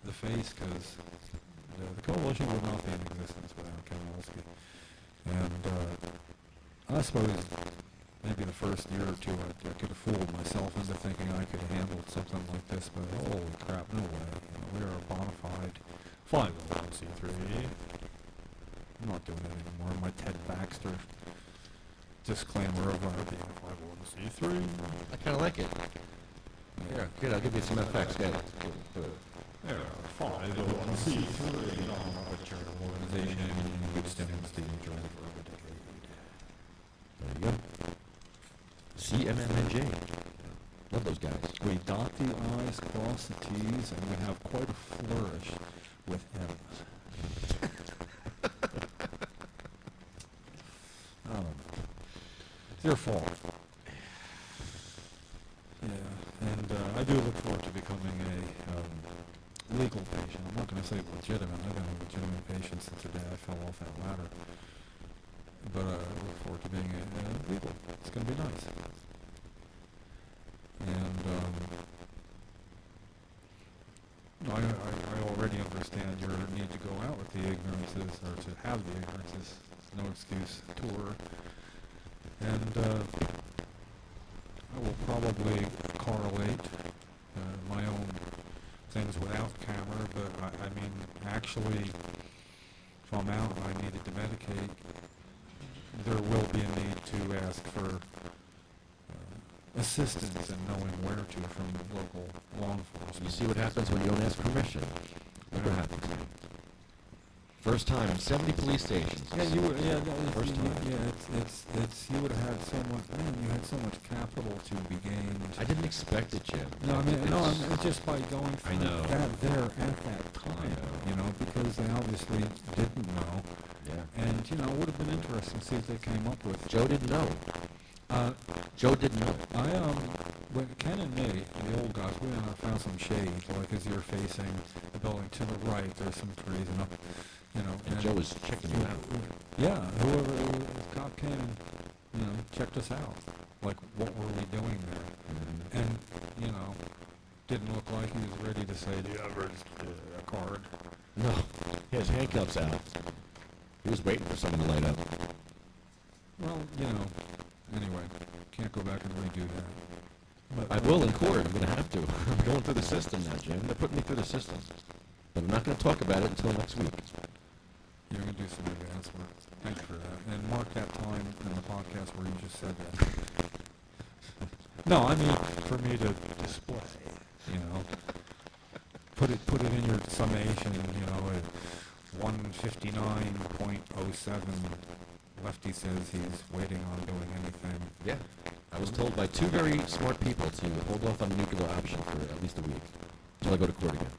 [SPEAKER 5] the face, because the coalition would not be in existence without Ken Wolski. And I suppose maybe the first year or two I could have fooled myself into thinking I could have handled something like this, but holy crap, no way. You know, we are a bona fide 501c3. I'm not doing it anymore. My Ted Baxter disclaimer of being a 501c3.
[SPEAKER 3] I kind of like it. Here, good. I'll give you some effects. Good.
[SPEAKER 5] There are 501c3 non-arbitrary organizations. station in Houston, the Georgia Decade.
[SPEAKER 3] There you go. CMMNJ. Love those guys.
[SPEAKER 5] We dot the I's, cross the T's, and we have quite a flourish with M's. It's your fault. Yeah, and I do look forward to becoming a legal patient. I'm not going to say legitimate. I've been a legitimate patient since the day I fell off that ladder. But I look forward to being a legal. It's going to be nice. And I already understand your need to go out with the ignorances, or to have the ignorances, no excuse tour. And I will probably correlate my own things without camera, but I mean, actually, if I'm out and I needed to medicate, there will be a need to ask for assistance in knowing where to from local law enforcement.
[SPEAKER 3] You see what happens when you don't ask permission. Look what happens. First time, 70 police stations.
[SPEAKER 5] Yeah, you would. Yeah,
[SPEAKER 3] First time.
[SPEAKER 5] Yeah, it's. You would have had so much. Man, you had so much capital to be gained.
[SPEAKER 3] I didn't expect it, Jim.
[SPEAKER 5] No, I mean, just by going through that there at that time, you know, because they obviously didn't know.
[SPEAKER 3] Yeah.
[SPEAKER 5] And you know, it would have been interesting to see if they came up with.
[SPEAKER 3] Joe didn't know. Joe didn't know.
[SPEAKER 5] When Ken and me, the old guys, we found some shade, like as you're facing the building to the right, there's some trees and up, you know.
[SPEAKER 3] And Joe was checking you out.
[SPEAKER 5] Yeah, whoever the cop came and, you know, checked us out. Like, what were we doing there?
[SPEAKER 3] Mm-hmm.
[SPEAKER 5] And, you know, didn't look like he was ready to say, do you have a card?
[SPEAKER 3] No. He has handcuffs out. He was waiting for someone to light up.
[SPEAKER 5] Well, you know, anyway, can't go back and redo that. But
[SPEAKER 3] I will in court. I'm going to have to. I'm going through the system now, Jim. They're putting me through the system. But I'm not going to talk about it until next week.
[SPEAKER 5] You're going to do some advance work. Thanks for that. And mark that time in the podcast where you just said that. No, I mean, for me to display, you know. Put it in your summation, you know, at 159.07. Lefty says he's waiting on doing anything.
[SPEAKER 3] Yeah. I was told by two very smart people to hold off on the nuclear option for at least a week until I go to court again.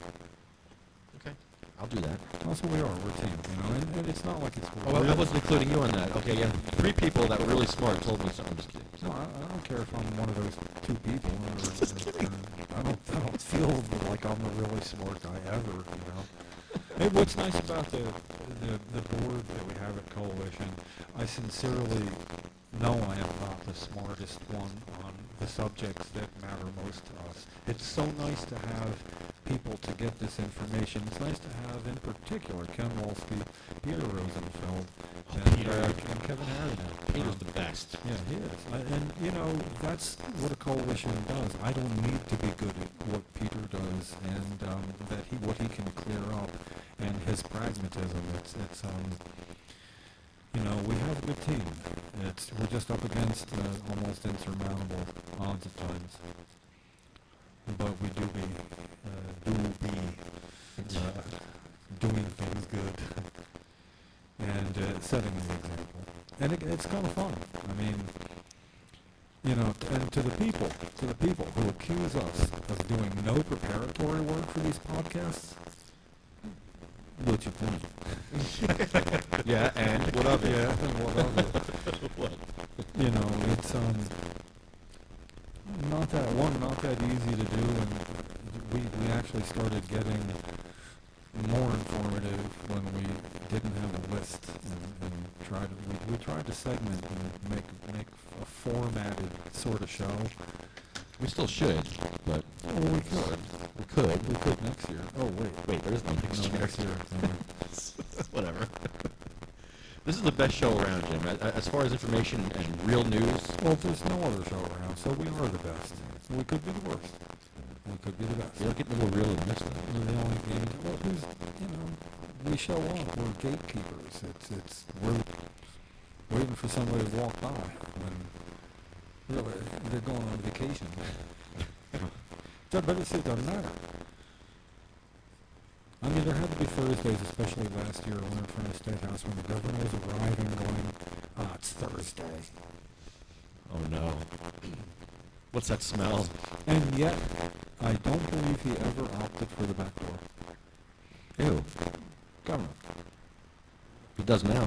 [SPEAKER 3] Okay. I'll do that.
[SPEAKER 5] That's what we are. We're a team, you know, and it's not like it's...
[SPEAKER 3] Oh, I wasn't including you on that. Okay, yeah. Three people that were really smart told me something. I'm just kidding.
[SPEAKER 5] No, I don't care if I'm one of those two people. I don't feel like I'm the really smart guy ever, you know. Hey, what's nice about the board that we have at Coalition, I sincerely know I am not the smartest one on the subjects that matter most to us. It's so nice to have people to get this information. It's nice to have, in particular, Ken Wolski, Peter Rosenfeld, and Kevin Harrigan.
[SPEAKER 3] Peter's the best.
[SPEAKER 5] Yeah, he is. And, you know, that's what a coalition does. I don't need to be good at what Peter does and what he can clear up and his pragmatism. It's you know, we have a good team. We're just up against almost insurmountable odds at times. But we do be doing things good and setting an example. And it's kind of fun. I mean, you know, and to the people who accuse us of doing no preparatory work for these podcasts, what you think?
[SPEAKER 3] Yeah, and what of it?
[SPEAKER 5] Yeah, and what of it? You know, it's not that easy to do, and we actually started getting more informative when we didn't have a list and we tried to segment and make a formatted sort of show.
[SPEAKER 3] We still should, but
[SPEAKER 5] well, we could. We could next year. Oh wait,
[SPEAKER 3] there is no next year.
[SPEAKER 5] Next year.
[SPEAKER 3] Whatever. This is the best show around, Jim. As far as information and real news.
[SPEAKER 5] Well, there's no other show around, so we are the best. We could be the worst. We could be the best.
[SPEAKER 3] You don't get more real than this, though.
[SPEAKER 5] We're the only game. Well, you know, we show up. We're gatekeepers. We're waiting for somebody to walk by when really they're going on vacation. But it doesn't matter. I mean, there had to be Thursdays, especially last year, when in front of the State House, when the governor was arriving, going, it's Thursday.
[SPEAKER 3] Oh no. What's that smell?
[SPEAKER 5] And yet, I don't believe he ever opted for the back door.
[SPEAKER 3] Ew.
[SPEAKER 5] Governor.
[SPEAKER 3] He does now.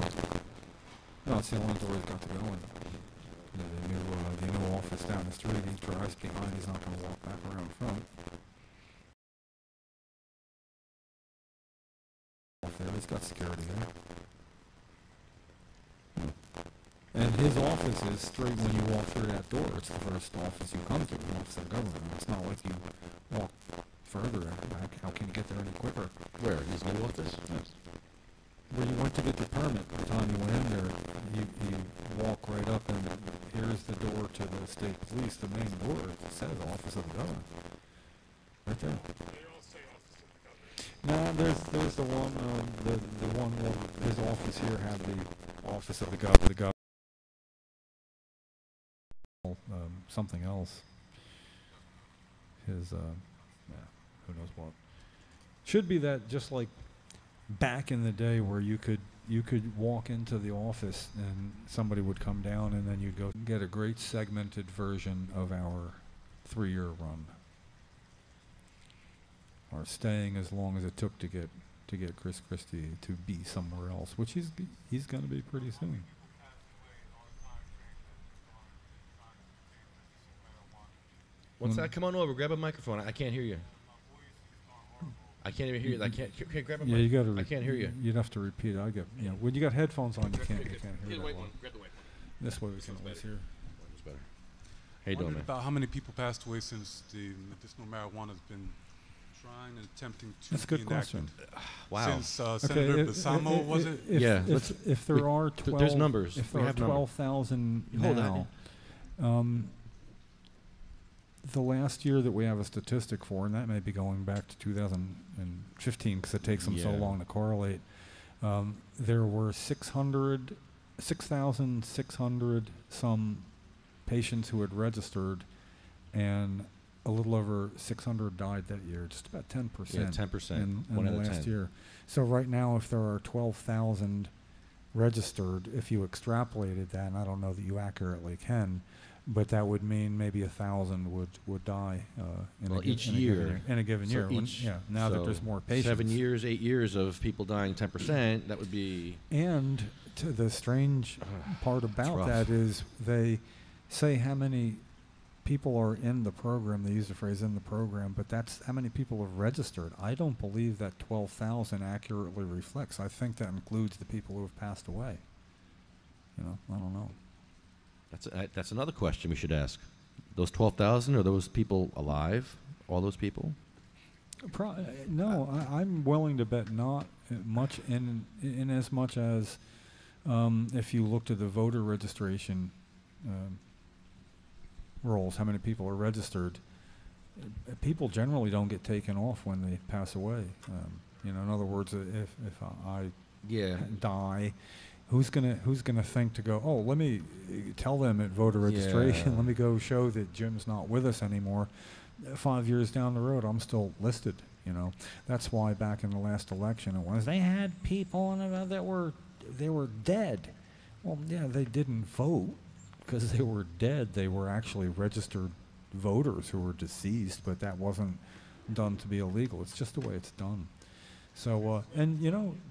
[SPEAKER 5] No, it's the only door he's got to go in. The new office down the street, he drives behind, he's not going to walk back around front. There, he's got security there. And his office is straight when you walk through that door. It's the first office you come to, the office of the governor. It's not like you walk further back. How can you get there any quicker?
[SPEAKER 3] Where? His new office?
[SPEAKER 5] Yes. Where you went to get your permit, by the time you went in there, you walk right up and here's the door to the state police, the main door. It says office of the governor. Right there. No, there's the one, the one where his office here had the office of the governor. Something else. His, who knows what. Should be that just like back in the day where you could walk into the office and somebody would come down and then you'd go get a great segmented version of our 3-year run. Or staying as long as it took to get Chris Christie to be somewhere else, which he's going to be pretty soon.
[SPEAKER 3] What's that? Come on over. Grab a microphone. I can't hear you. I can't even hear you. I can't grab a mic.
[SPEAKER 5] Yeah, you got to.
[SPEAKER 3] I can't hear you.
[SPEAKER 5] You'd have to repeat it. When you got headphones on, you can't hear that one.
[SPEAKER 3] Grab the white one.
[SPEAKER 5] This way we can always hear.
[SPEAKER 3] It's better. How you doing, man?
[SPEAKER 10] About how many people passed away since the medicinal marijuana has been trying and attempting to
[SPEAKER 5] That's a good question.
[SPEAKER 3] Wow.
[SPEAKER 10] Since Senator Basamo, was it?
[SPEAKER 5] If there are 12,
[SPEAKER 3] there's numbers.
[SPEAKER 5] If there are 12,000 now, the last year that we have a statistic for, and that may be going back to 2015 because it takes them so long to correlate, there were 6,600 some patients who had registered, and a little over 600 died that year, just about 10%.
[SPEAKER 3] Yeah, 10%.
[SPEAKER 5] In
[SPEAKER 3] One
[SPEAKER 5] the
[SPEAKER 3] out of
[SPEAKER 5] last
[SPEAKER 3] 10.
[SPEAKER 5] year. So right now, if there are 12,000 registered, if you extrapolated that, and I don't know that you accurately can, but that would mean maybe 1,000 would die in a given year. Now that there's more patients.
[SPEAKER 3] 7 years, 8 years of people dying 10%, that would be...
[SPEAKER 5] And the strange part about that is they say how many people are in the program. They use the phrase "in the program," but that's how many people have registered. I don't believe that 12,000 accurately reflects. I think that includes the people who have passed away. I don't know.
[SPEAKER 3] That's another question we should ask. Those 12,000, are those people alive? All those people?
[SPEAKER 5] No, I'm willing to bet not much. In as much as if you looked at the voter registration rolls, how many people are registered? People generally don't get taken off when they pass away. In other words, if I die. Who's gonna think to go, oh, let me tell them at voter registration, let me go show that Jim's not with us anymore. 5 years down the road, I'm still listed, That's why back in the last election it was, they had people that were dead. Well, yeah, they didn't vote because they were dead. They were actually registered voters who were deceased, but that wasn't done to be illegal. It's just the way it's done. So,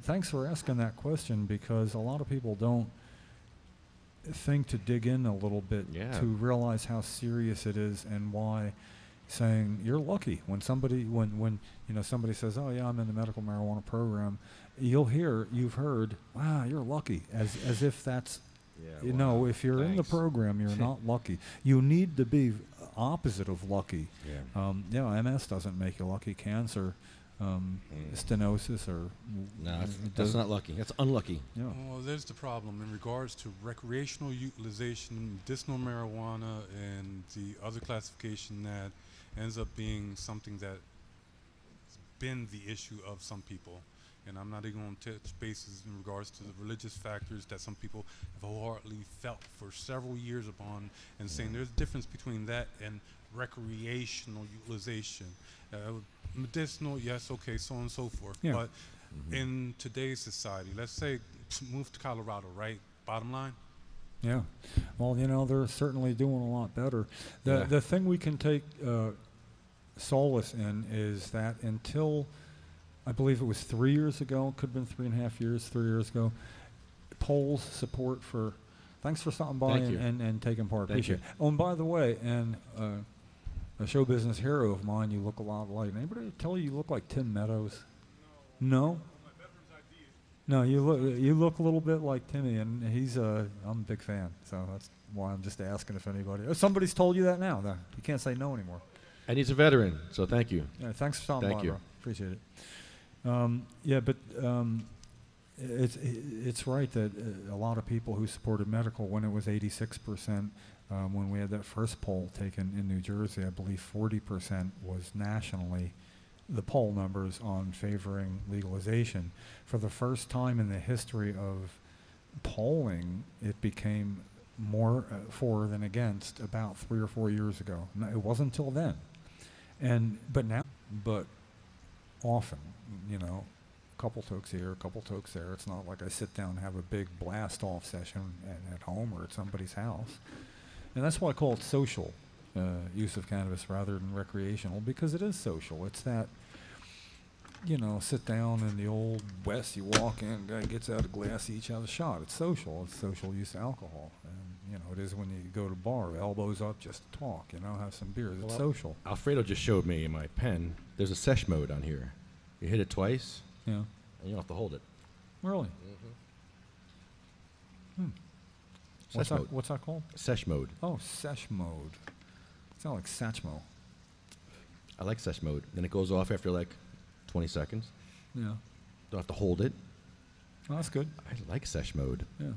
[SPEAKER 5] thanks for asking that question, because a lot of people don't think to dig in a little bit to realize how serious it is and why saying you're lucky when somebody somebody says, oh yeah, I'm in the medical marijuana program, you've heard, wow, you're lucky, as if that's if you're in the program, you're not lucky. You need to be opposite of lucky. MS doesn't make you lucky. Cancer, stenosis, or
[SPEAKER 3] no, that's not lucky. That's unlucky.
[SPEAKER 10] Well, there's the problem in regards to recreational utilization, medicinal marijuana, and the other classification that ends up being something that's been the issue of some people. And I'm not even going to touch bases in regards to the religious factors that some people have wholeheartedly felt for several years upon, and saying there's a difference between that and recreational utilization. medicinal, yes, okay, so on and so forth.
[SPEAKER 5] Yeah.
[SPEAKER 10] But in today's society, let's say move to Colorado, right? Bottom line.
[SPEAKER 5] Yeah. Well, they're certainly doing a lot better. The thing we can take solace in is that until, I believe it was 3 years ago, could have been 3.5 years, 3 years ago, polls support for, thanks for stopping by and taking part.
[SPEAKER 3] Thank
[SPEAKER 5] Appreciate it. Oh, and by the way, a show business hero of mine, you look a lot like. Anybody tell you look like Tim Meadows? No? No, you look a little bit like Timmy, and he's I'm a big fan, so that's why I'm just asking if anybody. Oh, somebody's told you that now. You can't say no anymore.
[SPEAKER 3] And he's a veteran, so thank you.
[SPEAKER 5] Yeah, thanks for stopping by.
[SPEAKER 3] Thank you.
[SPEAKER 5] Bro. Appreciate it. It's right that a lot of people who supported medical when it was 86%. When we had that first poll taken in New Jersey, I believe 40% was nationally the poll numbers on favoring legalization. For the first time in the history of polling, it became more for than against about 3 or 4 years ago. No, it wasn't until then. But often, a couple tokes here, a couple tokes there. It's not like I sit down and have a big blast-off session at home or at somebody's house. And that's why I call it social use of cannabis rather than recreational, because it is social. It's that, sit down in the old West, you walk in, guy gets out a glass, each have a shot. It's social. It's social use of alcohol. And, it is when you go to the bar, elbows up, just talk, have some beers. It's social.
[SPEAKER 3] Alfredo just showed me in my pen, there's a sesh mode on here. You hit it twice,
[SPEAKER 5] Yeah.
[SPEAKER 3] and you don't have to hold it.
[SPEAKER 5] Really?
[SPEAKER 3] Sesh mode.
[SPEAKER 5] What's that called?
[SPEAKER 3] Sesh mode.
[SPEAKER 5] Oh, sesh mode. Sound like Satchmo.
[SPEAKER 3] I like sesh mode. Then it goes off after like 20 seconds.
[SPEAKER 5] Yeah.
[SPEAKER 3] Don't have to hold it.
[SPEAKER 5] Oh, that's good.
[SPEAKER 3] I like sesh mode.
[SPEAKER 5] Yeah.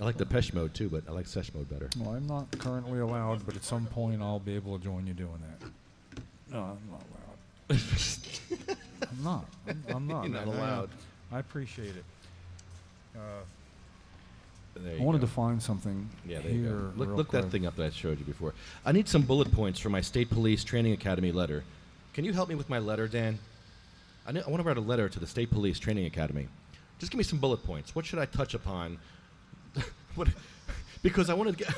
[SPEAKER 3] I like the pesh mode too, but I like sesh mode better.
[SPEAKER 5] Well, I'm not currently allowed, but at some point I'll be able to join you doing that. No, I'm not allowed. I'm not. I'm not.
[SPEAKER 3] You're not
[SPEAKER 5] man.
[SPEAKER 3] allowed.
[SPEAKER 5] I appreciate it.
[SPEAKER 3] There
[SPEAKER 5] I
[SPEAKER 3] you
[SPEAKER 5] wanted
[SPEAKER 3] go.
[SPEAKER 5] to find something
[SPEAKER 3] Yeah, there you
[SPEAKER 5] here.
[SPEAKER 3] go.
[SPEAKER 5] real
[SPEAKER 3] Look that
[SPEAKER 5] quick.
[SPEAKER 3] thing up that I showed you before. I need some bullet points for my State Police Training Academy letter. Can you help me with my letter, Dan? I want to write a letter to the State Police Training Academy. Just give me some bullet points. What should I touch upon? Because I want to get...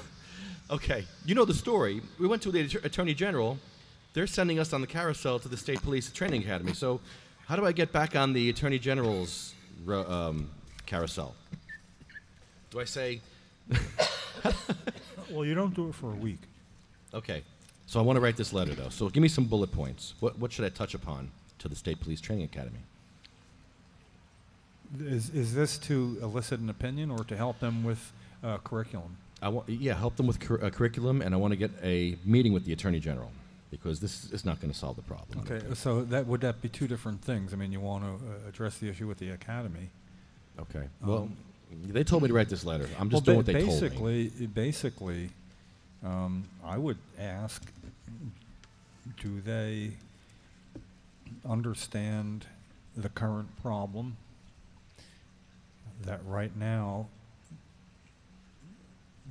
[SPEAKER 3] Okay, you know the story. We went to the Attorney General. They're sending us on the carousel to the State Police Training Academy. So how do I get back on the Attorney General's carousel? Do I say...
[SPEAKER 5] Well, you don't do it for a week.
[SPEAKER 3] Okay, so I want to write this letter, though. So give me some bullet points. What should I touch upon to the State Police Training Academy?
[SPEAKER 5] Is this to elicit an opinion or to help them with curriculum?
[SPEAKER 3] Help them with curriculum, and I want to get a meeting with the Attorney General, because this is not going to solve the problem.
[SPEAKER 5] Okay, so would that be two different things? I mean, you want to address the issue with the academy.
[SPEAKER 3] Okay, well, they told me to write this letter. I'm just doing what they told me.
[SPEAKER 5] Basically, I would ask, do they understand the current problem that right now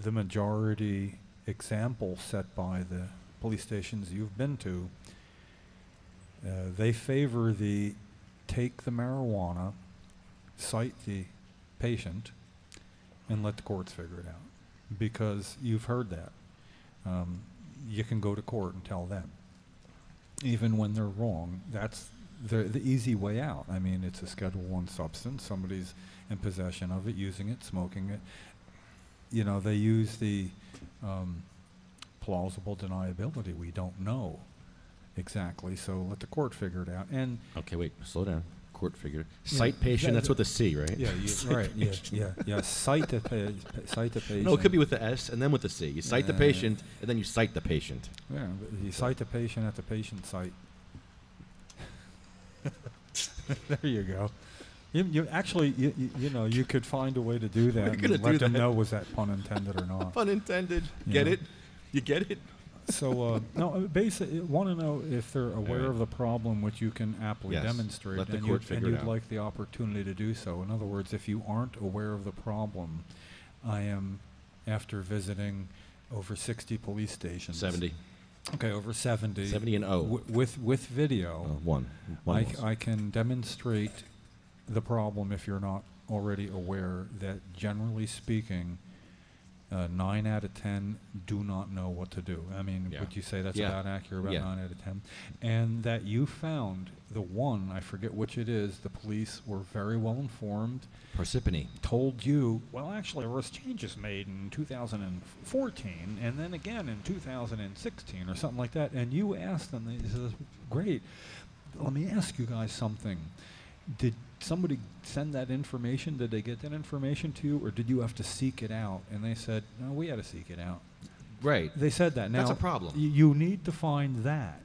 [SPEAKER 5] the majority example set by the police stations you've been to, they favor the take the marijuana, cite the patient, and let the courts figure it out. Because you've heard that. You can go to court and tell them. Even when they're wrong, that's the easy way out. I mean, it's a Schedule I substance. Somebody's in possession of it, using it, smoking it. You know, they use the plausible deniability. We don't know exactly, so let the court figure it out. And
[SPEAKER 3] Okay, wait, slow down. Court figure. Cite patient, that's with a C, right?
[SPEAKER 5] yeah, right, yeah. Cite the patient.
[SPEAKER 3] No, it could be with the S and then with the C. You cite the patient, and then you cite the patient.
[SPEAKER 5] Yeah, but you cite the patient at the patient site. There you go. You actually, you know, you could find a way to do that
[SPEAKER 3] gonna
[SPEAKER 5] and let
[SPEAKER 3] do
[SPEAKER 5] them
[SPEAKER 3] that.
[SPEAKER 5] know was that pun intended or not.
[SPEAKER 3] Pun intended.
[SPEAKER 5] Yeah.
[SPEAKER 3] Get it? You get it?
[SPEAKER 5] So, no, basically, want to know if they're aware
[SPEAKER 3] right.
[SPEAKER 5] of the problem, which you can aptly
[SPEAKER 3] Yes.
[SPEAKER 5] demonstrate,
[SPEAKER 3] Let the
[SPEAKER 5] and,
[SPEAKER 3] court figure it
[SPEAKER 5] you'd
[SPEAKER 3] out.
[SPEAKER 5] like the opportunity to do so. In other words, if you aren't aware of the problem, I am, after visiting over 60 police stations.
[SPEAKER 3] 70.
[SPEAKER 5] Okay, over 70.
[SPEAKER 3] 70 and O.
[SPEAKER 5] With video,
[SPEAKER 3] One was.
[SPEAKER 5] I can demonstrate the problem if you're not already aware that generally speaking, 9 out of 10 do not know what to do. I mean,
[SPEAKER 3] Yeah.
[SPEAKER 5] would you say that's
[SPEAKER 3] Yeah.
[SPEAKER 5] about accurate, about
[SPEAKER 3] Yeah.
[SPEAKER 5] 9 out of 10? And that you found the one, I forget which it is, the police were very well informed,
[SPEAKER 3] Parsippany.
[SPEAKER 5] told you, well, actually, there was changes made in 2014, and then again in 2016 or something like that, and you asked them, they said, great, let me ask you guys something. Did somebody send that information? Did they get that information to you, or did you have to seek it out? And they said, no, we had to seek it out.
[SPEAKER 3] Right.
[SPEAKER 5] They said that. Now,
[SPEAKER 3] That's a problem.
[SPEAKER 5] You need to find that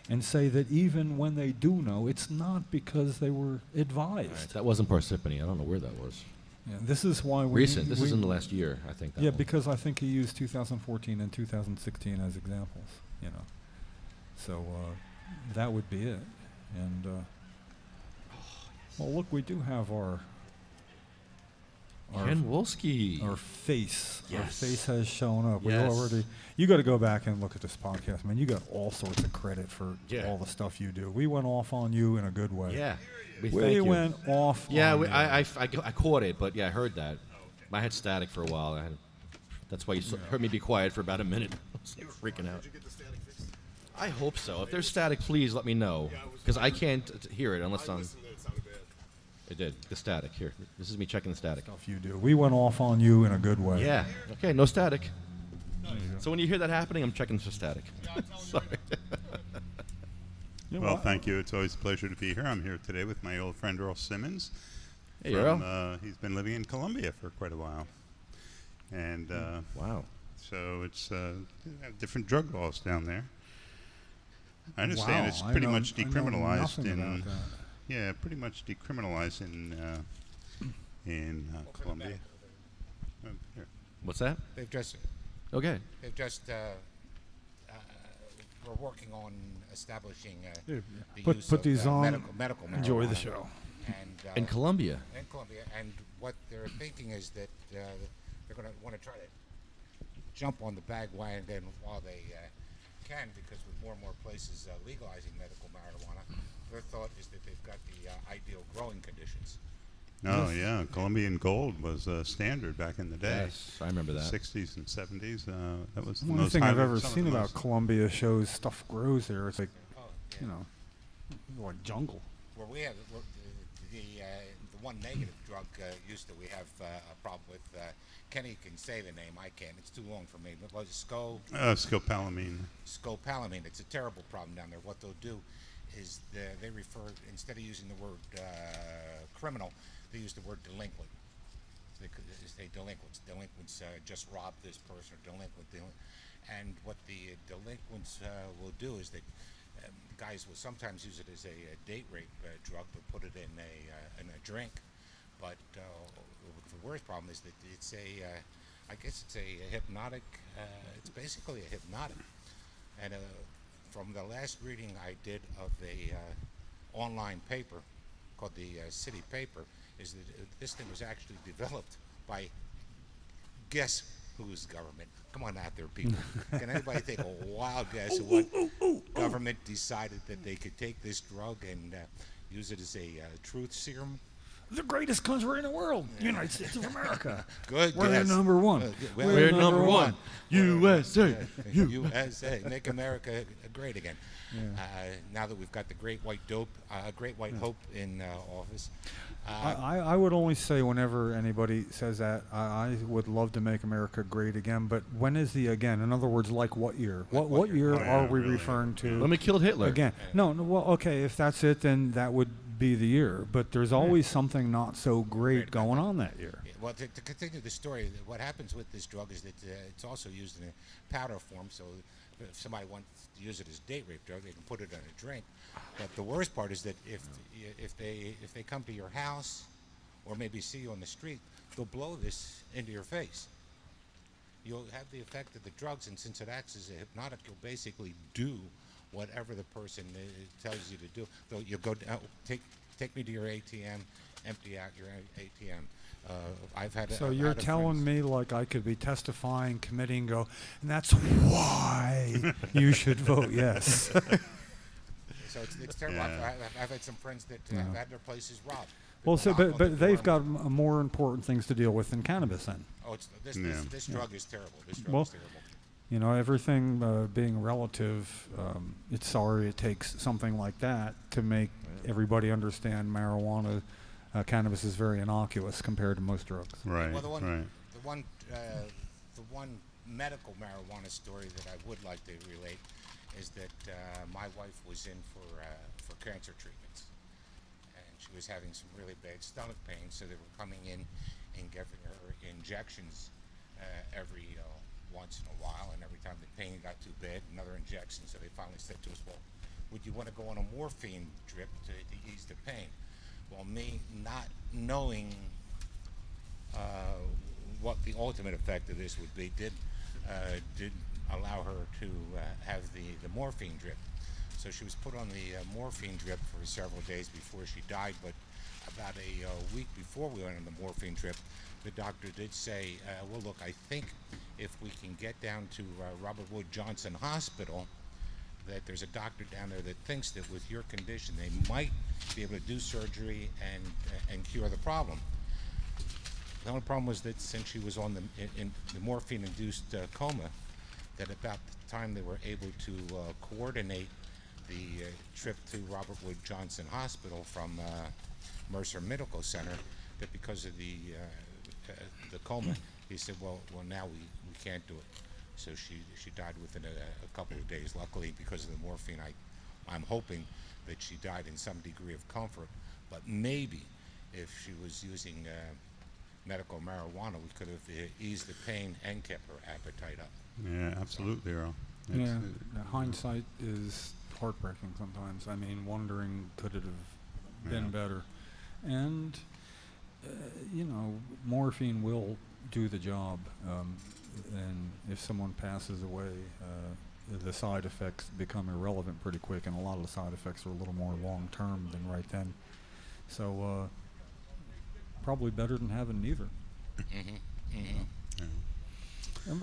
[SPEAKER 5] and say that even when they do know, it's not because they were advised.
[SPEAKER 3] Right. That wasn't Parsippany. I don't know where that was.
[SPEAKER 5] Yeah, this is why we
[SPEAKER 3] Recent. This is in the last year, I think. That
[SPEAKER 5] Yeah,
[SPEAKER 3] one.
[SPEAKER 5] because I think he used 2014 and 2016 as examples, you know. So that would be it. And well, look, we do have our
[SPEAKER 3] Ken Wolski.
[SPEAKER 5] Our face. Our
[SPEAKER 3] Yes.
[SPEAKER 5] face has shown up. We
[SPEAKER 3] Yes.
[SPEAKER 5] already. You got to go back and look at this podcast, man. You got all sorts of credit for
[SPEAKER 3] Yeah.
[SPEAKER 5] all the stuff you do. We went off on you in a good way.
[SPEAKER 3] Yeah. Thank
[SPEAKER 5] We
[SPEAKER 3] you.
[SPEAKER 5] went off.
[SPEAKER 3] Yeah,
[SPEAKER 5] on you.
[SPEAKER 3] I caught it, but yeah, I heard that. I had static for a while. That's why you heard me be quiet for about a minute. I was freaking out. I hope so. If there's static, please let me know, because I can't hear it unless I'm. It did. The static. Here. This is me checking the static.
[SPEAKER 5] Stuff you do. We went off on you in a good way.
[SPEAKER 3] Yeah. Okay, no static. So when you hear that happening, I'm checking for static. Sorry.
[SPEAKER 11] Well, thank you. It's always a pleasure to be here. I'm here today with my old friend Earl Simmons.
[SPEAKER 3] Hey, Earl.
[SPEAKER 11] He's been living in Colombia for quite a while. And
[SPEAKER 3] wow.
[SPEAKER 11] So it's different drug laws down there. I understand
[SPEAKER 5] Wow,
[SPEAKER 11] it's
[SPEAKER 5] I
[SPEAKER 11] pretty
[SPEAKER 5] know-
[SPEAKER 11] much
[SPEAKER 5] I know
[SPEAKER 11] decriminalized
[SPEAKER 5] nothing
[SPEAKER 11] in.
[SPEAKER 5] about that.
[SPEAKER 11] Yeah, pretty much decriminalized in Colombia. Here.
[SPEAKER 3] What's that?
[SPEAKER 12] They've just.
[SPEAKER 3] Okay.
[SPEAKER 12] They've just. We're working on establishing the
[SPEAKER 5] Put
[SPEAKER 12] use
[SPEAKER 5] put
[SPEAKER 12] of
[SPEAKER 5] these on.
[SPEAKER 12] medical
[SPEAKER 5] Enjoy the
[SPEAKER 12] marijuana.
[SPEAKER 5] show.
[SPEAKER 12] And,
[SPEAKER 3] In Colombia.
[SPEAKER 12] In Colombia, and what they're thinking is that they're going to want to try to jump on the bandwagon while they can, because with more and more places legalizing medical marijuana, their thought is that they've got the ideal growing conditions.
[SPEAKER 11] Oh yeah, Colombian gold was standard back in the day.
[SPEAKER 3] Yes, I remember that.
[SPEAKER 11] 60s and 70s. That was the
[SPEAKER 5] One
[SPEAKER 11] most
[SPEAKER 5] thing I've
[SPEAKER 11] highly-
[SPEAKER 5] ever
[SPEAKER 11] some of
[SPEAKER 5] seen
[SPEAKER 11] the
[SPEAKER 5] about
[SPEAKER 11] most-
[SPEAKER 5] Colombia shows stuff grows there. It's like, you know, like jungle.
[SPEAKER 12] Where we have the one negative drug use that we have a problem with. Kenny can say the name. I can't. It's too long for me. But was it
[SPEAKER 11] scopolamine.
[SPEAKER 12] Scopolamine. It's a terrible problem down there. What they'll do is they refer, instead of using the word criminal, they use the word delinquent. They say delinquents. Delinquents just robbed this person, or delinquent. And what the delinquents will do is that guys will sometimes use it as a date rape drug. They'll put it in a drink. But the worst problem is that it's I guess it's a hypnotic. It's basically a hypnotic. And from the last reading I did of a online paper called the City Paper, is that this thing was actually developed by, guess whose government? Come on out there, people. Can anybody take a wild guess of what government decided that they could take this drug and use it as a truth serum?
[SPEAKER 5] The greatest country in the world, United States of America.
[SPEAKER 12] Good
[SPEAKER 5] We're
[SPEAKER 12] guess.
[SPEAKER 5] number one.
[SPEAKER 3] We're number one. USA.
[SPEAKER 12] USA. Make America great again.
[SPEAKER 5] Yeah.
[SPEAKER 12] Now that we've got the Great White Hope in office.
[SPEAKER 5] I would only say whenever anybody says that, I would love to make America great again, but when is the again? In other words, like what year? What year are we referring to?
[SPEAKER 3] When we killed Hitler.
[SPEAKER 5] Again. No, well, okay, if that's it, then that would be the year, but there's always something not so great going on that year.
[SPEAKER 12] Well, to continue the story, what happens with this drug is that it's also used in a powder form, so if somebody wants to use it as date rape drug, they can put it in a drink. But the worst part is that if they come to your house or maybe see you on the street, they'll blow this into your face. You'll have the effect of the drugs, and since it acts as a hypnotic, you'll basically do whatever the person tells you to do. Though you'll go down, take me to your ATM, empty out your ATM, I've had.
[SPEAKER 5] So
[SPEAKER 12] I've
[SPEAKER 5] you're
[SPEAKER 12] had a
[SPEAKER 5] telling
[SPEAKER 12] friends-
[SPEAKER 5] me like I could be testifying, committing, go, and that's why you should vote yes.
[SPEAKER 12] So it's terrible.
[SPEAKER 11] Yeah.
[SPEAKER 12] I've had some friends that
[SPEAKER 5] Yeah.
[SPEAKER 12] have had their places robbed.
[SPEAKER 5] Well,
[SPEAKER 12] People
[SPEAKER 5] so
[SPEAKER 12] knock on the
[SPEAKER 5] but they've
[SPEAKER 12] door.
[SPEAKER 5] got more important things to deal with than cannabis then.
[SPEAKER 12] Oh, this
[SPEAKER 11] Yeah.
[SPEAKER 12] drug is terrible. This drug
[SPEAKER 5] Well,
[SPEAKER 12] is terrible.
[SPEAKER 5] you know, everything being relative, it's sorry it takes something like that to make everybody understand marijuana, cannabis is very innocuous compared to most drugs.
[SPEAKER 11] Right.
[SPEAKER 12] Well, the one,
[SPEAKER 11] Right.
[SPEAKER 12] the one medical marijuana story that I would like to relate is that my wife was in for cancer treatments, and she was having some really bad stomach pain. So they were coming in and giving her injections every once in a while, and every time the pain got too bad, another injection. So they finally said to us, "Well, would you want to go on a morphine drip to ease the pain?" Well, me not knowing what the ultimate effect of this would be did allow her to have the morphine drip. So she was put on the morphine drip for several days before she died, but about a week before we went on the morphine drip, the doctor did say, well, look, I think if we can get down to Robert Wood Johnson Hospital, that there's a doctor down there that thinks that with your condition they might be able to do surgery and cure the problem. The only problem was that since she was on in the morphine-induced coma, that about the time they were able to coordinate the trip to Robert Wood Johnson Hospital from Mercer Medical Center, that because of the coma, he said, well, now we can't do it. So she died within a couple of days. Luckily, because of the morphine, I'm hoping that she died in some degree of comfort. But maybe if she was using medical marijuana, we could have eased the pain and kept her appetite up.
[SPEAKER 11] Yeah, absolutely, Earl.
[SPEAKER 5] Yeah, hindsight is heartbreaking sometimes. I mean, wondering could it have been better. And, you know, morphine will do the job. And if someone passes away, the side effects become irrelevant pretty quick, and a lot of the side effects are a little more long-term than right then. So probably better than having neither.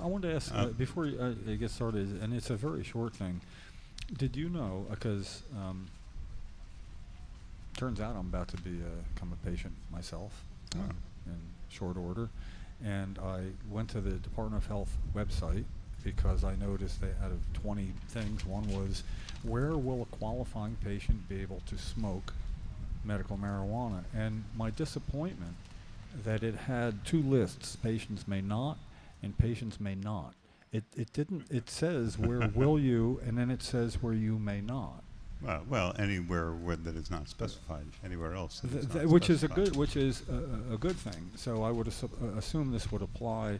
[SPEAKER 5] I wanted to ask, before I get started, and it's a very short thing, did you know, because turns out I'm about to become a patient myself in short order, and I went to the Department of Health website because I noticed that out of 20 things, one was, where will a qualifying patient be able to smoke medical marijuana? And my disappointment that it had two lists, patients may not and patients may not. It didn't, it says where will you, and then it says where you may not.
[SPEAKER 11] Well, anywhere where that is not specified, anywhere else. That is not
[SPEAKER 5] Which is
[SPEAKER 11] specified.
[SPEAKER 5] a good thing. So I would assume this would apply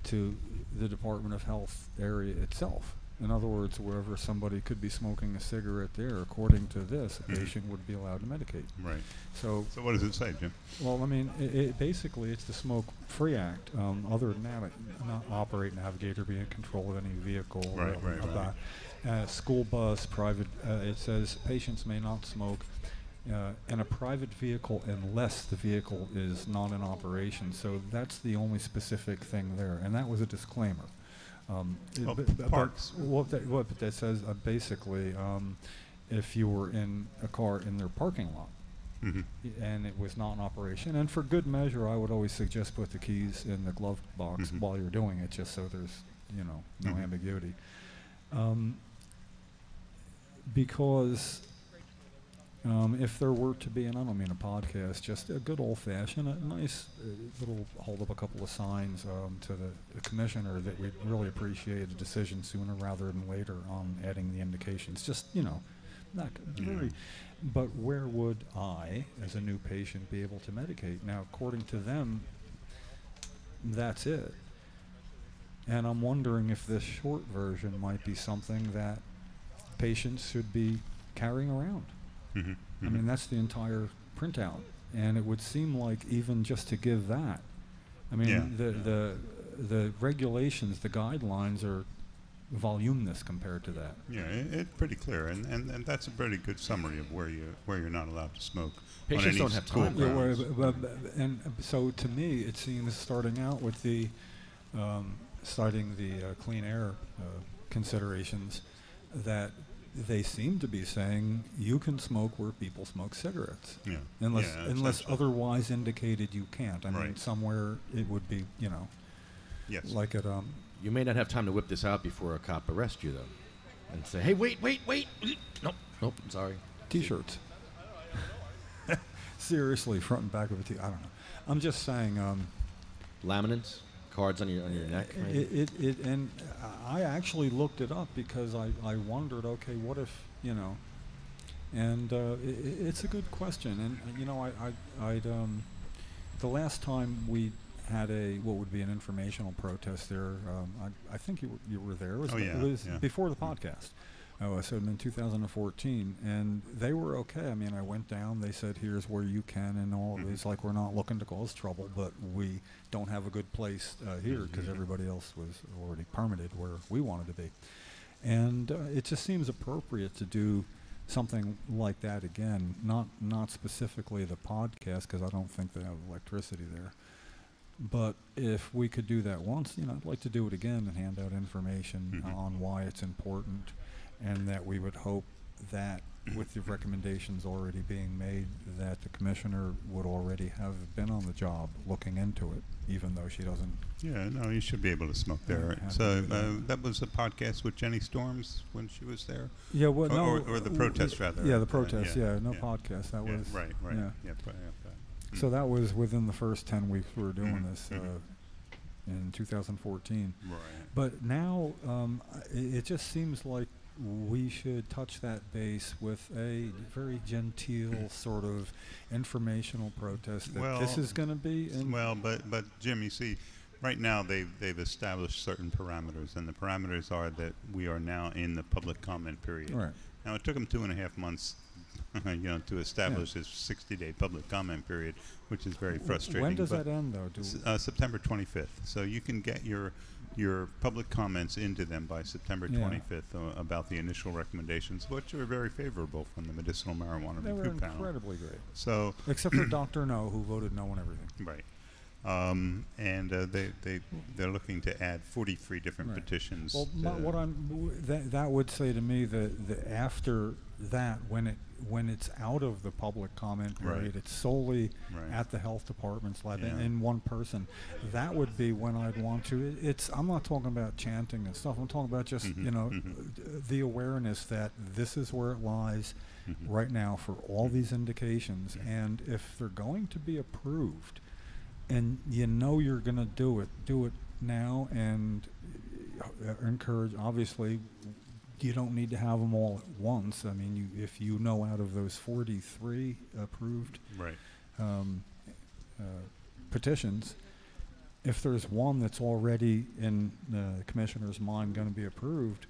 [SPEAKER 5] to the Department of Health area itself. In other words, wherever somebody could be smoking a cigarette there, according to this, a patient would be allowed to medicate.
[SPEAKER 11] Right.
[SPEAKER 5] So
[SPEAKER 11] what does it say, Jim?
[SPEAKER 5] Well, I mean, basically it's the Smoke-Free Act. Other than that, not operate, navigate, or be in control of any vehicle. School bus, private. It says patients may not smoke in a private vehicle unless the vehicle is not in operation. So that's the only specific thing there, and that was a disclaimer.
[SPEAKER 11] Parks.
[SPEAKER 5] What that says basically, if you were in a car in their parking lot and it was not in operation, and for good measure, I would always suggest put the keys in the glove box while you're doing it, just so there's no ambiguity. Because if there were to be, and I don't mean a podcast, just a good old-fashioned, a nice little hold up a couple of signs to the commissioner that we'd really appreciate a decision sooner rather than later on adding the indications. Just, not very. But where would I, as a new patient, be able to medicate? Now, according to them, that's it. And I'm wondering if this short version might be something that patients should be carrying around. I mean, that's the entire printout, and it would seem like even just to give that, I mean, the regulations, the guidelines are voluminous compared to that.
[SPEAKER 11] Yeah, it's pretty clear, and that's a pretty good summary of where you're not allowed to smoke.
[SPEAKER 3] Patients don't have time.
[SPEAKER 5] And so to me, it seems starting out with the citing the clean air considerations, that they seem to be saying you can smoke where people smoke cigarettes.
[SPEAKER 11] Yeah.
[SPEAKER 5] Unless otherwise indicated you can't. I mean,
[SPEAKER 11] Right.
[SPEAKER 5] somewhere it would be,
[SPEAKER 11] Yes.
[SPEAKER 5] like at
[SPEAKER 3] You may not have time to whip this out before a cop arrests you, though, and say, "Hey, wait! Nope, I'm sorry."
[SPEAKER 5] T-shirts. Seriously, front and back of a T. I don't know. I'm just saying.
[SPEAKER 3] Laminates, cards on your neck. Maybe?
[SPEAKER 5] And I actually looked it up because I wondered, okay, what if, and it's a good question. And the last time we had what would be an informational protest there, I think you were there. It was before the podcast. So in 2014, and they were okay. I mean, I went down. They said, "Here's where you can," and all. It's like, we're not looking to cause trouble, but we don't have a good place here because everybody else was already permitted where we wanted to be. And it just seems appropriate to do something like that again. Not specifically the podcast, because I don't think they have electricity there. But if we could do that once, I'd like to do it again and hand out information on why it's important. And that we would hope that with the recommendations already being made, that the commissioner would already have been on the job looking into it, even though she doesn't.
[SPEAKER 11] Yeah, no, you should be able to smoke there. So that was a podcast with Jenny Storms when she was there?
[SPEAKER 5] Yeah, well,
[SPEAKER 11] or the protest, rather.
[SPEAKER 5] Yeah, the protest, no podcast. That was.
[SPEAKER 11] Right.
[SPEAKER 5] Yeah. So that was within the first 10 weeks we were doing this in 2014.
[SPEAKER 11] Right.
[SPEAKER 5] But now it just seems like we should touch that base with a very genteel sort of informational protest that this is going to be.
[SPEAKER 11] But Jim, you see, right now they've established certain parameters, and the parameters are that we are now in the public comment period.
[SPEAKER 5] Right.
[SPEAKER 11] Now, it took them 2.5 months, to establish this 60-day public comment period, which is very frustrating.
[SPEAKER 5] When does that end, though?
[SPEAKER 11] September 25th. So you can get your public comments into them by September 25th about the initial recommendations, which are very favorable from the Medicinal Marijuana
[SPEAKER 5] They were
[SPEAKER 11] Review Panel.
[SPEAKER 5] incredibly great.
[SPEAKER 11] So,
[SPEAKER 5] except for Dr. No, who voted no on everything.
[SPEAKER 11] Right. And they're looking to add 43 different petitions.
[SPEAKER 5] Well, that would say to me that after that, when it's out of the public comment period, it's solely at the health department's lab in one person. That would be when I'd want to. I'm not talking about chanting and stuff. I'm talking about just the awareness that this is where it lies right now for all these indications, and if they're going to be approved, and you're going to do it now, and encourage. Obviously, you don't need to have them all at once. I mean, if out of those 43 approved petitions, if there's one that's already in the commissioner's mind going to be approved,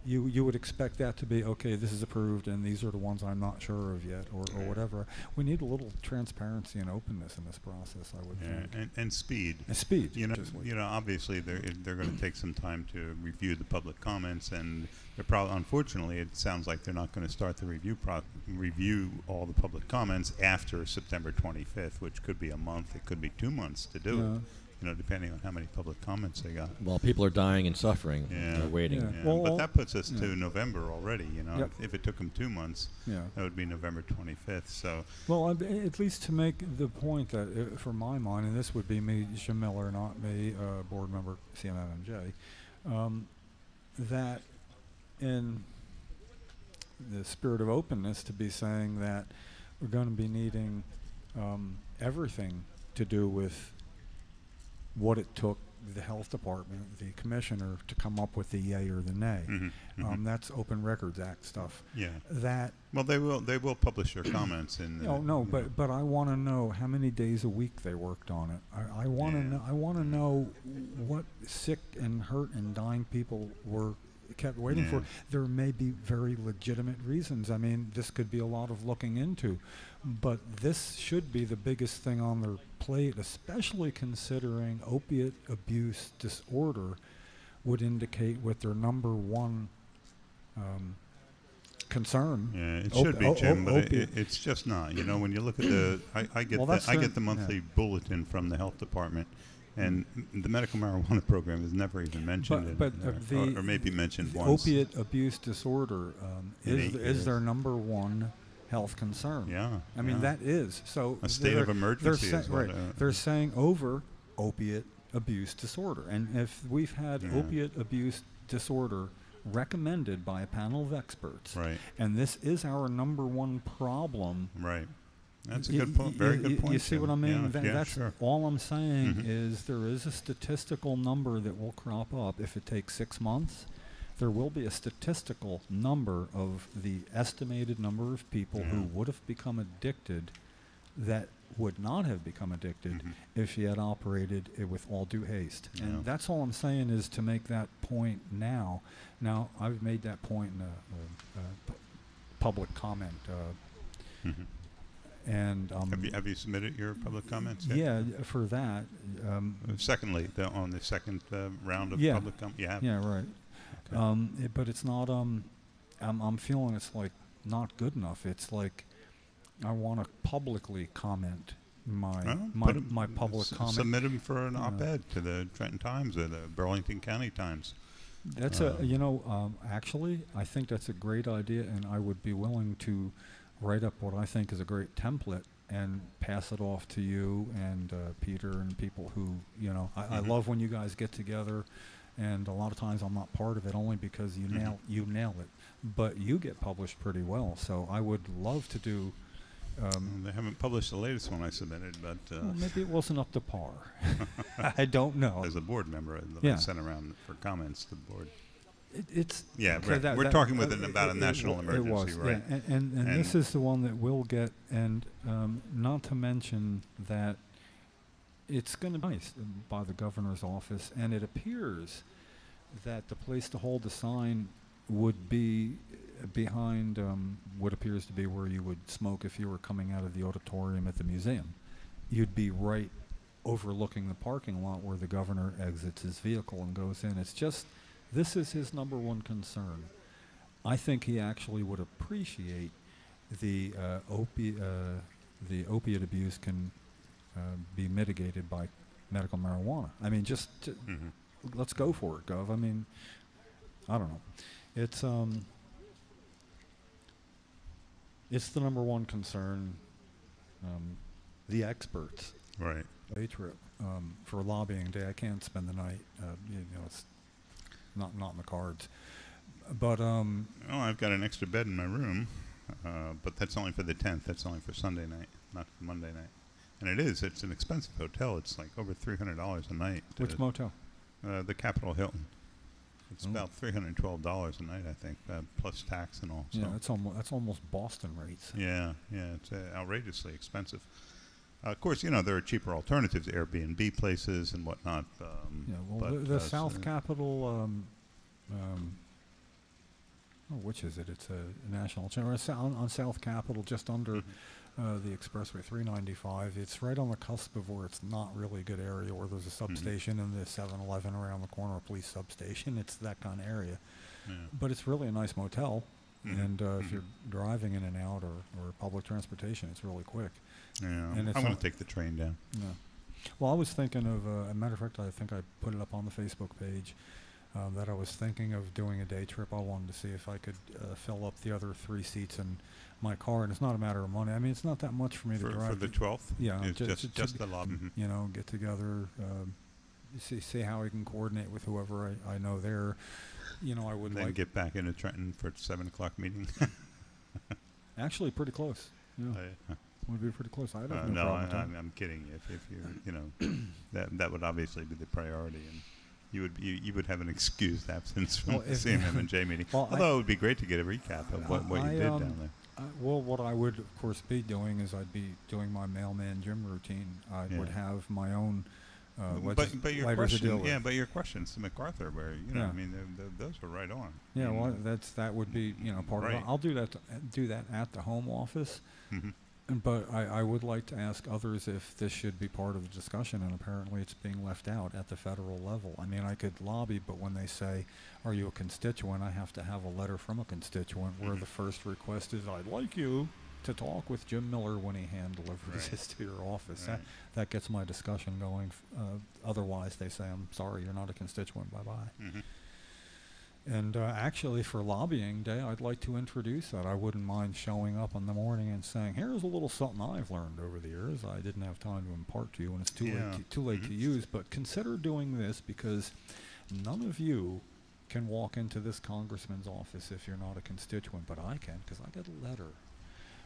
[SPEAKER 5] you would expect that to be, okay, this is approved and these are the ones I'm not sure of yet, or whatever. We need a little transparency and openness in this process, I would think.
[SPEAKER 11] And speed.
[SPEAKER 5] And speed.
[SPEAKER 11] Obviously they're going to take some time to review the public comments, and unfortunately, it sounds like they're not going to start the review all the public comments after September 25th, which could be a month. It could be 2 months to do it. Depending on how many public comments they got.
[SPEAKER 3] Well, people are dying and suffering. They're waiting.
[SPEAKER 11] Yeah.
[SPEAKER 5] Well,
[SPEAKER 11] but that puts us to November already. If it took them 2 months, that would be November 25th. So.
[SPEAKER 5] Well, at least to make the point that, for my mind, and this would be me, Jim Miller, not me, board member CMMJ, that in the spirit of openness, to be saying that we're going to be needing everything to do with what it took the health department, the commissioner, to come up with the yay or the nay. That's Open Records Act stuff.
[SPEAKER 11] Yeah.
[SPEAKER 5] Well,
[SPEAKER 11] they will publish their comments in.
[SPEAKER 5] But I want to know how many days a week they worked on it. I want to know. I want to know what sick and hurt and dying people kept waiting for. There may be very legitimate reasons. I mean, this could be a lot of looking into, but this should be the biggest thing on their plate, especially considering opiate abuse disorder, would indicate what their number one concern.
[SPEAKER 11] Yeah, it should be, Jim, but it's just not. You know, when you look at the, I get the monthly bulletin from the health department, and the medical marijuana program is never even mentioned, or maybe mentioned once.
[SPEAKER 5] Opiate abuse disorder is their number one health concern.
[SPEAKER 11] Yeah,
[SPEAKER 5] I mean that is so.
[SPEAKER 11] A state of emergency is what.
[SPEAKER 5] They're saying over opiate abuse disorder, and if we've had opiate abuse disorder recommended by a panel of experts,
[SPEAKER 11] right,
[SPEAKER 5] and this is our number one problem,
[SPEAKER 11] right. That's a good point. Very good point.
[SPEAKER 5] You see what I mean?
[SPEAKER 11] Yeah,
[SPEAKER 5] That's
[SPEAKER 11] sure.
[SPEAKER 5] all I'm saying is there is a statistical number that will crop up if it takes 6 months. There will be a statistical number of the estimated number of people who would have become addicted that would not have become addicted if she had operated it with all due haste. And that's all I'm saying is to make that point now. Now, I've made that point in a public comment. And
[SPEAKER 11] have you submitted your public comments yet?
[SPEAKER 5] Yeah, for that.
[SPEAKER 11] Secondly, on the second round of public comments,
[SPEAKER 5] yeah, right. Okay. But it's not. I'm feeling it's like not good enough. It's like I want to publicly comment my public comment.
[SPEAKER 11] Submit them for an op-ed to the Trenton Times or the Burlington County Times.
[SPEAKER 5] That's actually, I think that's a great idea, and I would be willing to write up what I think is a great template and pass it off to you and Peter and people who, I love when you guys get together, and a lot of times I'm not part of it only because you nail it, but you get published pretty well. So I would love to do.
[SPEAKER 11] They haven't published the latest one I submitted, but
[SPEAKER 5] well, maybe it wasn't up to par. I don't know.
[SPEAKER 11] As a board member, I sent around for comments to the board.
[SPEAKER 5] It's
[SPEAKER 11] right. We're talking about a national emergency, right?
[SPEAKER 5] Yeah. And this is the one that we'll get, and not to mention that it's going to be nice by the governor's office, and it appears that the place to hold the sign would be behind what appears to be where you would smoke if you were coming out of the auditorium at the museum. You'd be right overlooking the parking lot where the governor exits his vehicle and goes in. It's just, this is his number one concern. I think he actually would appreciate the opiate abuse can be mitigated by medical marijuana. I mean, just let's go for it, Gov. I mean, I don't know. It's the number one concern. The experts,
[SPEAKER 11] right?
[SPEAKER 5] Day trip for lobbying day. I can't spend the night. It's not in the cards. But
[SPEAKER 11] I've got an extra bed in my room, but that's only for the 10th. That's only for Sunday night, not for Monday night. And it's an expensive hotel. It's like over $300 a night.
[SPEAKER 5] Which motel?
[SPEAKER 11] The Capitol Hilton. It's about $312 a night, I think, plus tax and all.
[SPEAKER 5] Yeah, that's almost Boston rates.
[SPEAKER 11] Yeah, it's outrageously expensive. Of course, there are cheaper alternatives, Airbnb places and whatnot.
[SPEAKER 5] The South Capitol, which is it? It's a national chain. On South Capitol, just under the expressway 395. It's right on the cusp of where it's not really a good area, where there's a substation and the 7-Eleven around the corner, a police substation. It's that kind of area. Yeah. But it's really a nice motel. And if you're driving in and out or public transportation, it's really quick.
[SPEAKER 11] Yeah, and I'm going to take the train down.
[SPEAKER 5] Yeah. Well, I was thinking of, a matter of fact, I think I put it up on the Facebook page, that I was thinking of doing a day trip. I wanted to see if I could fill up the other 3 seats in my car, and it's not a matter of money. I mean, it's not that much for me to drive.
[SPEAKER 11] For the 12th?
[SPEAKER 5] Yeah.
[SPEAKER 11] Just the lobby.
[SPEAKER 5] Get together, see how we can coordinate with whoever I know there. I would
[SPEAKER 11] then get back into Trenton for 7 o'clock meeting.
[SPEAKER 5] Actually, pretty close. Yeah. Would be pretty close. I don't have no problem.
[SPEAKER 11] I'm kidding. If you that would obviously be the priority, and you would have an excused absence from the CMM&J meeting. Although it would be great to get a recap of what you did down there.
[SPEAKER 5] What I would, of course, be doing is I'd be doing my mailman gym routine. I would have my own
[SPEAKER 11] but your question, but your questions to MacArthur, where I mean, those were right on.
[SPEAKER 5] Yeah, well, that would be part of it. I'll do that at the home office. But I would like to ask others if this should be part of the discussion, and apparently it's being left out at the federal level. I mean, I could lobby, but when they say, are you a constituent, I have to have a letter from a constituent where the first request is, I'd like you to talk with Jim Miller when he hand delivers this to your office. That gets my discussion going. Otherwise, they say, I'm sorry, you're not a constituent, bye-bye. And actually, for lobbying day, I'd like to introduce that. I wouldn't mind showing up in the morning and saying, here's a little something I've learned over the years. I didn't have time to impart to you, and it's too late to use. But consider doing this, because none of you can walk into this congressman's office if you're not a constituent, but I can, because I get a letter.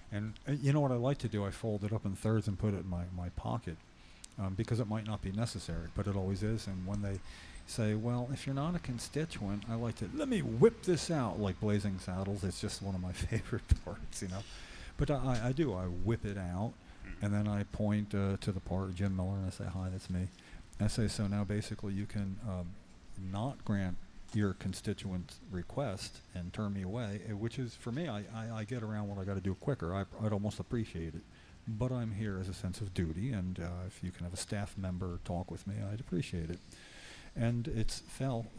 [SPEAKER 5] And you know what I like to do? I fold it up in thirds and put it in my pocket, because it might not be necessary, but it always is. And when they say, well, if you're not a constituent, I like to, let me whip this out, like Blazing Saddles. It's just one of my favorite parts, you know. But I do. I whip it out, and then I point to the part, Jim Miller, and I say, hi, that's me. And I say, so now basically you can not grant your constituent's request and turn me away, which is, for me, I get around what I got to do quicker. I'd almost appreciate it. But I'm here as a sense of duty, and if you can have a staff member talk with me, I'd appreciate it. And it's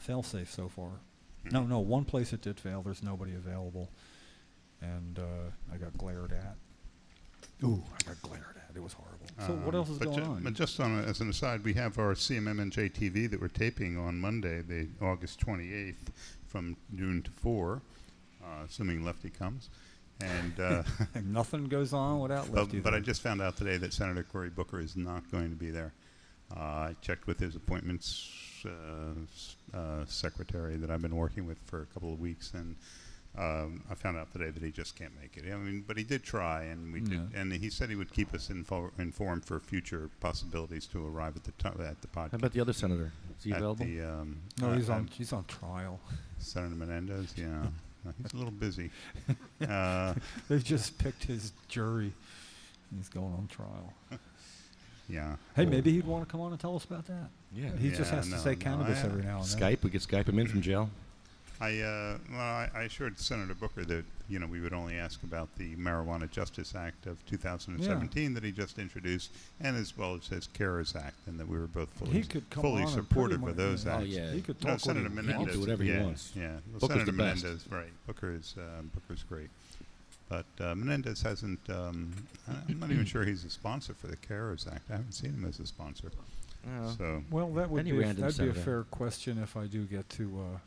[SPEAKER 5] fail-safe so far. No, one place it did fail. There's nobody available. And I got glared at. Ooh, I got glared at. It was horrible. So what else is going on?
[SPEAKER 11] But just as an aside, we have our CMMNJ TV that we're taping on Monday, the August 28th, from noon to 4, assuming Lefty comes. And
[SPEAKER 5] nothing goes on without Lefty.
[SPEAKER 11] But I just found out today that Senator Cory Booker is not going to be there. I checked with his appointments secretary that I've been working with for a couple of weeks, and I found out today that he just can't make it. I mean, but he did try, and we did, and he said he would keep us informed for future possibilities to arrive at the podcast.
[SPEAKER 3] How about the other senator? Is he available?
[SPEAKER 5] No, he's on trial.
[SPEAKER 11] Senator Menendez, yeah. He's a little busy.
[SPEAKER 5] They just picked his jury. He's going on trial.
[SPEAKER 11] Yeah.
[SPEAKER 5] Hey, maybe he'd want to come on and tell us about that.
[SPEAKER 3] Yeah.
[SPEAKER 5] He just has to say cannabis every now and then.
[SPEAKER 3] Skype. We could Skype him in from jail.
[SPEAKER 11] I assured Senator Booker that we would only ask about the Marijuana Justice Act of 2017 that he just introduced, and as well as his CARES Act, and that we were both fully supportive of those acts.
[SPEAKER 3] Oh yeah,
[SPEAKER 5] he could talk.
[SPEAKER 11] Senator Menendez,
[SPEAKER 3] he can do whatever he wants.
[SPEAKER 11] Yeah,
[SPEAKER 3] Booker's
[SPEAKER 11] Senator
[SPEAKER 3] the best.
[SPEAKER 11] Menendez, right? Booker's great, but Menendez hasn't. I'm not even sure he's a sponsor for the CARES Act. I haven't seen him as a sponsor. So
[SPEAKER 5] well, that would be a fair question if I do get to.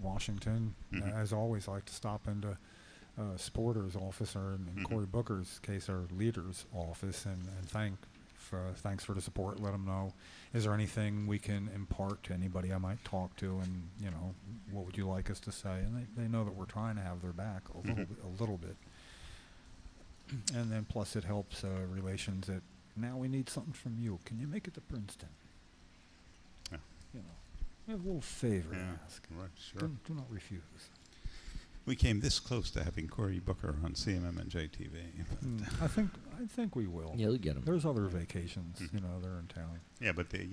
[SPEAKER 5] Washington. As always, I like to stop into Sporter's office, or in Cory Booker's case, our leader's office, and thanks for the support. Let them know, is there anything we can impart to anybody I might talk to, and what would you like us to say? And they know that we're trying to have their back a little bit. And then plus it helps relations that now we need something from you. Can you make it to Princeton?
[SPEAKER 11] Yeah.
[SPEAKER 5] I have a little favor to ask.
[SPEAKER 11] Right, sure.
[SPEAKER 5] Do not refuse.
[SPEAKER 11] We came this close to having Cory Booker on CMMNJ TV.
[SPEAKER 5] I think we will.
[SPEAKER 3] Yeah, we'll get him.
[SPEAKER 5] There's other vacations. They're in town.
[SPEAKER 11] Yeah, but they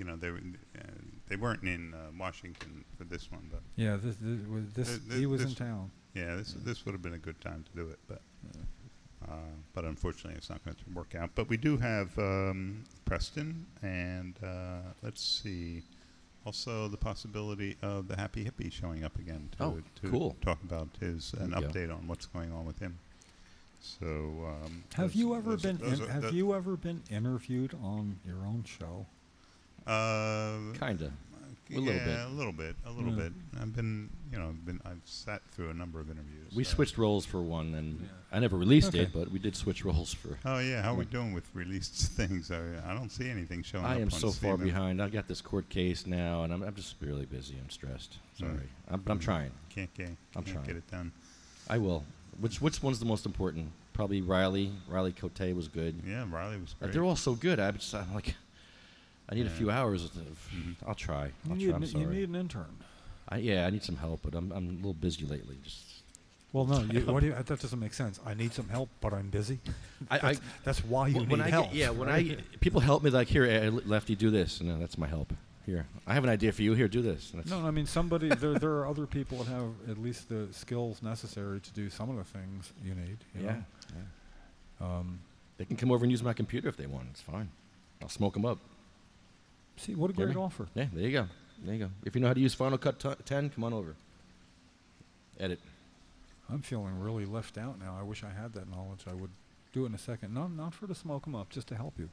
[SPEAKER 11] weren't in Washington for this one. But
[SPEAKER 5] yeah, he was in town.
[SPEAKER 11] Yeah, this would have been a good time to do it, but unfortunately it's not going to work out. But we do have Preston, and let's see. Also, the possibility of the Happy Hippie showing up again to talk about an update on what's going on with him. So,
[SPEAKER 5] have you ever been interviewed on your own show?
[SPEAKER 3] Kinda.
[SPEAKER 11] A little bit. I've sat through a number of interviews.
[SPEAKER 3] We switched roles for one, and I never released it, but we did switch roles for.
[SPEAKER 11] Oh yeah, how are we doing with released things? I don't see anything showing up.
[SPEAKER 3] I am
[SPEAKER 11] on
[SPEAKER 3] so far
[SPEAKER 11] CMM.
[SPEAKER 3] behind. I got this court case now, and I'm just really busy. I'm stressed. Sorry, I'm trying.
[SPEAKER 11] Can't get it done.
[SPEAKER 3] I will. Which one's the most important? Probably Riley. Riley Cote was good.
[SPEAKER 11] Yeah, Riley was great.
[SPEAKER 3] They're all so good. I'm like. I need a few hours. I'll try. I'm sorry.
[SPEAKER 5] You need an intern.
[SPEAKER 3] I need some help, but I'm a little busy lately.
[SPEAKER 5] Well, no, that doesn't make sense. I need some help, but I'm busy. That's why you need help.
[SPEAKER 3] People help me like, here, Lefty, do this, and that's my help. Here, I have an idea for you. Here, do this.
[SPEAKER 5] No, I mean somebody. there are other people that have at least the skills necessary to do some of the things you need. You know?
[SPEAKER 3] They can come over and use my computer if they want. It's fine. I'll smoke them up.
[SPEAKER 5] See, what a
[SPEAKER 3] Hear
[SPEAKER 5] great
[SPEAKER 3] me?
[SPEAKER 5] offer.
[SPEAKER 3] Yeah, there you go. There you go. If you know how to use Final Cut 10, come on over. Edit.
[SPEAKER 5] I'm feeling really left out now. I wish I had that knowledge. I would do it in a second. No, not for to smoke them up, just to help you.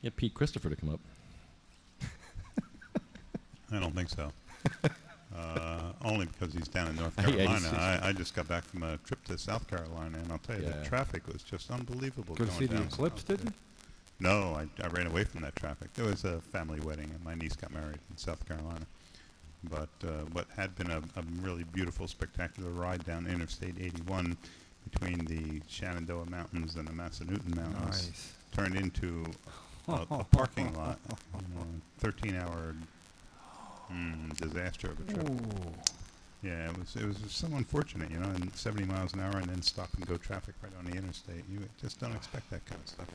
[SPEAKER 3] Get Pete Christopher to come up.
[SPEAKER 11] I don't think so. Only because he's down in North
[SPEAKER 3] Yeah,
[SPEAKER 11] Carolina. I just got back from a trip to South Carolina, and I'll tell you, the traffic was just unbelievable.
[SPEAKER 5] Go to see the
[SPEAKER 11] down
[SPEAKER 5] eclipse,
[SPEAKER 11] south
[SPEAKER 5] did
[SPEAKER 11] there.
[SPEAKER 5] you?
[SPEAKER 11] No, I ran away from that traffic. There was a family wedding, and my niece got married in South Carolina. But what had been a really beautiful, spectacular ride down Interstate 81 between the Shenandoah Mountains and the Massanutten Mountains
[SPEAKER 5] Nice.
[SPEAKER 11] turned into a parking lot. 13-hour disaster of a trip.
[SPEAKER 5] Ooh.
[SPEAKER 11] Yeah, it was so unfortunate, and 70 miles an hour and then stop and go traffic right on the interstate. You just don't expect that kind of stuff.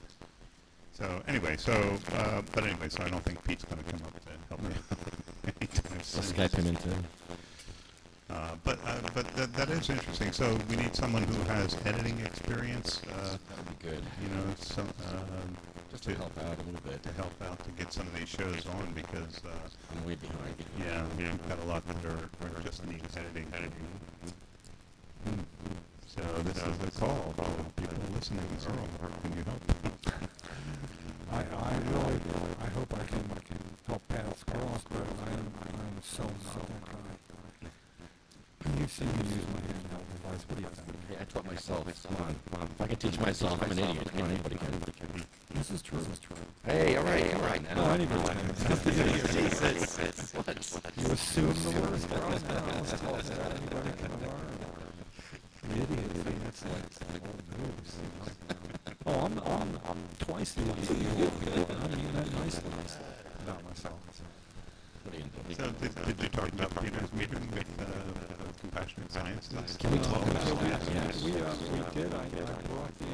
[SPEAKER 11] So anyway, so I don't think Pete's going to come up to help me anytime soon.
[SPEAKER 3] Skype him into.
[SPEAKER 11] But that is interesting. So we need someone who has editing experience.
[SPEAKER 3] That would be good.
[SPEAKER 11] Just
[SPEAKER 3] to help out a little bit.
[SPEAKER 11] To help out to get some of these shows on because
[SPEAKER 3] I'm way behind.
[SPEAKER 11] Yeah, we've got a lot that are just need editing. So this is the call. People listening. Earl, can you help?
[SPEAKER 5] I hope I can help paths cross, but I'm so not that guy. You've seen me use my handheld device. What do you think?
[SPEAKER 3] Hey, I taught myself. Come on. If I can teach myself, I'm an idiot. Come on, anybody can.
[SPEAKER 5] This is true.
[SPEAKER 3] Hey, all right now.
[SPEAKER 5] No, anybody can.
[SPEAKER 3] Jesus. What?
[SPEAKER 5] You assume the worst. Anybody can learn. Idiot. That's like old news. Oh, I'm twice the age of you. I mean that nicely. Not myself.
[SPEAKER 11] So did you talk about Peter's meeting with Compassionate Sciences?
[SPEAKER 3] Can we talk about that?
[SPEAKER 5] Yes. We did. I brought the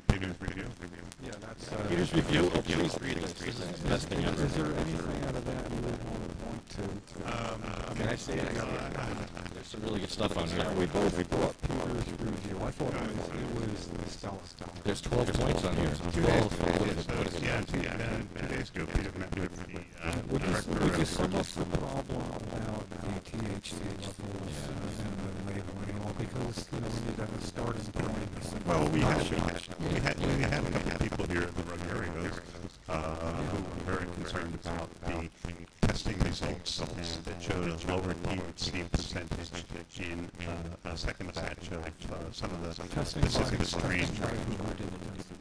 [SPEAKER 11] Peter's review.
[SPEAKER 5] Yeah, that's
[SPEAKER 3] Peter's review. Oh, please read this. This is the best thing ever.
[SPEAKER 5] Is there anything out of that you would want to point to?
[SPEAKER 3] Can I say it? There's some really good stuff on here.
[SPEAKER 5] We brought Peter's review. I thought it was stellar.
[SPEAKER 3] There's 12 points on here. 12. What is it?
[SPEAKER 11] Yeah, 2 days ago, Peter met with the
[SPEAKER 5] Would you sum up the problem about the THC levels and the labeling and all? Because you got a starting point.
[SPEAKER 11] Well, we had a couple of people here at the Ruggierios who were very concerned about the testing results and that showed a lower THC percentage in a second batch of some of the specific strains.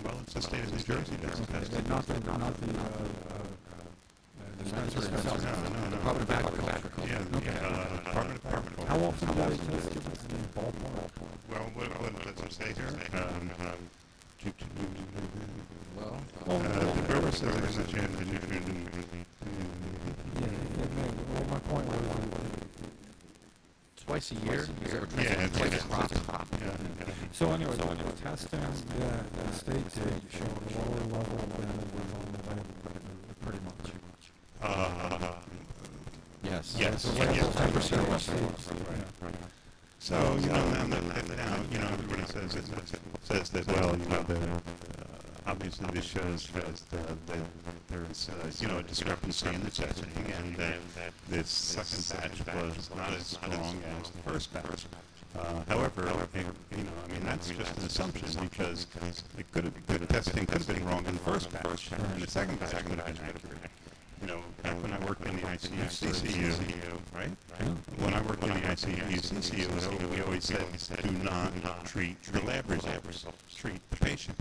[SPEAKER 11] Well, it's the state of New Jersey that's testing.
[SPEAKER 5] Not the dispensary itself.
[SPEAKER 11] No.
[SPEAKER 3] Department of Agriculture.
[SPEAKER 11] Yeah, Department of Agriculture.
[SPEAKER 5] How often do they test it in the ballpark?
[SPEAKER 11] Well, what does it say here? The grower says there's a chance that you can...
[SPEAKER 5] Well, my point was...
[SPEAKER 3] Twice a year?
[SPEAKER 11] Yeah, it's like a crop.
[SPEAKER 5] So anyway, testing that the state did showed a lower level than was on the label, pretty much.
[SPEAKER 3] Yes.
[SPEAKER 11] Yes.
[SPEAKER 3] 10% less.
[SPEAKER 11] So, now, everybody says that, well, obviously this shows that there's, a discrepancy in the testing, and that this second batch was not as strong as the first batch. However, that's just an assumption because the testing could have been wrong in the first batch, and the second batch could have been accurate. Back when I worked in the ICU, CCU, right? When I worked in the ICU, CCU, we always said, do not treat the lab results, treat the patient.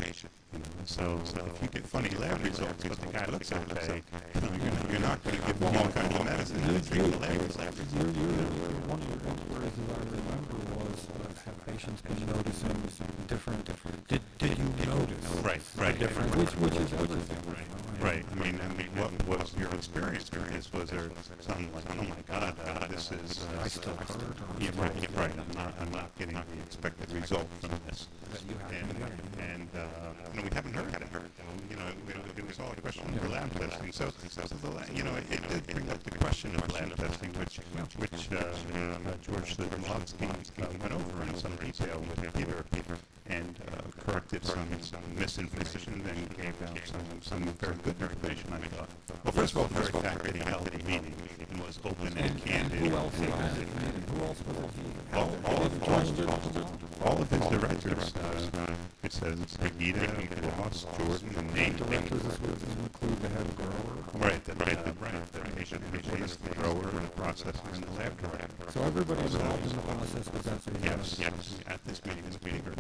[SPEAKER 11] So if you get funny lab results, but the guy looks okay, you're not going to give him all kinds of medicine and treat the lab results.
[SPEAKER 5] One of your inquiries that I remember was, have patients been noticing different, did you notice?
[SPEAKER 11] Right.
[SPEAKER 5] Different, which is everything.
[SPEAKER 11] Right. I mean, what was your experience with this? Was there something like, oh my God, this is...
[SPEAKER 5] I still heard.
[SPEAKER 11] Yeah, right. I'm not getting the expected result from this. And we haven't heard it. It was all a question of lab testing. So it did bring up the question of lab testing, which George Wolski went over in some detail with Peter. and corrected some misinformation, then gave out some very good information, I thought. Well, first of all, the very fact that he held the meeting and was open and candid.
[SPEAKER 5] Who else was at the meeting? Who else was at the meeting?
[SPEAKER 11] All of his directors. It says Pegida, Ross, Jordan, and Nate.
[SPEAKER 5] Directors, this would include the head grower.
[SPEAKER 11] Right, the patient manipulator, the grower, the processor, and the lab director.
[SPEAKER 5] So everybody involved in the process was at the
[SPEAKER 11] Yes, at this meeting with Peter.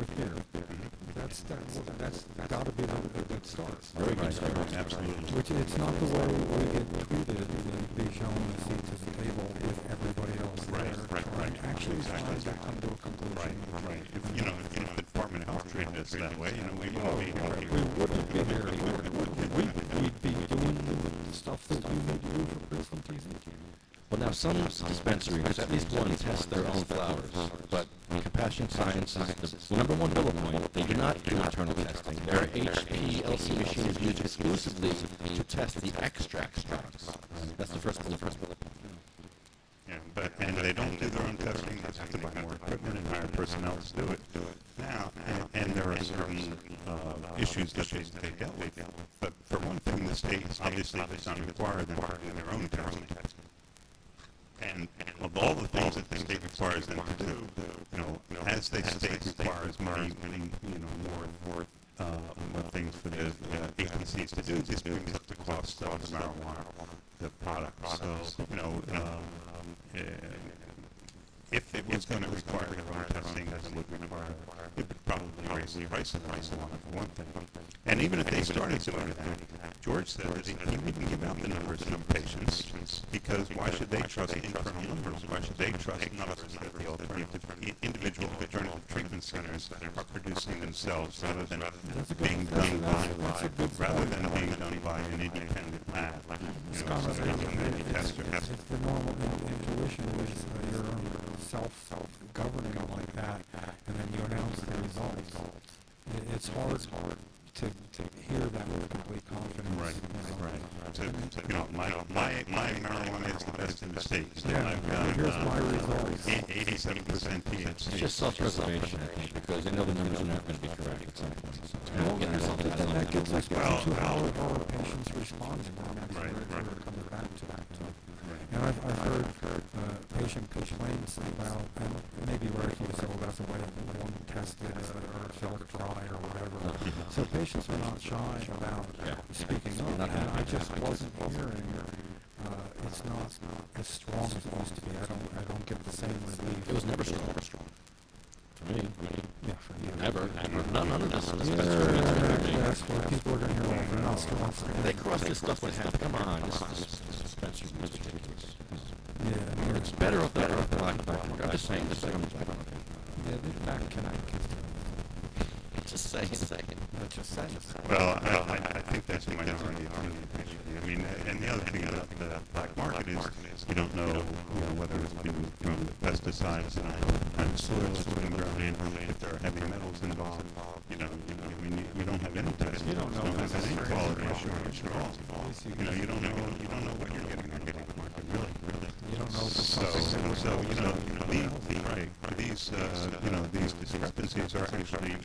[SPEAKER 5] That's got to be the good start.
[SPEAKER 3] Very good start.
[SPEAKER 11] Absolutely.
[SPEAKER 5] Which it's not the way we get treated and be shown a seat to the table with everybody else there.
[SPEAKER 11] Right.
[SPEAKER 5] Actually, trying to come to a conclusion.
[SPEAKER 11] Right. If the Department of Health treated us that way, we wouldn't be here.
[SPEAKER 5] We wouldn't be here. We'd be doing the stuff that we need to do for Christie TV.
[SPEAKER 3] Well, now some dispensaries, at least one, test their own flowers, but Compassion Science is the number one bullet point. They do not do internal testing. Their HPLC machine is used exclusively to test the extract products. That's the first bullet point.
[SPEAKER 11] Yeah, and they don't do their own testing. They have to buy more equipment and hire personnel to do it. Now, and there are certain issues that they dealt with. But for one thing, the state obviously does not require them to do their own testing. And of all the things that the state requires them to do, as the state requires more things for the agencies to do, this brings up the cost of the marijuana, the product. So, if it was going to require their own testing, it would probably raise the price of marijuana for one thing. And even if they started doing that, George said that he wouldn't give out the numbers of patients, because why should they trust internal numbers? Why should they trust numbers that the individual alternative treatment centers are producing themselves rather than being done by an independent lab?
[SPEAKER 5] It's the normal intuition is your own self-governing like that, and then you announce the results. It's hard to hear that with complete confidence.
[SPEAKER 11] Right. My marijuana is the best in the state.
[SPEAKER 5] Yeah,
[SPEAKER 11] I've got,
[SPEAKER 5] here's my results.
[SPEAKER 11] 87% THC.
[SPEAKER 3] It's just self-preservation, I think, because they know the numbers are not going to be correct at some point. They won't get results.
[SPEAKER 5] That gets into how our patients respond to that. Right. Comes back to that. And I've heard patient complaints about, and maybe rightfully so, about the way one tested or felt dry or whatever. So patients are not shy about speaking up. And I just wasn't hearing. It's not as strong as it used to be. I don't get the same relief.
[SPEAKER 3] It was never strong. For me.
[SPEAKER 5] Yeah, for you.
[SPEAKER 3] Never. None of this.
[SPEAKER 5] That's what people are going to hear all the not strong.
[SPEAKER 3] They cross this stuff with half. Come on. This dispensary is ridiculous.
[SPEAKER 5] Yeah.
[SPEAKER 3] It's better off the black market. I'm just saying. Yeah,
[SPEAKER 5] they're back Connecticut.
[SPEAKER 3] Just saying.
[SPEAKER 11] Well, I think that's a minority opinion. I mean, and the other thing about the black market is you don't know whether it's been thrown with pesticides and kind of soil that's been grown in, if there are heavy metals involved. I mean, you don't have any testing. You don't have any quality assurance at all. You don't know what you're getting on the black market, really.
[SPEAKER 5] You don't know.
[SPEAKER 11] These discrepancies are actually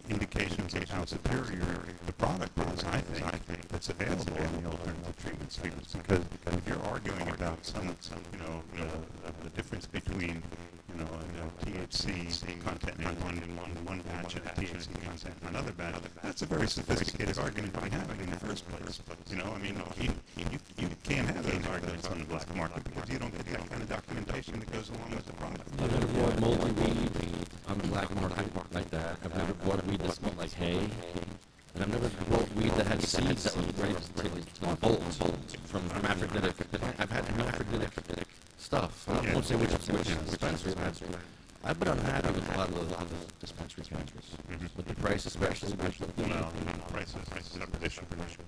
[SPEAKER 11] indications of how superior the product is, I think, that's available in the alternative treatment space. Because if you're arguing about the difference between THC content in one batch and THC content in another batch, that's a very sophisticated argument to be having in the first place. You can't have those arguments on the black market because you don't get that kind of documentation that goes along with the product.
[SPEAKER 3] I've never bought moldy weed on the black market like that. I've never bought weed that smelled like hay. And I've never bought weed that had seeds that were ready to bolt from hermaphroditic. I've had hermaphroditic stuff. I won't say which dispensary I've been unhappy with a lot of the dispensaries. With the price especially.
[SPEAKER 11] Well, price is separate issue.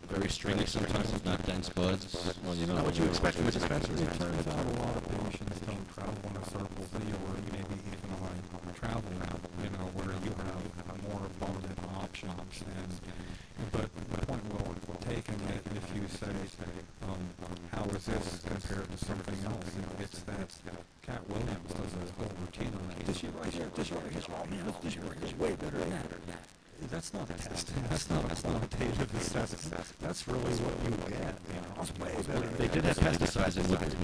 [SPEAKER 3] Very stringy sometimes, not dense buds. Well, not what you expect from a dispensary.
[SPEAKER 5] It turns out a lot of patients don't travel on a Circle Z or maybe even on travel, where you have more abundant options. But the point will taking it if you say, how is this compared to something else? It's that Cat Williams does a whole routine on that. This year right here, this year right here, oh man, this year right here is way better than that. That's not testing. That's not a quantitative assessment. That's really what you get. You know, it's way better.
[SPEAKER 3] They did have pesticides in Woodbridge.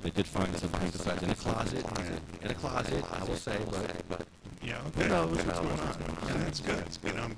[SPEAKER 3] They did find some pesticides in a closet. In a closet, I will say, but
[SPEAKER 11] yeah, okay. Who knows what's going on? And that's good, you know,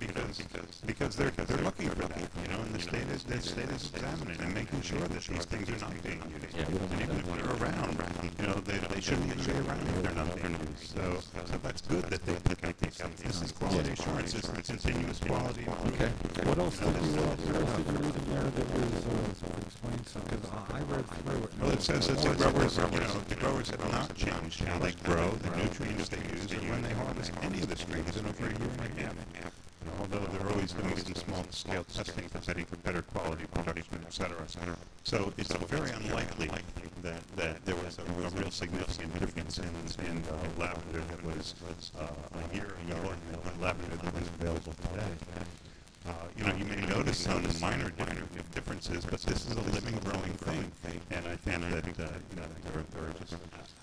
[SPEAKER 11] because they're looking for that, you know, and the state is examining and making sure that these things are not being used.
[SPEAKER 3] Yeah,
[SPEAKER 11] and even if they're around, you know, they shouldn't even be around if they're not being used. So that's good that they pick up these things. This is quality assurance. This is continuous quality.
[SPEAKER 3] Okay.
[SPEAKER 5] What else did you read in there that was explained? Because I read through it.
[SPEAKER 11] Well, it says that the growers have not changed how they grow, the nutrients they use, or when they harvest any of the strains in over a year and a half. Although they're always doing some small-scale testing for better quality production, et cetera. So it's very unlikely that there was a real significant difference in lavender that was a year ago and the lavender that was available today. You know, you may notice some minor differences, but this is a living, growing thing, and I think that you know, there are just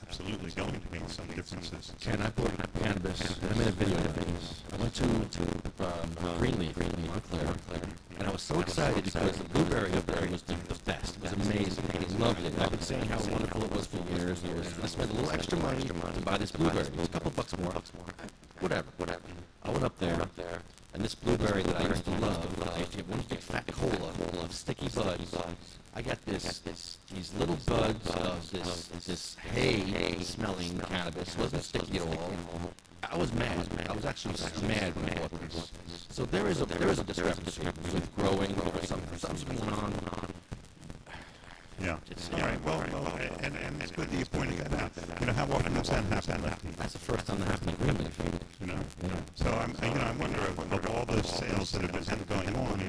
[SPEAKER 11] absolutely going to be some differences.
[SPEAKER 3] And I bought cannabis. I made a video of this. I went to Greenleaf in Montclair, and I was so excited because the blueberry up there was the best. It was amazing. I loved it. I've been saying how wonderful it was for years. I spent a little extra money to buy this blueberry. It was a couple bucks more. Whatever. I went up there. And this blueberry that I used to love, I used to get one big fat cola of sticky buds. I got these little buds of this hay-smelling cannabis. It wasn't sticky at all. I was mad. I was actually mad when I bought this. So there is a discrepancy with growing or something's going on.
[SPEAKER 11] Yeah. All right. Well, and it's good that you pointed that out. You know, how often does that happen, Lefty?
[SPEAKER 3] That's the first time that happened in Greenleaf.
[SPEAKER 11] You know. So I wonder of all those sales that have been going on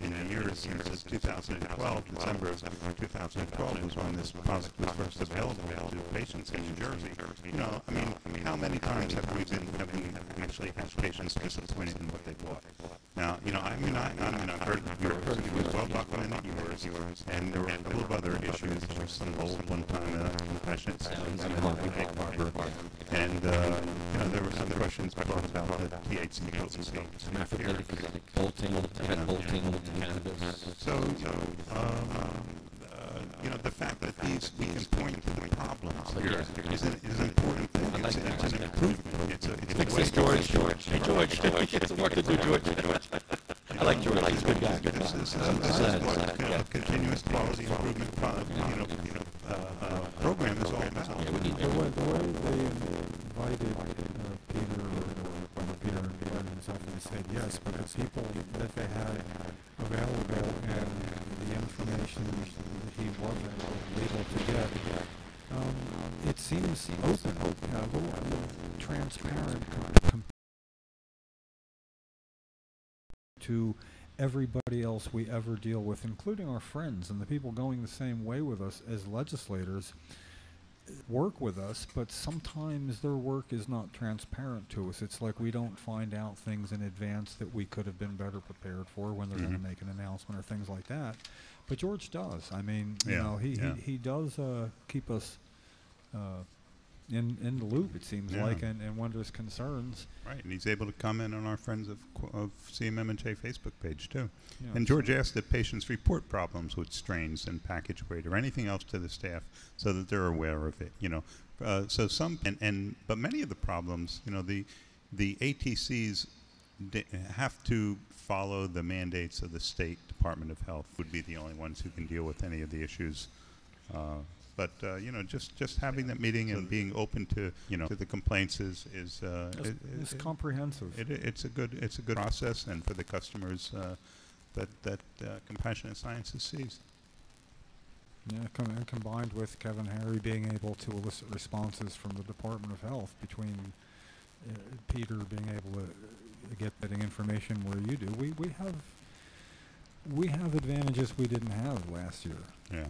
[SPEAKER 11] in the years since 2012, December of 2012 was when this product was first available to patients in New Jersey. You know, I mean, how many times have we actually had patients disappointed in what they bought? Now, you know, I've heard yours. It was well documented yours, and there were a couple of other issues. There was some old one-time compassionate sounds in Egg Harbor, and you know, there were some questions brought about the THC potency.
[SPEAKER 3] Bolting, cannabis.
[SPEAKER 11] So, you know, the fact that we can point to the problems here is an important thing. It's an improvement. It's a way
[SPEAKER 3] George. Hey, George. It's work to do, George. I like George. He's a good guy.
[SPEAKER 11] This is what continuous quality improvement program is all about.
[SPEAKER 5] The way they invited Peter himself, and said yes, but the people that they had available and the information that he wasn't able to get, it seems open, a little transparent to everybody else we ever deal with, including our friends and the people going the same way with us as legislators. Work with us, but sometimes their work is not transparent to us. It's like we don't find out things in advance that we could have been better prepared for when they're going to make an announcement or things like that. But George does. I mean, you know, he does keep us in the loop, it seems like, and when there's concerns.
[SPEAKER 11] Right, and he's able to comment on our Friends of CMMJ Facebook page, too.
[SPEAKER 5] Yeah,
[SPEAKER 11] and George asked that patients report problems with strains and package weight or anything else to the staff so that they're aware of it, you know. So some, but many of the problems, you know, the ATCs have to follow the mandates of the State Department of Health, would be the only ones who can deal with any of the issues. But you know, just having that meeting and being open to, you know, to the complaints is
[SPEAKER 5] it's comprehensive.
[SPEAKER 11] It's a good process, and for the customers that Compassionate Sciences sees.
[SPEAKER 5] Yeah, and combined with Kevin Harry being able to elicit responses from the Department of Health, between Peter being able to getting information where you do, we have advantages we didn't have last year.
[SPEAKER 11] Yeah.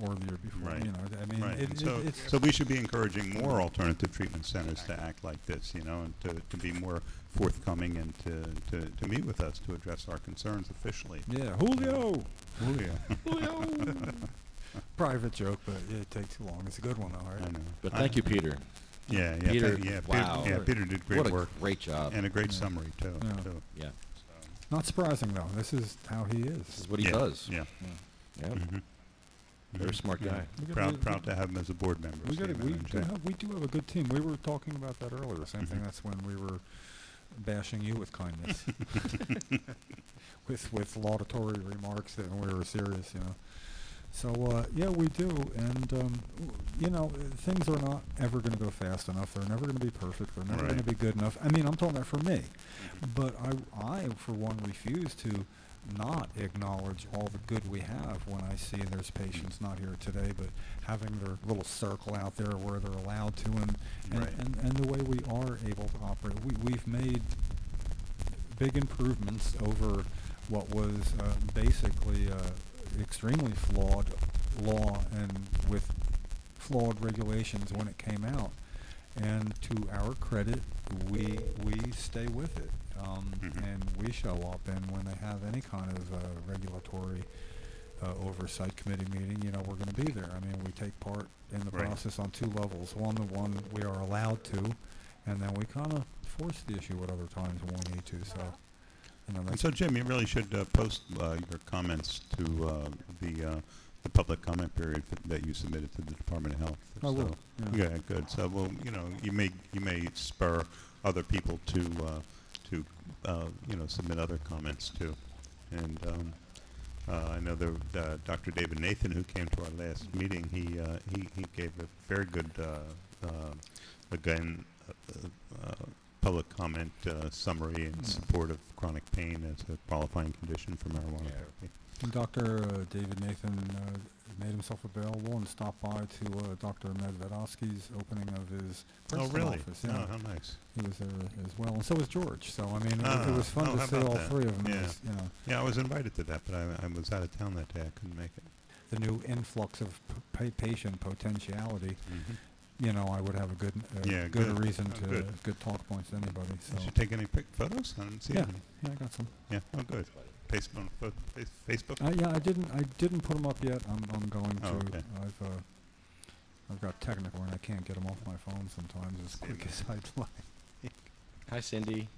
[SPEAKER 5] or the year before.
[SPEAKER 11] Right.
[SPEAKER 5] I mean,
[SPEAKER 11] Right.
[SPEAKER 5] it,
[SPEAKER 11] And so,
[SPEAKER 5] it's
[SPEAKER 11] so we should be encouraging more alternative treatment centers to act like this, and to be more forthcoming and to meet with us to address our concerns officially.
[SPEAKER 5] yeah, Julio.
[SPEAKER 11] Julio.
[SPEAKER 5] Private joke, but it takes too long. It's a good one, though, right?
[SPEAKER 11] I know.
[SPEAKER 3] But thank you, Peter.
[SPEAKER 11] Yeah,
[SPEAKER 3] Peter,
[SPEAKER 11] Peter,
[SPEAKER 3] wow.
[SPEAKER 11] Peter did great
[SPEAKER 3] What a
[SPEAKER 11] work
[SPEAKER 3] great job.
[SPEAKER 11] and a great summary too.
[SPEAKER 5] Yeah.
[SPEAKER 11] too.
[SPEAKER 3] Yeah.
[SPEAKER 5] Not surprising, though. This is how he is.
[SPEAKER 3] This is what he
[SPEAKER 11] Yeah,
[SPEAKER 3] does.
[SPEAKER 11] Yeah.
[SPEAKER 3] Yeah.
[SPEAKER 11] Mhm.
[SPEAKER 3] Very
[SPEAKER 11] Mhm.
[SPEAKER 3] smart
[SPEAKER 5] Yeah.
[SPEAKER 3] guy.
[SPEAKER 5] We gotta-
[SPEAKER 11] Proud to have him as a board member.
[SPEAKER 5] We got
[SPEAKER 11] Stephen
[SPEAKER 5] we
[SPEAKER 11] and
[SPEAKER 5] do
[SPEAKER 11] Jay.
[SPEAKER 5] have, we do have a good team. We were talking about that earlier. Same thing.
[SPEAKER 11] Mhm.
[SPEAKER 5] That's when we were bashing you with kindness, with laudatory remarks, that we were serious. So yeah, we do, and things are not ever going to go fast enough. They're never going to be perfect. They're never going to
[SPEAKER 11] Right.
[SPEAKER 5] be good enough. I mean, I'm talking about for me, but I for one refuse to not acknowledge all the good we have when I see there's patients not here today, but having their little circle out there where they're allowed to,
[SPEAKER 11] Right.
[SPEAKER 5] and the way we are able to operate. We've made big improvements over what was basically extremely flawed law and with flawed regulations when it came out. And to our credit, we stay with it, and we show up. And when they have any kind of regulatory oversight committee meeting, we're going to be there. I mean, we take part in the
[SPEAKER 11] Right.
[SPEAKER 5] process on two levels. One, the one we are allowed to, and then we kind of force the issue at other times when we need to. So,
[SPEAKER 11] And
[SPEAKER 5] that's
[SPEAKER 11] so, Jim, you really should post your comments to the public comment period that you submitted to the Department of Health.
[SPEAKER 5] I will,
[SPEAKER 11] So, yeah, good. So, well, you may spur other people to submit other comments too. And I know Dr. David Nathan, who came to our last meeting, he gave a very good public comment summary in support of chronic pain as a qualifying condition for marijuana therapy.
[SPEAKER 5] And Dr. David Nathan made himself available and stopped by to Dr. Medvedovsky's opening of his Princeton office.
[SPEAKER 11] Oh,
[SPEAKER 5] Yeah.
[SPEAKER 11] how nice.
[SPEAKER 5] He was there as well, and so was George. So I mean, it
[SPEAKER 11] Ah,
[SPEAKER 5] was fun
[SPEAKER 11] oh,
[SPEAKER 5] to
[SPEAKER 11] how
[SPEAKER 5] see
[SPEAKER 11] about
[SPEAKER 5] all
[SPEAKER 11] that?
[SPEAKER 5] three of them.
[SPEAKER 11] Yeah.
[SPEAKER 5] As,
[SPEAKER 11] Yeah, I was invited to that, but I was out of town that day. I couldn't make it.
[SPEAKER 5] the new influx of patient potentiality.
[SPEAKER 11] Mhm.
[SPEAKER 5] I would have a good,
[SPEAKER 11] Yeah,
[SPEAKER 5] good
[SPEAKER 11] good.
[SPEAKER 5] reason
[SPEAKER 11] Oh,
[SPEAKER 5] to
[SPEAKER 11] good.
[SPEAKER 5] talk points to anybody. So
[SPEAKER 11] Did you take any photos? I didn't see
[SPEAKER 5] yeah,
[SPEAKER 11] any.
[SPEAKER 5] yeah, I got some.
[SPEAKER 11] Yeah, oh, good. Facebook?
[SPEAKER 5] Yeah, I didn't put them up yet. I'm going
[SPEAKER 11] Oh,
[SPEAKER 5] to.
[SPEAKER 11] okay.
[SPEAKER 5] I've got technical and I can't get them off my phone sometimes as quick as I'd like.
[SPEAKER 3] Hi, Cindy.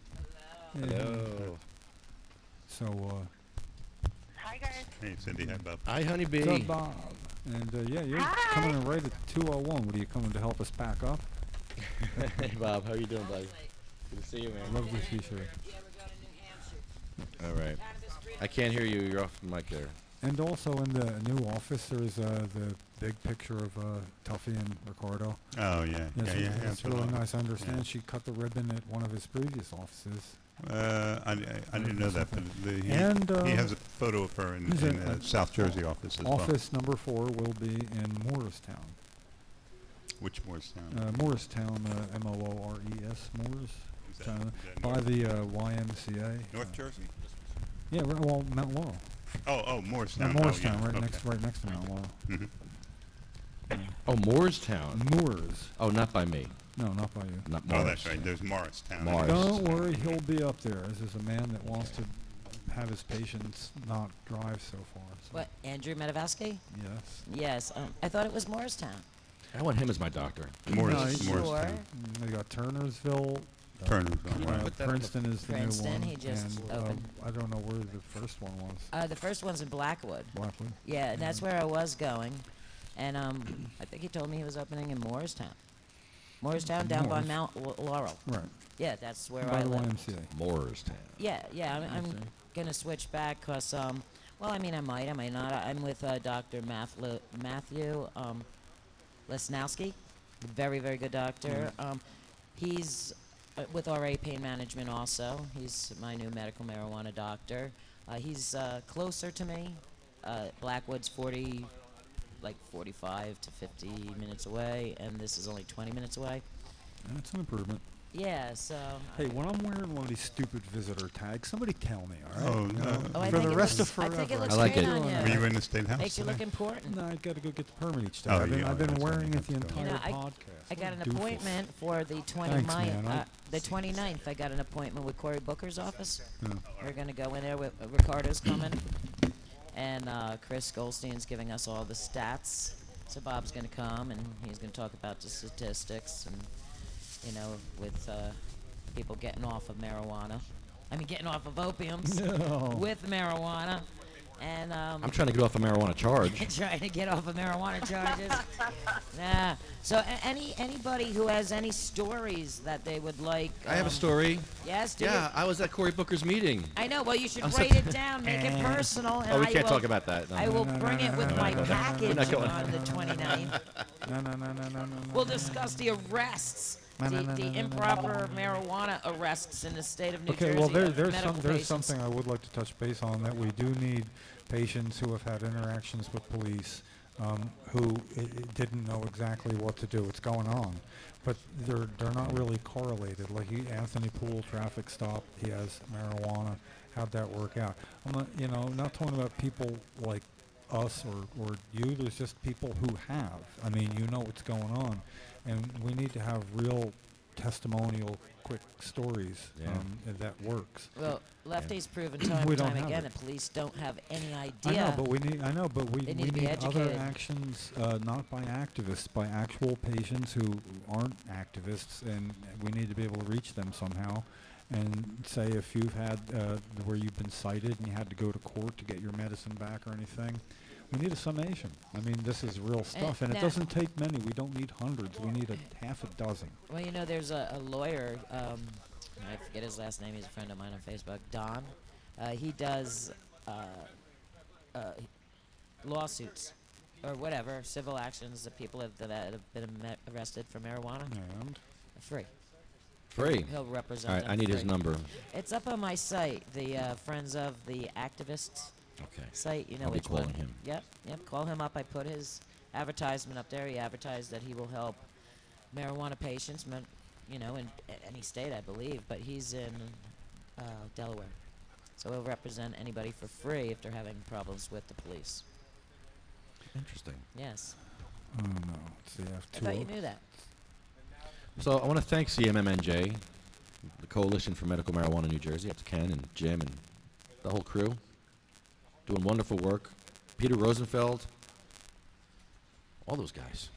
[SPEAKER 5] Yeah.
[SPEAKER 3] Hello.
[SPEAKER 5] So,
[SPEAKER 13] Hi, guys.
[SPEAKER 11] Hey, Cindy, hi, Bob.
[SPEAKER 3] Hi, Honeybee.
[SPEAKER 5] what's up, Bob? And yeah, you're coming in right at 2:01. What are you coming to help us pack up?
[SPEAKER 3] Hey, Bob. How you doing, buddy? Good to see you, man.
[SPEAKER 5] Love to see you.
[SPEAKER 3] All right. I can't hear you. You're off the mic there.
[SPEAKER 5] And also in the new office, there's the big picture of Tuffy and Ricardo.
[SPEAKER 11] Oh, yeah.
[SPEAKER 5] It's really nice. I understand
[SPEAKER 11] Yeah.
[SPEAKER 5] she cut the ribbon at one of his previous offices.
[SPEAKER 11] I didn't know that, but
[SPEAKER 5] And,
[SPEAKER 11] he has a photo of her in
[SPEAKER 5] he's
[SPEAKER 11] the South Jersey office as well.
[SPEAKER 5] Office number 4 will be in Morristown.
[SPEAKER 11] Which Morristown?
[SPEAKER 5] Morristown, M-O-O-R-E-S, Moores.
[SPEAKER 11] Is that
[SPEAKER 5] By the YMCA.
[SPEAKER 11] North Jersey?
[SPEAKER 5] Yeah, well, Mount Laurel.
[SPEAKER 11] Oh, Morristown.
[SPEAKER 5] Morristown,
[SPEAKER 11] oh, yeah.
[SPEAKER 5] right next to Mount Laurel.
[SPEAKER 11] Mhm.
[SPEAKER 3] Oh, Moorestown.
[SPEAKER 5] Moores.
[SPEAKER 3] Oh, not by me.
[SPEAKER 5] No, not by you.
[SPEAKER 3] Not
[SPEAKER 11] Oh,
[SPEAKER 3] Morris.
[SPEAKER 11] that's right. There's Morristown.
[SPEAKER 3] Morris.
[SPEAKER 5] Don't worry, he'll be up there. This is a man that wants to have his patients not drive so far. So.
[SPEAKER 14] What, Andrew Medavsky?
[SPEAKER 5] Yes.
[SPEAKER 14] Yes, I thought it was Morristown.
[SPEAKER 3] I want him as my doctor.
[SPEAKER 11] Morristown.
[SPEAKER 14] Sure.
[SPEAKER 5] They got Turnersville.
[SPEAKER 11] Turnersville, right.
[SPEAKER 3] Put that on the
[SPEAKER 5] Princeton is the
[SPEAKER 14] Princeton,
[SPEAKER 5] new one.
[SPEAKER 14] he just
[SPEAKER 5] and,
[SPEAKER 14] opened.
[SPEAKER 5] I don't know where the first one was.
[SPEAKER 14] The first one's in Blackwood.
[SPEAKER 5] Blackwood.
[SPEAKER 14] Yeah, and that's where I was going. And I think he told me he was opening in Morristown. Morristown, down by
[SPEAKER 5] Morris.
[SPEAKER 14] Mount Laurel.
[SPEAKER 5] Right.
[SPEAKER 14] Yeah, that's where
[SPEAKER 5] By
[SPEAKER 14] I
[SPEAKER 5] the
[SPEAKER 14] live.
[SPEAKER 5] YMCA.
[SPEAKER 3] Moorestown.
[SPEAKER 14] Yeah, I'm
[SPEAKER 5] see.
[SPEAKER 14] going to switch back because, well, I mean, I might not. I'm with Dr. Matthew Lesnowski, very, very good doctor. He's with RA Pain Management also. He's my new medical marijuana doctor. He's closer to me. Blackwood's 45 to 50 minutes away, and this is only 20 minutes away.
[SPEAKER 5] That's an improvement.
[SPEAKER 14] Yeah, so.
[SPEAKER 5] Hey, when I'm wearing one of these stupid visitor tags, somebody tell me, all right?
[SPEAKER 11] Oh, no.
[SPEAKER 14] Oh, I
[SPEAKER 5] For
[SPEAKER 14] think
[SPEAKER 5] the
[SPEAKER 14] it
[SPEAKER 5] rest
[SPEAKER 14] looks-
[SPEAKER 5] of
[SPEAKER 14] I
[SPEAKER 5] forever.
[SPEAKER 14] think it looks
[SPEAKER 3] I like
[SPEAKER 14] great
[SPEAKER 3] it.
[SPEAKER 14] on
[SPEAKER 11] Were you in the State House
[SPEAKER 14] Makes you look
[SPEAKER 11] today?
[SPEAKER 14] important.
[SPEAKER 5] No, I got to go get the permit each day.
[SPEAKER 11] Oh,
[SPEAKER 5] I've been,
[SPEAKER 11] yeah,
[SPEAKER 5] I've been
[SPEAKER 11] that's right.
[SPEAKER 5] wearing it the
[SPEAKER 11] That's
[SPEAKER 5] entire
[SPEAKER 14] You know,
[SPEAKER 5] podcast.
[SPEAKER 14] I got an
[SPEAKER 5] What a doofus.
[SPEAKER 14] appointment for the 29th. The 29th, I got an appointment with Cory Booker's office. We're going to go in there with Ricardo's coming. And Chris Goldstein's giving us all the stats. So Bob's going to come, and he's going to talk about the statistics and, you know, with people getting off of marijuana. I mean, getting off of opiums with marijuana. And
[SPEAKER 3] I'm trying to get off a marijuana charge.
[SPEAKER 14] trying to get off of marijuana charges. Nah. So anybody who has any stories that they would like.
[SPEAKER 3] I have a story.
[SPEAKER 14] Yes, do
[SPEAKER 3] Yeah,
[SPEAKER 14] you?
[SPEAKER 3] I was at Cory Booker's meeting.
[SPEAKER 14] I know. Well, you should
[SPEAKER 3] I'm
[SPEAKER 14] write it down, make it personal, and
[SPEAKER 3] Oh, we
[SPEAKER 14] I
[SPEAKER 3] can't
[SPEAKER 14] will,
[SPEAKER 3] talk about that. No.
[SPEAKER 14] I will bring it with my
[SPEAKER 3] We're
[SPEAKER 14] package
[SPEAKER 3] not going.
[SPEAKER 14] on the 29th.
[SPEAKER 5] No.
[SPEAKER 14] We'll discuss the arrests, the improper marijuana arrests in the state of New
[SPEAKER 5] Okay,
[SPEAKER 14] Jersey.
[SPEAKER 5] well,
[SPEAKER 14] of
[SPEAKER 5] there's
[SPEAKER 14] medical
[SPEAKER 5] something I would like to touch base on, that we do need patients who have had interactions with police who didn't know exactly what to do. What's going on, but they're not really correlated. Like Anthony Poole, traffic stop, he has marijuana. How'd that work out? I'm not, not talking about people like us or you. There's just people who have. I mean, you know what's going on, and we need to have real testimonial, quick stories that works.
[SPEAKER 14] Well, Lefty's proven time
[SPEAKER 5] We
[SPEAKER 14] and
[SPEAKER 5] don't
[SPEAKER 14] time
[SPEAKER 5] have
[SPEAKER 14] again
[SPEAKER 5] it.
[SPEAKER 14] that police don't have any
[SPEAKER 5] I
[SPEAKER 14] idea.
[SPEAKER 5] know, but we
[SPEAKER 14] They need to be
[SPEAKER 5] need other
[SPEAKER 14] educated.
[SPEAKER 5] actions, not by activists, by actual patients who aren't activists, and we need to be able to reach them somehow. And say if you've had where you've been cited and you had to go to court to get your medicine back or anything, we need a summation. I mean, this is real stuff, and it
[SPEAKER 14] now-
[SPEAKER 5] doesn't take many. We don't need hundreds. We need half a dozen.
[SPEAKER 14] Well, there's a lawyer, I forget his last name, he's a friend of mine on Facebook, Don. He does lawsuits or whatever, civil actions that people that have been arrested for marijuana.
[SPEAKER 5] And?
[SPEAKER 14] Free.
[SPEAKER 3] Free.
[SPEAKER 14] He'll represent
[SPEAKER 3] All right,
[SPEAKER 14] them
[SPEAKER 3] I need his
[SPEAKER 14] free.
[SPEAKER 3] number.
[SPEAKER 14] It's up on my site, the Friends of the Activists
[SPEAKER 3] Okay.
[SPEAKER 14] site. You know
[SPEAKER 3] I'll be
[SPEAKER 14] which one.
[SPEAKER 3] calling him.
[SPEAKER 14] Yep, call him up. I put his advertisement up there. He advertised that he will help marijuana patients, in any state, I believe, but he's in Delaware. So he'll represent anybody for free if they're having problems with the police.
[SPEAKER 3] Interesting.
[SPEAKER 14] Yes.
[SPEAKER 5] Oh no, it's the F2.
[SPEAKER 14] I thought you knew that.
[SPEAKER 3] So I want to thank CMMNJ, the Coalition for Medical Marijuana New Jersey. That's Ken and Jim and the whole crew. Doing wonderful work. Peter Rosenfeld. All those guys.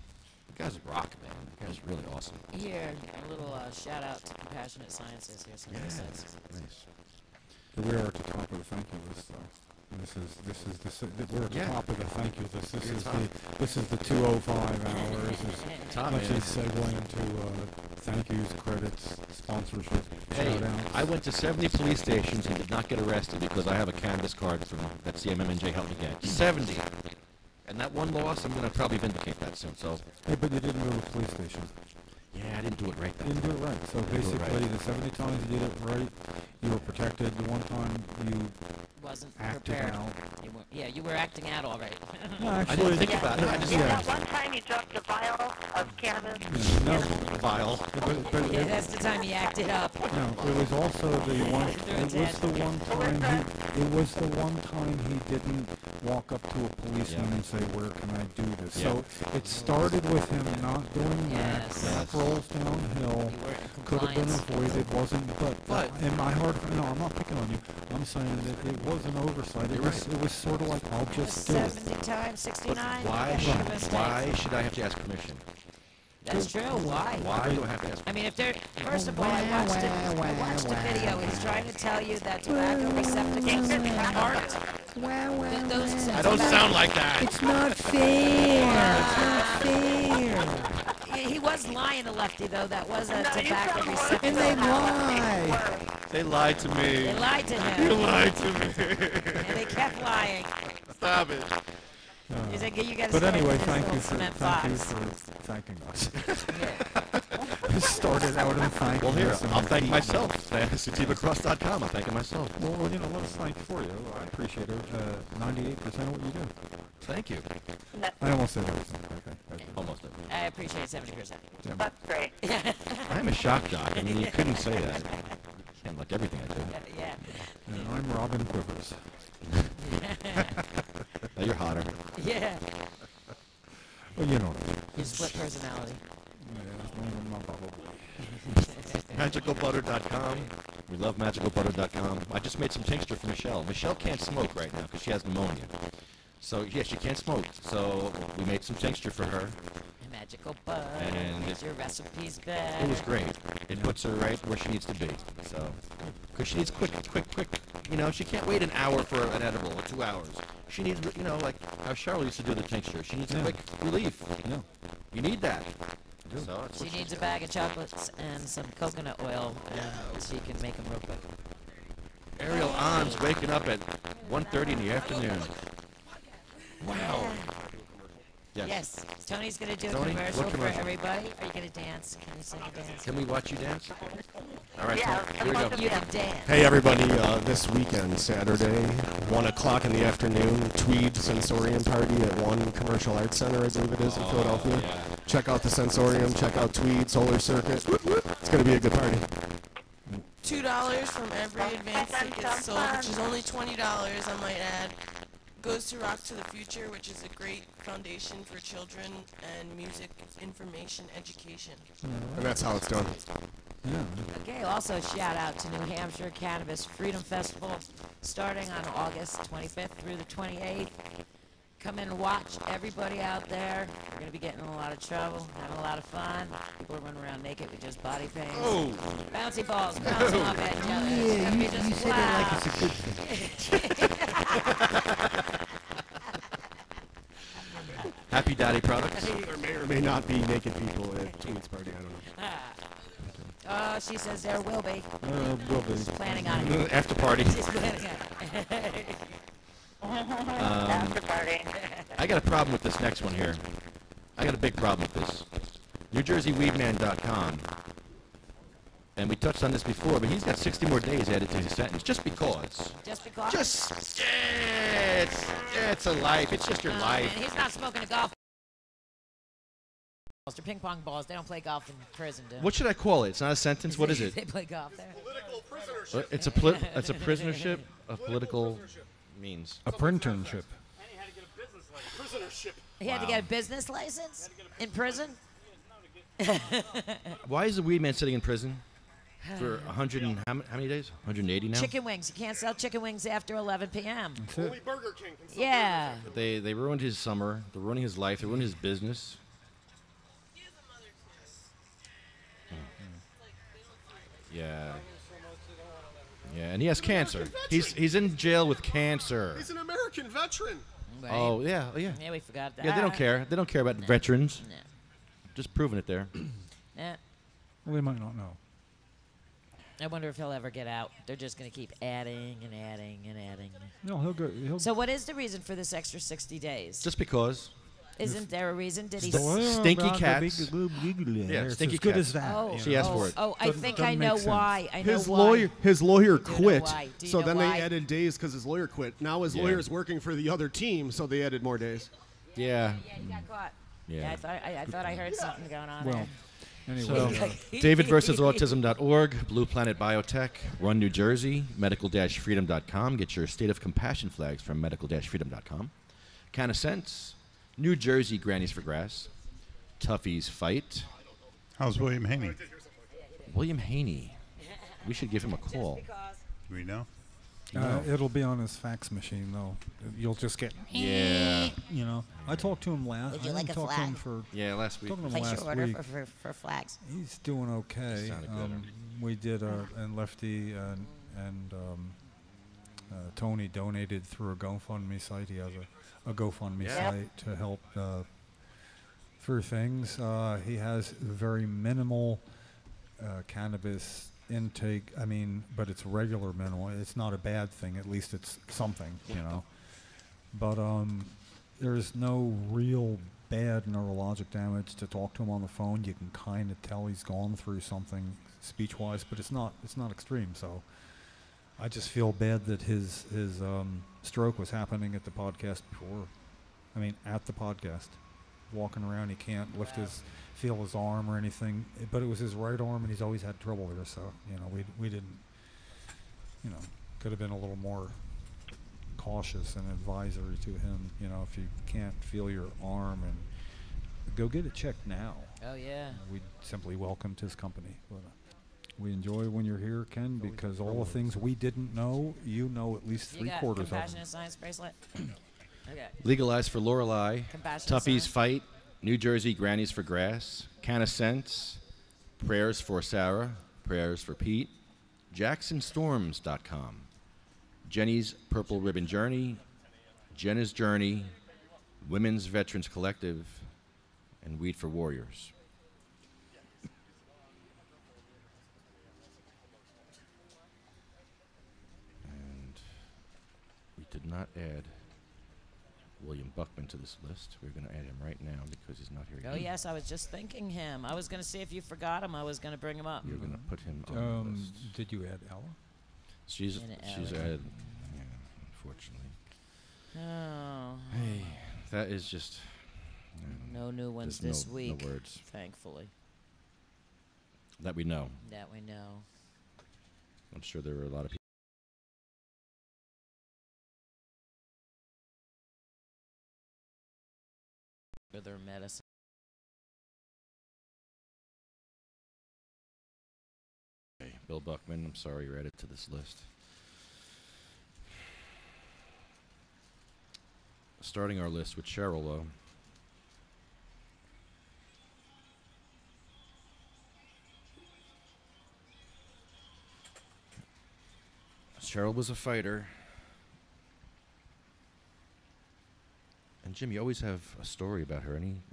[SPEAKER 3] The guys rock, man. The guys are really awesome.
[SPEAKER 14] Here, a little shout out to Compassionate Sciences here. Some
[SPEAKER 3] Nice.
[SPEAKER 5] We are at the top of the thank you list, though. We're at the top of the thank you list. This is the 2:05 hour. This is actually segueing to thank yous, credits, sponsorship,
[SPEAKER 3] Hey,
[SPEAKER 5] shout-outs.
[SPEAKER 3] I went to 70 police stations and did not get arrested because I have a cannabis card that CMMNJ helped me get. 70. And that one loss, I'm going to probably vindicate that soon. So.
[SPEAKER 5] Hey, but you didn't go to the police station.
[SPEAKER 3] Yeah, I didn't do it right that
[SPEAKER 5] You didn't do
[SPEAKER 3] time.
[SPEAKER 5] it right. So
[SPEAKER 3] Didn't do it
[SPEAKER 5] basically,
[SPEAKER 3] right.
[SPEAKER 5] the 70 times you did it right, you were protected. The one time you
[SPEAKER 14] wasn't
[SPEAKER 5] acted
[SPEAKER 14] prepared.
[SPEAKER 5] out.
[SPEAKER 14] You were acting out all right.
[SPEAKER 5] No,
[SPEAKER 3] I
[SPEAKER 5] actually,
[SPEAKER 3] didn't think about it. I just
[SPEAKER 13] That one time you dropped a vial of cannabis.
[SPEAKER 5] No,
[SPEAKER 3] Vile.
[SPEAKER 5] but
[SPEAKER 14] Yeah, that's the time he acted up.
[SPEAKER 5] no, it was also the one.
[SPEAKER 14] Threw
[SPEAKER 5] It
[SPEAKER 14] his
[SPEAKER 5] was
[SPEAKER 14] head.
[SPEAKER 5] the one time he. It was the one time he didn't walk up to a policeman
[SPEAKER 3] Yeah.
[SPEAKER 5] and say, "Where can I do this?"
[SPEAKER 3] Yeah.
[SPEAKER 5] So it started with him not doing
[SPEAKER 14] Yes.
[SPEAKER 5] that. That rolls downhill.
[SPEAKER 14] You were in
[SPEAKER 5] Could have been
[SPEAKER 14] compliance.
[SPEAKER 5] avoided. Wasn't. But in my heart, no, I'm not picking on you. I'm saying that it was an oversight. It
[SPEAKER 3] You're
[SPEAKER 5] was.
[SPEAKER 3] right.
[SPEAKER 5] It was sort of like, I'll just do it.
[SPEAKER 14] 70 times, 69.
[SPEAKER 3] Why
[SPEAKER 14] Make
[SPEAKER 3] should,
[SPEAKER 14] a mistake.
[SPEAKER 3] why should I have to ask permission?
[SPEAKER 14] That's true. Why?
[SPEAKER 3] Why do I have to ask permission?
[SPEAKER 14] I mean, if they're first of all, I watched the video. He's trying to tell you that tobacco receptacles aren't. Those
[SPEAKER 3] I don't sound like that.
[SPEAKER 5] It's not fair. It's not fair.
[SPEAKER 14] He was lying to Lefty though. That was a
[SPEAKER 13] No, you
[SPEAKER 14] tobacco
[SPEAKER 13] sound worse
[SPEAKER 14] receptacle.
[SPEAKER 5] And they lie.
[SPEAKER 3] They lied to me.
[SPEAKER 14] They lied to
[SPEAKER 3] You
[SPEAKER 14] him,
[SPEAKER 3] lied to me.
[SPEAKER 14] and they kept lying.
[SPEAKER 3] Stop it.
[SPEAKER 14] He's like, you got to.
[SPEAKER 5] But anyway,
[SPEAKER 14] thank
[SPEAKER 5] thank you for thanking us. We started out in thanking
[SPEAKER 3] Well, here,
[SPEAKER 5] us. and
[SPEAKER 3] I'll
[SPEAKER 5] we
[SPEAKER 3] thank
[SPEAKER 5] keep-
[SPEAKER 3] myself. SativaCross.com. I'm thanking myself.
[SPEAKER 5] Well, let's thank you for you. I appreciate it. 98% of what you do.
[SPEAKER 3] Thank you.
[SPEAKER 5] I almost said everything. Okay.
[SPEAKER 3] Almost.
[SPEAKER 14] I appreciate 70%.
[SPEAKER 13] That's great.
[SPEAKER 3] I'm a shock doc. I mean, you couldn't say that. And like everything I do.
[SPEAKER 14] Yeah.
[SPEAKER 5] And I'm Robin Quivers.
[SPEAKER 3] Now you're hotter.
[SPEAKER 14] Yeah.
[SPEAKER 5] Well, you know.
[SPEAKER 14] You split personality.
[SPEAKER 3] MagicalButter.com. We love MagicalButter.com. I just made some tincture for Michelle. Michelle can't smoke right now because she has pneumonia. So, yeah, she can't smoke. So, we made some tincture for her.
[SPEAKER 14] Magical butter.
[SPEAKER 3] And
[SPEAKER 14] Makes your recipes better.
[SPEAKER 3] It was great. It puts her right where she needs to be. So, because she needs quick. You know, she can't wait an hour for an edible or 2 hours. She needs, you know, like how Cheryl used to do the tincture. She needs quick relief.
[SPEAKER 5] Yeah.
[SPEAKER 3] You need that. So that's
[SPEAKER 14] She
[SPEAKER 3] what
[SPEAKER 14] needs a bag of chocolates and some coconut oil, and she can make them real quick.
[SPEAKER 3] Ariel On's waking up at 1:30 in the afternoon. Wow.
[SPEAKER 14] Yes. Tony's going to do a
[SPEAKER 3] Tony,
[SPEAKER 14] commercial
[SPEAKER 3] what
[SPEAKER 14] for
[SPEAKER 3] commercial?
[SPEAKER 14] everybody. Are you going to dance? Can you sing and dance?
[SPEAKER 3] Can we watch you dance? All right,
[SPEAKER 14] Yeah,
[SPEAKER 3] so here we go.
[SPEAKER 14] you can dance.
[SPEAKER 7] Hey everybody, this weekend, Saturday, 1 o'clock in the afternoon, Tweed Sensorium Party at One Commercial Arts Center, I believe it is, in Philadelphia. Check out the Sensorium, check out Tweed, Solar Circuit. It's going to be a good party.
[SPEAKER 15] $2 from every advance ticket sold, which is only $20, I might add. Goes to Rock to the Future, which is a great foundation for children and music information education.
[SPEAKER 7] And that's how it's done.
[SPEAKER 14] Okay, also shout out to New Hampshire Cannabis Freedom Festival starting on August 25th through the 28th. Come in and watch everybody out there. We're going to be getting in a lot of trouble, having a lot of fun. People are running around naked with just body paint.
[SPEAKER 3] Oh.
[SPEAKER 14] Bouncy balls bouncing off at each other. It's gonna be just
[SPEAKER 5] you said it like it's a good thing.
[SPEAKER 3] Happy Daddy products.
[SPEAKER 7] There may or may not be naked people at Tweed's party, I don't know.
[SPEAKER 14] Oh, she says there will be.
[SPEAKER 5] Will be.
[SPEAKER 14] She's planning on it.
[SPEAKER 3] After party.
[SPEAKER 14] She's planning on it.
[SPEAKER 13] After party.
[SPEAKER 3] I got a problem with this next one here. I got a big problem with this. NewJerseyWeedman.com. And we touched on this before, but he's got 60 more days added to his sentence just because.
[SPEAKER 14] Just because?
[SPEAKER 3] Just, yeah, it's a life. It's just your life.
[SPEAKER 14] Man, he's not smoking a golf. They're ping pong balls. They don't play golf in prison, do they?
[SPEAKER 3] What should I call it? It's not a sentence. What is it?
[SPEAKER 14] They play golf there.
[SPEAKER 3] It's a prisonership of political means.
[SPEAKER 5] A printership.
[SPEAKER 14] He had to get a business license in prison?
[SPEAKER 3] Why is the weed man sitting in prison for 100 and how many days? 180 now?
[SPEAKER 14] Chicken wings. You can't sell chicken wings after 11 p.m.
[SPEAKER 7] Only Burger King can sell
[SPEAKER 14] Yeah.
[SPEAKER 3] They ruined his summer. They're ruining his life. They ruined his business. Yeah. Yeah, and he has cancer. He's in jail with cancer.
[SPEAKER 7] He's an American veteran.
[SPEAKER 14] Right.
[SPEAKER 3] Oh, yeah, yeah.
[SPEAKER 14] Yeah, we forgot that.
[SPEAKER 3] Yeah, they don't care. They don't care about veterans.
[SPEAKER 14] No.
[SPEAKER 3] Just proving it there.
[SPEAKER 14] Nah.
[SPEAKER 5] Well, they might not know.
[SPEAKER 14] I wonder if he'll ever get out. They're just going to keep adding and adding and adding.
[SPEAKER 5] No, he'll go.
[SPEAKER 14] So what is the reason for this extra 60 days?
[SPEAKER 3] Just because.
[SPEAKER 14] Isn't there a reason? Did he...
[SPEAKER 3] Stinky cats.
[SPEAKER 5] Yeah,
[SPEAKER 3] stinky
[SPEAKER 5] as good
[SPEAKER 3] cats.
[SPEAKER 5] as that.
[SPEAKER 14] Oh,
[SPEAKER 3] She asked for it.
[SPEAKER 14] Oh, I think I know why. I know
[SPEAKER 16] His
[SPEAKER 14] why.
[SPEAKER 16] lawyer
[SPEAKER 14] I do know
[SPEAKER 16] quit,
[SPEAKER 14] why. Do you
[SPEAKER 16] so
[SPEAKER 14] know
[SPEAKER 16] then
[SPEAKER 14] why?
[SPEAKER 16] they added days because his lawyer quit. Now his
[SPEAKER 3] Yeah.
[SPEAKER 16] lawyer's working for the other team, so they added more days.
[SPEAKER 3] Yeah.
[SPEAKER 14] Yeah, he got caught.
[SPEAKER 3] Yeah.
[SPEAKER 14] Yeah, I thought I heard something going on
[SPEAKER 5] Well,
[SPEAKER 3] So,
[SPEAKER 5] anyway.
[SPEAKER 3] DavidVersusAutism.org, Blue Planet Biotech, Run New Jersey, medical-freedom.com. Get your State of Compassion flags from medical-freedom.com. Can of Sense, New Jersey Grannies for Grass, Tuffy's Fight.
[SPEAKER 11] How's William Haney?
[SPEAKER 3] William Haney. We should give him a call.
[SPEAKER 11] Do we know?
[SPEAKER 5] It'll be on his fax machine, though. You'll just get.
[SPEAKER 3] Yeah.
[SPEAKER 5] You know, I talked to him last.
[SPEAKER 14] Would you
[SPEAKER 5] I
[SPEAKER 14] like
[SPEAKER 5] didn't
[SPEAKER 14] a
[SPEAKER 5] talk to him
[SPEAKER 14] flag?
[SPEAKER 5] for.
[SPEAKER 3] Yeah, last week.
[SPEAKER 5] Talking to him
[SPEAKER 14] Place
[SPEAKER 5] last
[SPEAKER 14] your order
[SPEAKER 5] week.
[SPEAKER 14] for flags.
[SPEAKER 5] He's doing okay.
[SPEAKER 3] Sounded better.
[SPEAKER 5] We did, and Lefty and Tony donated through a GoFundMe site. He has a GoFundMe
[SPEAKER 3] Yeah.
[SPEAKER 5] site to help through things. He has very minimal cannabis intake. I mean, but it's regular minimal. It's not a bad thing. At least it's something, you know. But there's no real bad neurologic damage. To talk to him on the phone, you can kind of tell he's gone through something speech-wise, but it's not extreme. So I just feel bad that his stroke was happening at the podcast before. I mean, at the podcast, walking around, he can't feel his arm or anything, but it was his right arm, and he's always had trouble there. So we didn't, could have been a little more cautious and advisory to him. If you can't feel your arm, and go get it checked now.
[SPEAKER 14] Oh yeah.
[SPEAKER 5] We simply welcomed his company. But, we enjoy when you're here, Ken, because all the things we didn't know, at least three-quarters of them.
[SPEAKER 14] Compassionate Science bracelet. Okay.
[SPEAKER 3] Legalized for Lorelei.
[SPEAKER 14] Compassionate
[SPEAKER 3] Toughies
[SPEAKER 14] Science.
[SPEAKER 3] Fight. New Jersey Grannies for Grass. Can of Sense. Prayers for Sarah. Prayers for Pete. JacksonStorms.com. Jenny's Purple Ribbon Journey. Jenna's Journey. Women's Veterans Collective. And Weed for Warriors. And we did not add William Buckman to this list. We're going to add him right now because he's not here yet.
[SPEAKER 14] Oh yes, I was just thinking him. I was going to see if you forgot him. I was going to bring him up.
[SPEAKER 3] You're going to put him on the list.
[SPEAKER 5] Did you add Ella?
[SPEAKER 3] She's
[SPEAKER 14] And
[SPEAKER 3] added, unfortunately.
[SPEAKER 14] Oh.
[SPEAKER 3] Hey, that is just...
[SPEAKER 14] No new ones
[SPEAKER 3] there's
[SPEAKER 14] this week.
[SPEAKER 3] No words.
[SPEAKER 14] Thankfully.
[SPEAKER 3] That we know.
[SPEAKER 14] That we know.
[SPEAKER 3] I'm sure there were a lot of people.
[SPEAKER 14] For their medicine.
[SPEAKER 3] Okay, Bill Buckman, I'm sorry you're added to this list. Starting our list with Cheryl, though. Cheryl was a fighter. And Jim, you always have a story about her. Any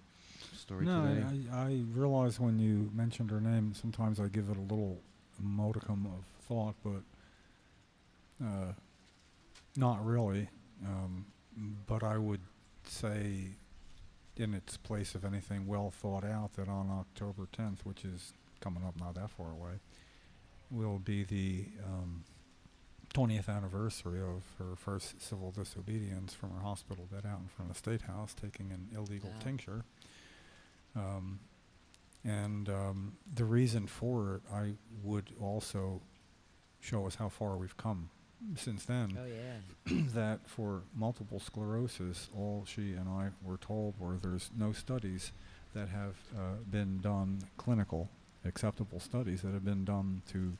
[SPEAKER 3] story today?
[SPEAKER 5] I realize when you mentioned her name, sometimes I give it a little modicum of thought, but not really. But I would say, in its place of anything well thought out, that on October 10th, which is coming up not that far away, will be the 20th anniversary of her first civil disobedience from her hospital bed out in front of the State House, taking an illegal tincture. The reason for it, I would also show us how far we've come since then.
[SPEAKER 14] Oh, yeah.
[SPEAKER 5] That for multiple sclerosis, all she and I were told were there's no studies that have been done, clinical, acceptable studies that have been done to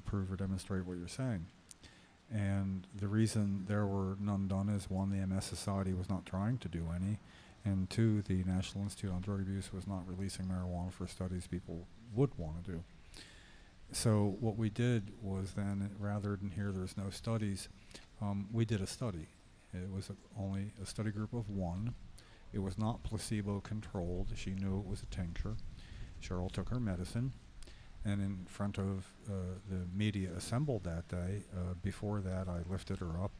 [SPEAKER 5] prove or demonstrate what you're saying. And the reason there were none done is, one, the MS Society was not trying to do any, and two, the National Institute on Drug Abuse was not releasing marijuana for studies people would want to do. So what we did was then, rather than hear there's no studies, we did a study. It was only a study group of one. It was not placebo controlled. She knew it was a tincture. Cheryl took her medicine. And in front of the media assembled that day, before that I lifted her up,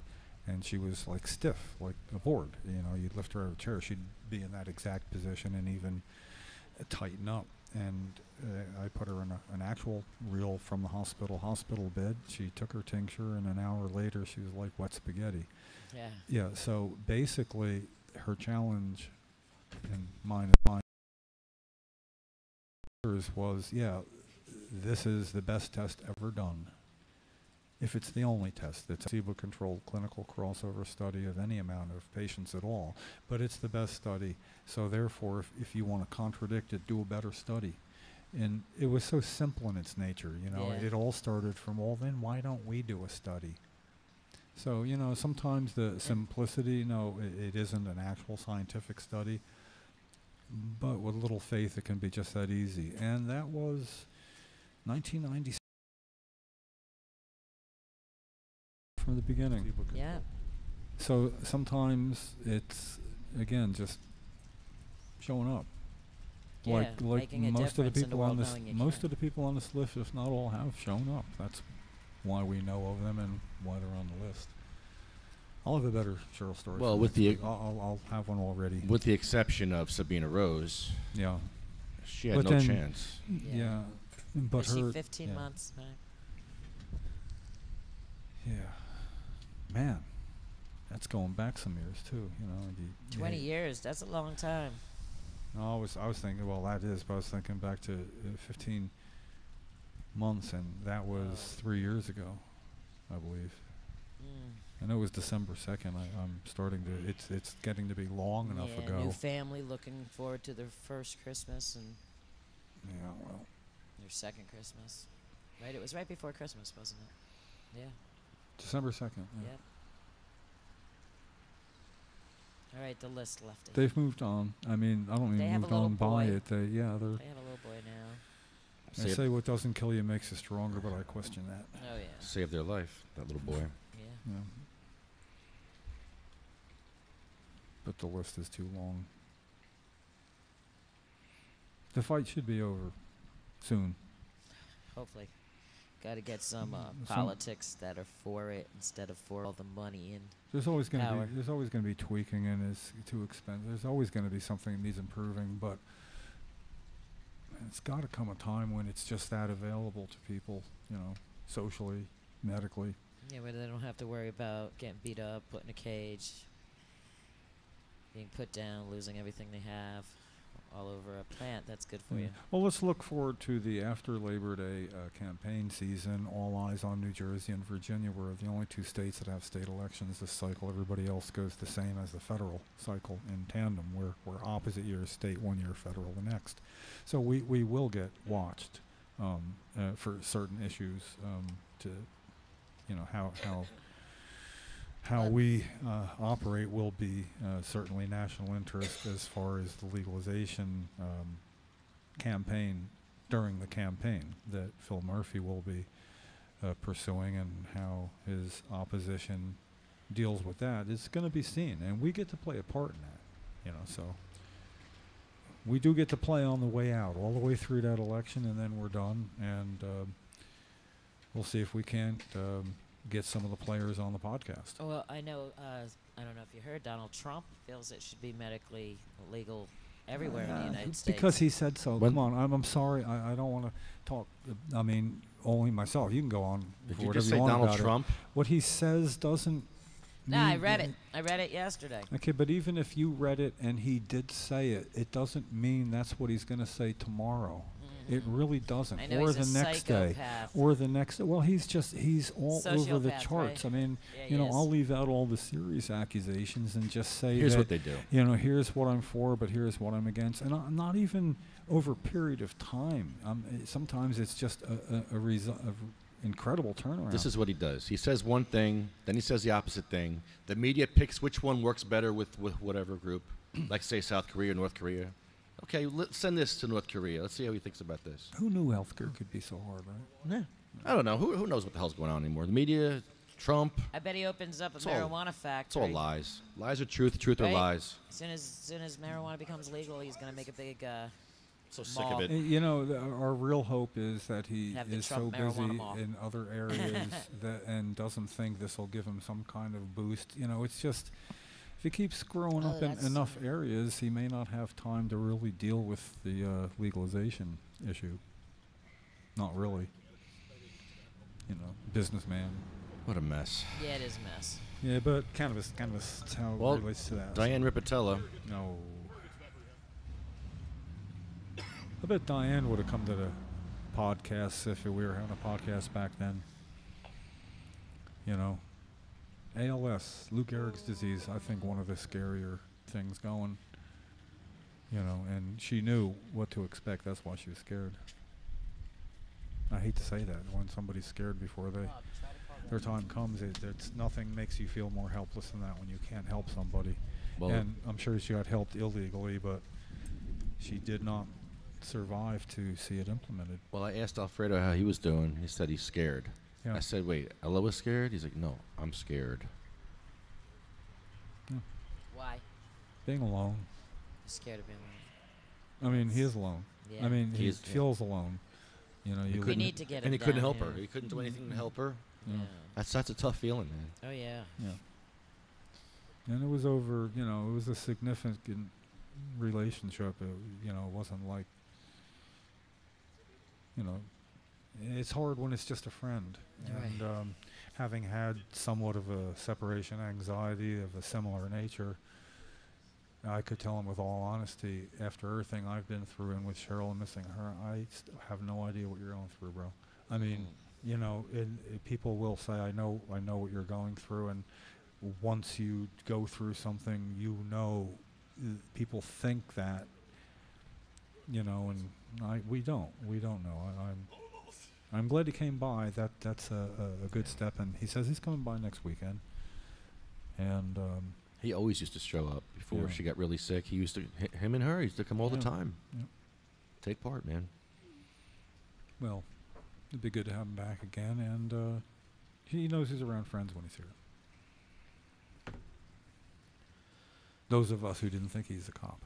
[SPEAKER 5] and she was like stiff, like a board. You'd lift her out of a chair, she'd be in that exact position and even tighten up. And I put her in an actual real from the hospital bed. She took her tincture, and an hour later she was like wet spaghetti.
[SPEAKER 14] Yeah.
[SPEAKER 5] Yeah, so basically her challenge, and mine was, this is the best test ever done. If it's the only test, it's a placebo-controlled clinical crossover study of any amount of patients at all, but it's the best study. So therefore, if you want to contradict it, do a better study. And it was so simple in its nature,
[SPEAKER 14] Yeah.
[SPEAKER 5] It all started from, well, then why don't we do a study? So, sometimes the simplicity, it isn't an actual scientific study, but with a little faith, it can be just that easy. And that was 1996 from the beginning.
[SPEAKER 14] Yeah.
[SPEAKER 5] So sometimes it's, again, just showing up.
[SPEAKER 14] Yeah,
[SPEAKER 5] like
[SPEAKER 14] making a
[SPEAKER 5] most of the
[SPEAKER 14] difference in the
[SPEAKER 5] people on
[SPEAKER 14] world
[SPEAKER 5] this,
[SPEAKER 14] knowing you
[SPEAKER 5] most
[SPEAKER 14] can.
[SPEAKER 5] of the people on this list, if not all, have shown up. That's why we know of them and why they're on the list. I'll have a better Cheryl story.
[SPEAKER 3] Well,
[SPEAKER 5] for
[SPEAKER 3] with
[SPEAKER 5] next
[SPEAKER 3] the
[SPEAKER 5] week. I'll have one already.
[SPEAKER 3] With the exception of Sabina Rose.
[SPEAKER 5] Yeah.
[SPEAKER 3] She had
[SPEAKER 5] But
[SPEAKER 3] no
[SPEAKER 5] then-
[SPEAKER 3] chance.
[SPEAKER 5] Yeah. But
[SPEAKER 14] Is she
[SPEAKER 5] her
[SPEAKER 14] 15
[SPEAKER 5] yeah.
[SPEAKER 14] months back?
[SPEAKER 5] Yeah. Man. that's going back some years too. You know,
[SPEAKER 14] 20 years. That's a long time.
[SPEAKER 5] No, I was thinking, well, that is, but I was thinking back to 15 months, and that was 3 years ago, I believe. I know it was December 2nd. I'm starting to. It's getting to be long enough ago.
[SPEAKER 14] New family looking forward to their first Christmas and
[SPEAKER 5] Yeah, well,
[SPEAKER 14] their second Christmas. Right? It was right before Christmas, wasn't it? Yeah.
[SPEAKER 5] December 2nd. Yeah.
[SPEAKER 14] Yep. All right, the list left.
[SPEAKER 5] They've moved on. I mean, I don't
[SPEAKER 14] They
[SPEAKER 5] even
[SPEAKER 14] have
[SPEAKER 5] moved
[SPEAKER 14] a little
[SPEAKER 5] on by
[SPEAKER 14] boy.
[SPEAKER 5] it. They
[SPEAKER 14] They have a little boy now.
[SPEAKER 5] They say what doesn't kill you makes you stronger, but I question that.
[SPEAKER 14] Oh yeah.
[SPEAKER 3] Saved their life, that little boy.
[SPEAKER 14] Yeah.
[SPEAKER 5] Yeah. But the list is too long. The fight should be over soon.
[SPEAKER 14] Hopefully. Got to get some
[SPEAKER 5] Some-
[SPEAKER 14] politics that are for it instead of for all the money and
[SPEAKER 5] There's always going
[SPEAKER 14] power.
[SPEAKER 5] to be tweaking, and it's too expensive. There's always going to be something that needs improving, but it's got to come a time when it's just that available to people, you know, socially, medically.
[SPEAKER 14] Yeah, where they don't have to worry about getting beat up, put in a cage, being put down, losing everything they have all over a plant. That's good for
[SPEAKER 5] Yeah.
[SPEAKER 14] you.
[SPEAKER 5] Well, let's look forward to the after Labor Day campaign season. All eyes on New Jersey and Virginia. We're the only two states that have state elections this cycle. Everybody else goes the same as the federal cycle in tandem. We're opposite years state, 1 year federal the next. So we will get watched for certain issues to, you know, how we operate will be certainly national interest as far as the legalization campaign during the campaign that Phil Murphy will be pursuing, and how his opposition deals with that is going to be seen, and we get to play a part in that, you know. So we do get to play on the way out, all the way through that election, and then we're done, and we'll see if we can't get some of the players on the podcast.
[SPEAKER 14] Well, I know, I don't know if you heard, Donald Trump feels it should be medically legal everywhere in the United States.
[SPEAKER 5] Because he said so. Come on, I'm sorry. I don't want to talk. I mean, only myself. You can go on
[SPEAKER 3] Did
[SPEAKER 5] for
[SPEAKER 3] you
[SPEAKER 5] whatever
[SPEAKER 3] just
[SPEAKER 5] you
[SPEAKER 3] say
[SPEAKER 5] want
[SPEAKER 3] Donald
[SPEAKER 5] about
[SPEAKER 3] Trump?
[SPEAKER 5] it. What he says doesn't.
[SPEAKER 14] No, I
[SPEAKER 5] mean
[SPEAKER 14] read it. I read it yesterday.
[SPEAKER 5] Okay, but even if you read it and he did say it, it doesn't mean that's what he's going to say tomorrow. It really doesn't.
[SPEAKER 14] I know
[SPEAKER 5] Or
[SPEAKER 14] he's
[SPEAKER 5] the
[SPEAKER 14] a
[SPEAKER 5] next day.
[SPEAKER 14] psychopath.
[SPEAKER 5] Or the next. Well, he's all over the
[SPEAKER 14] Sociopath,
[SPEAKER 5] charts.
[SPEAKER 14] right?
[SPEAKER 5] I mean,
[SPEAKER 14] Yeah,
[SPEAKER 5] you
[SPEAKER 14] he
[SPEAKER 5] know,
[SPEAKER 14] is.
[SPEAKER 5] I'll leave out all the serious accusations and just say
[SPEAKER 3] Here's
[SPEAKER 5] that,
[SPEAKER 3] what they do.
[SPEAKER 5] You know, here's what I'm for, but here's what I'm against, and not even over a period of time. Sometimes it's just a result of incredible turnaround.
[SPEAKER 3] This is what he does. He says one thing, then he says the opposite thing. The media picks which one works better with whatever group, like say South Korea, North Korea. Okay, let's send this to North Korea. Let's see how he thinks about this.
[SPEAKER 5] Who knew healthcare could be so hard, right?
[SPEAKER 3] Yeah. I don't know. Who knows what the hell's going on anymore? The media, Trump.
[SPEAKER 14] I bet he opens up a
[SPEAKER 3] It's all-
[SPEAKER 14] marijuana
[SPEAKER 3] It's
[SPEAKER 14] factory.
[SPEAKER 3] all lies. Lies are truth. Truth are
[SPEAKER 14] Right?
[SPEAKER 3] lies.
[SPEAKER 14] As soon as marijuana becomes legal, he's going to make a big
[SPEAKER 3] So sick of
[SPEAKER 14] mall.
[SPEAKER 3] it.
[SPEAKER 5] You know, our real hope is that he
[SPEAKER 14] Have the
[SPEAKER 5] is so
[SPEAKER 14] Trump marijuana
[SPEAKER 5] busy
[SPEAKER 14] mall.
[SPEAKER 5] in other areas and doesn't think this will give him some kind of boost. You know, it's just, if he keeps screwing up in
[SPEAKER 14] that's-
[SPEAKER 5] enough areas, he may not have time to really deal with the legalization issue. Not really. You know, businessman.
[SPEAKER 3] What a mess.
[SPEAKER 14] Yeah, it is a mess.
[SPEAKER 5] Yeah, but cannabis, that's how
[SPEAKER 3] Well,
[SPEAKER 5] it relates to that.
[SPEAKER 3] Diane Ripatella.
[SPEAKER 5] No. I bet Diane would have come to the podcast if we were having a podcast back then. You know, ALS, Lou Gehrig's disease, I think one of the scarier things going. You know, and she knew what to expect. That's why she was scared. I hate to say that. When somebody's scared before their time comes, it's nothing makes you feel more helpless than that when you can't help somebody.
[SPEAKER 3] Well,
[SPEAKER 5] and I'm sure she got helped illegally, but she did not survive to see it implemented.
[SPEAKER 3] Well, I asked Alfredo how he was doing. He said he's scared.
[SPEAKER 5] Yeah.
[SPEAKER 3] I said, wait, Ella was scared? He's like, no, I'm scared.
[SPEAKER 5] Yeah.
[SPEAKER 14] Why?
[SPEAKER 5] Being alone.
[SPEAKER 14] Scared of being alone.
[SPEAKER 5] I mean, he is alone.
[SPEAKER 14] Yeah.
[SPEAKER 5] I mean, he
[SPEAKER 3] He is-
[SPEAKER 5] feels alone. You know, you
[SPEAKER 14] We need to get
[SPEAKER 3] and
[SPEAKER 14] him
[SPEAKER 3] he couldn't
[SPEAKER 14] down
[SPEAKER 3] help
[SPEAKER 14] here.
[SPEAKER 3] her. He couldn't do anything to help her.
[SPEAKER 5] Yeah.
[SPEAKER 3] That's a tough feeling, man.
[SPEAKER 14] Oh, yeah.
[SPEAKER 5] Yeah. And it was over, you know, it was a significant relationship. You know, it wasn't like, you know, it's hard when it's just a friend.
[SPEAKER 14] Right.
[SPEAKER 5] And having had somewhat of a separation anxiety of a similar nature, I could tell him with all honesty, after everything I've been through and with Cheryl and missing her, I have no idea what you're going through, bro. I mean, you know, people will say, I know what you're going through, and once you go through something, you know, people think that, you know, and we don't know. I'm glad he came by. That's a good step, and he says he's coming by next weekend. And
[SPEAKER 3] he always used to show up before
[SPEAKER 5] Yeah.
[SPEAKER 3] she got really sick. He used to, him and her used to come all the
[SPEAKER 5] Yeah.
[SPEAKER 3] time.
[SPEAKER 5] Yeah.
[SPEAKER 3] Take part, man.
[SPEAKER 5] Well, it'd be good to have him back again, and he knows he's around friends when he's here. Those of us who didn't think he's a cop.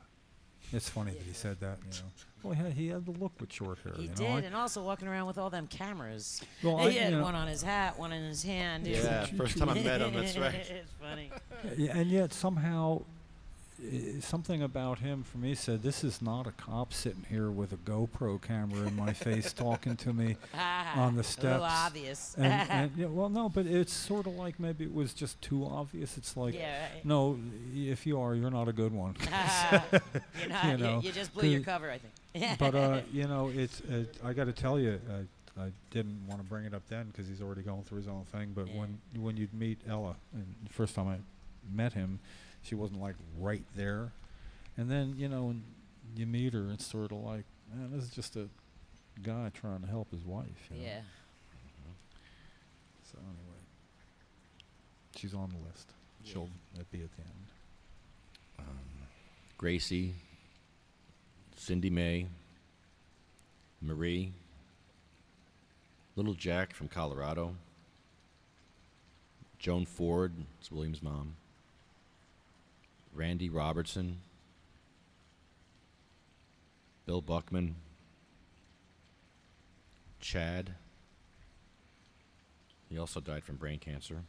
[SPEAKER 5] It's funny that he said that, you know. Well, he had the look with short hair.
[SPEAKER 14] He
[SPEAKER 5] you know.
[SPEAKER 14] did, and also walking around with all them cameras.
[SPEAKER 5] Well,
[SPEAKER 14] He had
[SPEAKER 5] you know,
[SPEAKER 14] one on his hat, one in his hand.
[SPEAKER 3] Yeah, first time I met him, that's right.
[SPEAKER 14] It's funny.
[SPEAKER 5] Yeah, and yet somehow something about him for me said, this is not a cop sitting here with a GoPro camera in my face talking to me on the steps.
[SPEAKER 14] A little obvious.
[SPEAKER 5] And yeah, well, no, but it's sort of like maybe it was just too obvious. It's like,
[SPEAKER 14] Yeah, right.
[SPEAKER 5] no, if you are, you're not a good one.
[SPEAKER 14] You're not,
[SPEAKER 5] You know,
[SPEAKER 14] you just blew your cover, I think.
[SPEAKER 5] But, you know, I got to tell you, I didn't want to bring it up then because he's already going through his own thing. But when you'd meet Ella, and the first time I met him, she wasn't like right there. And then, you know, when you meet her, it's sort of like, man, this is just a guy trying to help his wife. You know?
[SPEAKER 14] Yeah.
[SPEAKER 5] So anyway, she's on the list. She'll be at the end.
[SPEAKER 3] Gracie, Cindy Mae, Marie, Little Jack from Colorado, Joan Ford, it's William's mom, Randy Robertson, Bill Buckman, Chad. He also died from brain cancer.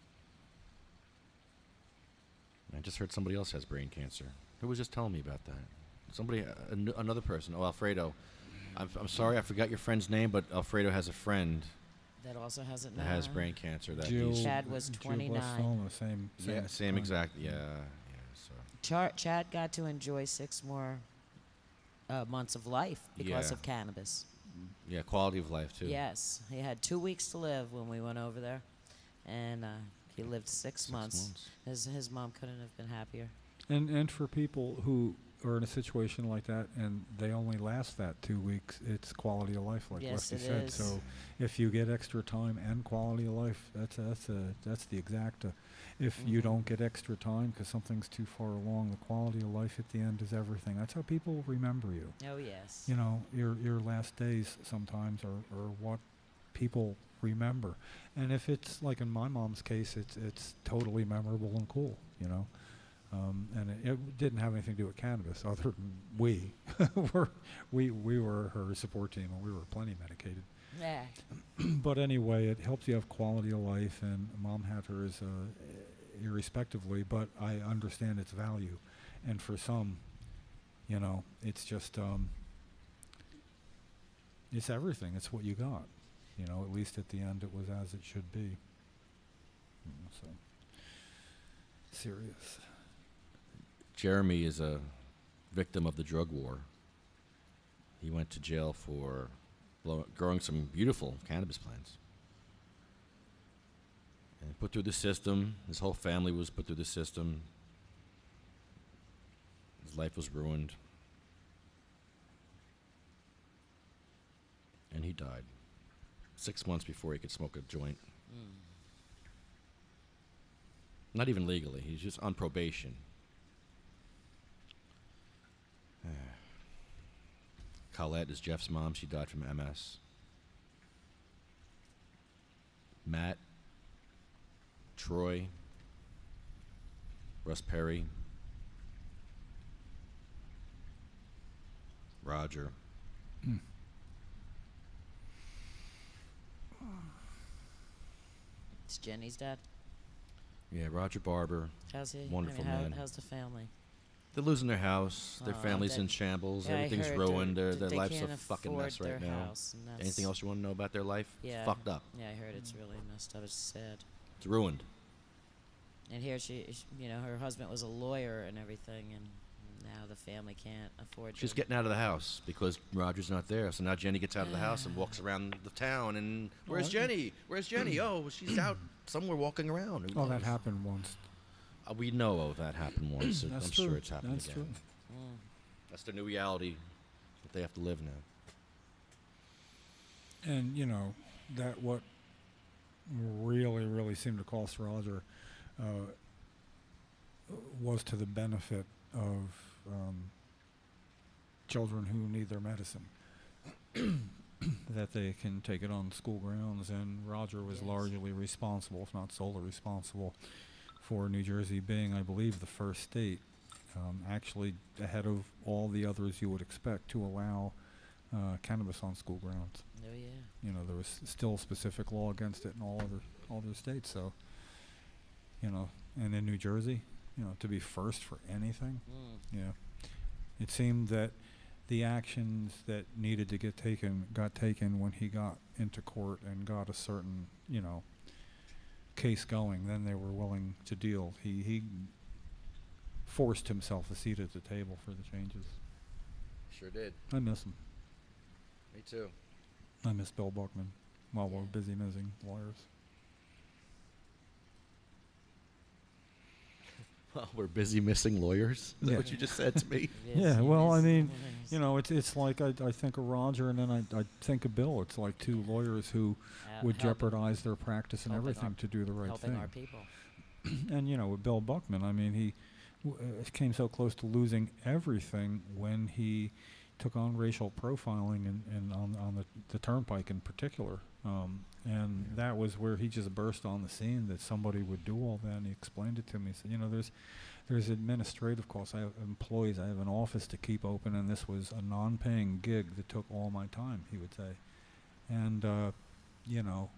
[SPEAKER 3] I just heard somebody else has brain cancer. Who was just telling me about that? Somebody, another person. Oh, Alfredo. I'm sorry, I forgot your friend's name, but Alfredo has a friend
[SPEAKER 14] That also has it now.
[SPEAKER 3] that has brain cancer. That
[SPEAKER 5] Jill,
[SPEAKER 3] he's
[SPEAKER 14] Chad was
[SPEAKER 5] Jill
[SPEAKER 14] 29.
[SPEAKER 5] Barcelona, same
[SPEAKER 3] same exact. Yeah. So
[SPEAKER 14] Chad got to enjoy 6 more months of life because
[SPEAKER 3] Yeah.
[SPEAKER 14] of cannabis.
[SPEAKER 3] yeah, quality of life too.
[SPEAKER 14] Yes, he had 2 weeks to live when we went over there, and he lived 6 months. His mom couldn't have been happier.
[SPEAKER 5] And for people who are in a situation like that and they only last that 2 weeks, it's quality of life, like
[SPEAKER 14] Yes,
[SPEAKER 5] Lefty
[SPEAKER 14] it
[SPEAKER 5] said.
[SPEAKER 14] is.
[SPEAKER 5] So if you get extra time and quality of life, that's the exact. If you don't get extra time because something's too far along, the quality of life at the end is everything. That's how people remember you.
[SPEAKER 14] Oh yes.
[SPEAKER 5] You know, your last days sometimes are what people remember. And if it's like in my mom's case, it's totally memorable and cool. You know. And it didn't have anything to do with cannabis, other than we were her support team, and we were plenty medicated.
[SPEAKER 14] Yeah.
[SPEAKER 5] But anyway, it helps you have quality of life, and Mom had hers irrespectively. But I understand its value, and for some, you know, it's just it's everything. It's what you got. You know, at least at the end, it was as it should be. You know, so serious.
[SPEAKER 3] Jeremy is a victim of the drug war. He went to jail for growing some beautiful cannabis plants. And put through the system. His whole family was put through the system. His life was ruined. And he died 6 months before he could smoke a joint. Not even legally. He's just on probation. Colette is Jeff's mom. She died from MS. Matt, Troy, Russ Perry, Roger.
[SPEAKER 14] It's Jenny's dad.
[SPEAKER 3] Yeah, Roger Barber.
[SPEAKER 14] How's he?
[SPEAKER 3] Wonderful
[SPEAKER 14] I mean,
[SPEAKER 3] man.
[SPEAKER 14] How's the family?
[SPEAKER 3] They're losing their house. Their
[SPEAKER 14] Oh,
[SPEAKER 3] family's
[SPEAKER 14] that-
[SPEAKER 3] in shambles.
[SPEAKER 14] Yeah, I
[SPEAKER 3] Everything's
[SPEAKER 14] heard
[SPEAKER 3] ruined.
[SPEAKER 14] they're-
[SPEAKER 3] Their
[SPEAKER 14] they
[SPEAKER 3] life's a
[SPEAKER 14] can't
[SPEAKER 3] fucking mess
[SPEAKER 14] afford
[SPEAKER 3] right
[SPEAKER 14] their
[SPEAKER 3] now.
[SPEAKER 14] house, and that's-
[SPEAKER 3] Anything else you want to know about their life?
[SPEAKER 14] Yeah.
[SPEAKER 3] Fucked up.
[SPEAKER 14] Yeah, I heard it's really messed up. It's sad.
[SPEAKER 3] It's ruined.
[SPEAKER 14] And here you know, her husband was a lawyer and everything, and now the family can't afford.
[SPEAKER 3] She's getting out of the house because Roger's not there. So now Jenny gets out of the house and walks around the town. And where's Jenny? Where's Jenny? Oh, well, she's out somewhere walking around. Who
[SPEAKER 5] Oh, that
[SPEAKER 3] knows?
[SPEAKER 5] happened once.
[SPEAKER 3] We know of that happened once. I'm
[SPEAKER 5] That's
[SPEAKER 3] sure
[SPEAKER 5] true.
[SPEAKER 3] it's happened
[SPEAKER 5] That's
[SPEAKER 3] again.
[SPEAKER 5] true.
[SPEAKER 3] That's the new reality that they have to live now.
[SPEAKER 5] And, you know, that what really, really seemed to cost Roger was to the benefit of children who need their medicine. That they can take it on school grounds, and Roger was largely responsible, if not solely responsible, for New Jersey being, I believe, the first state, actually ahead of all the others you would expect, to allow cannabis on school grounds.
[SPEAKER 14] Oh yeah.
[SPEAKER 5] You know, there was still specific law against it in all other states. So, you know, and in New Jersey, you know, to be first for anything, yeah, it seemed that the actions that needed to get taken got taken when he got into court and got a certain, you know, case going. Then they were willing to deal. He forced himself a seat at the table for the changes.
[SPEAKER 3] Sure did.
[SPEAKER 5] I miss him.
[SPEAKER 3] Me too.
[SPEAKER 5] I miss Bill Buckman while we're busy missing lawyers.
[SPEAKER 3] Well, we're busy missing lawyers. Is that what you just said to me?
[SPEAKER 5] Yeah, well, I mean, you know, it's like I think of Roger and then I think of Bill. It's like two lawyers who would jeopardize their practice and everything to do the right
[SPEAKER 14] helping
[SPEAKER 5] thing.
[SPEAKER 14] our people.
[SPEAKER 5] And, you know, with Bill Buckman, I mean, he came so close to losing everything when he took on racial profiling and on the turnpike in particular. And that was where he just burst on the scene that somebody would do all that. And he explained it to me. He said, you know, there's administrative costs. I have employees. I have an office to keep open, and this was a non-paying gig that took all my time, he would say. And, you know,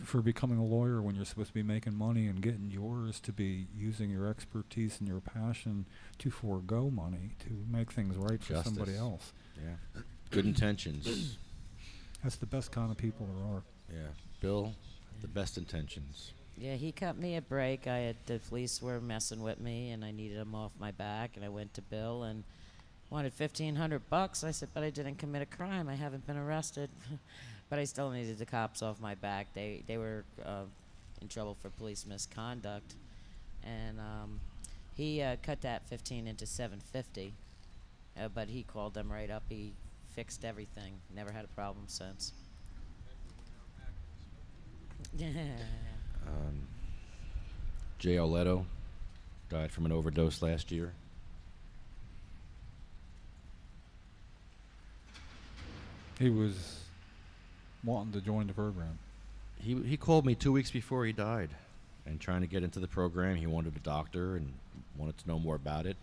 [SPEAKER 5] for becoming a lawyer when you're supposed to be making money and getting yours, to be using your expertise and your passion to forego money to make things right for somebody else.
[SPEAKER 3] Yeah. Good intentions.
[SPEAKER 5] That's the best kind of people there are.
[SPEAKER 3] Yeah. Bill, the best intentions.
[SPEAKER 14] Yeah, he cut me a break. The police were messing with me, and I needed them off my back. And I went to Bill and wanted $1,500. I said, but I didn't commit a crime. I haven't been arrested. But I still needed the cops off my back. They were in trouble for police misconduct, and he cut that 15 into 750. But he called them right up. He fixed everything. Never had a problem since.
[SPEAKER 3] Jay Oleto died from an overdose last year.
[SPEAKER 5] He was wanting to join the program.
[SPEAKER 3] He called me 2 weeks before he died and trying to get into the program. He wanted a doctor and wanted to know more about it.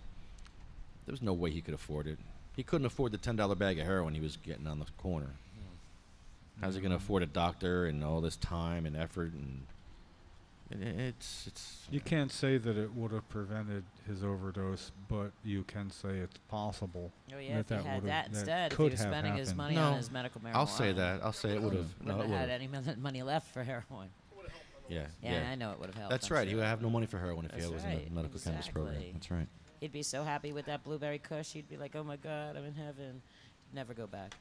[SPEAKER 3] There was no way he could afford it. He couldn't afford the $10 bag of heroin he was getting on the corner. How's he going to afford a doctor and all this time and effort? And it's
[SPEAKER 5] You can't say that it would have prevented his overdose, but you can say it's possible.
[SPEAKER 14] Oh yeah, if he had that
[SPEAKER 5] that
[SPEAKER 14] instead, if he
[SPEAKER 5] could
[SPEAKER 14] was
[SPEAKER 5] have
[SPEAKER 14] spending his
[SPEAKER 5] happened.
[SPEAKER 14] money on his medical marijuana.
[SPEAKER 3] I'll say that. I'll say it would have.
[SPEAKER 14] Wouldn't have had any money left for heroin.
[SPEAKER 3] Yeah.
[SPEAKER 14] Yeah, I know it would have helped.
[SPEAKER 3] That's
[SPEAKER 14] I'm
[SPEAKER 3] right. He
[SPEAKER 14] sure.
[SPEAKER 3] would have no money for heroin if he
[SPEAKER 14] That's
[SPEAKER 3] was in
[SPEAKER 14] right,
[SPEAKER 3] a medical cannabis program.
[SPEAKER 14] exactly.
[SPEAKER 3] That's right.
[SPEAKER 14] He'd be so happy with that blueberry kush. He'd be like, "Oh my God, I'm in heaven." Never go back.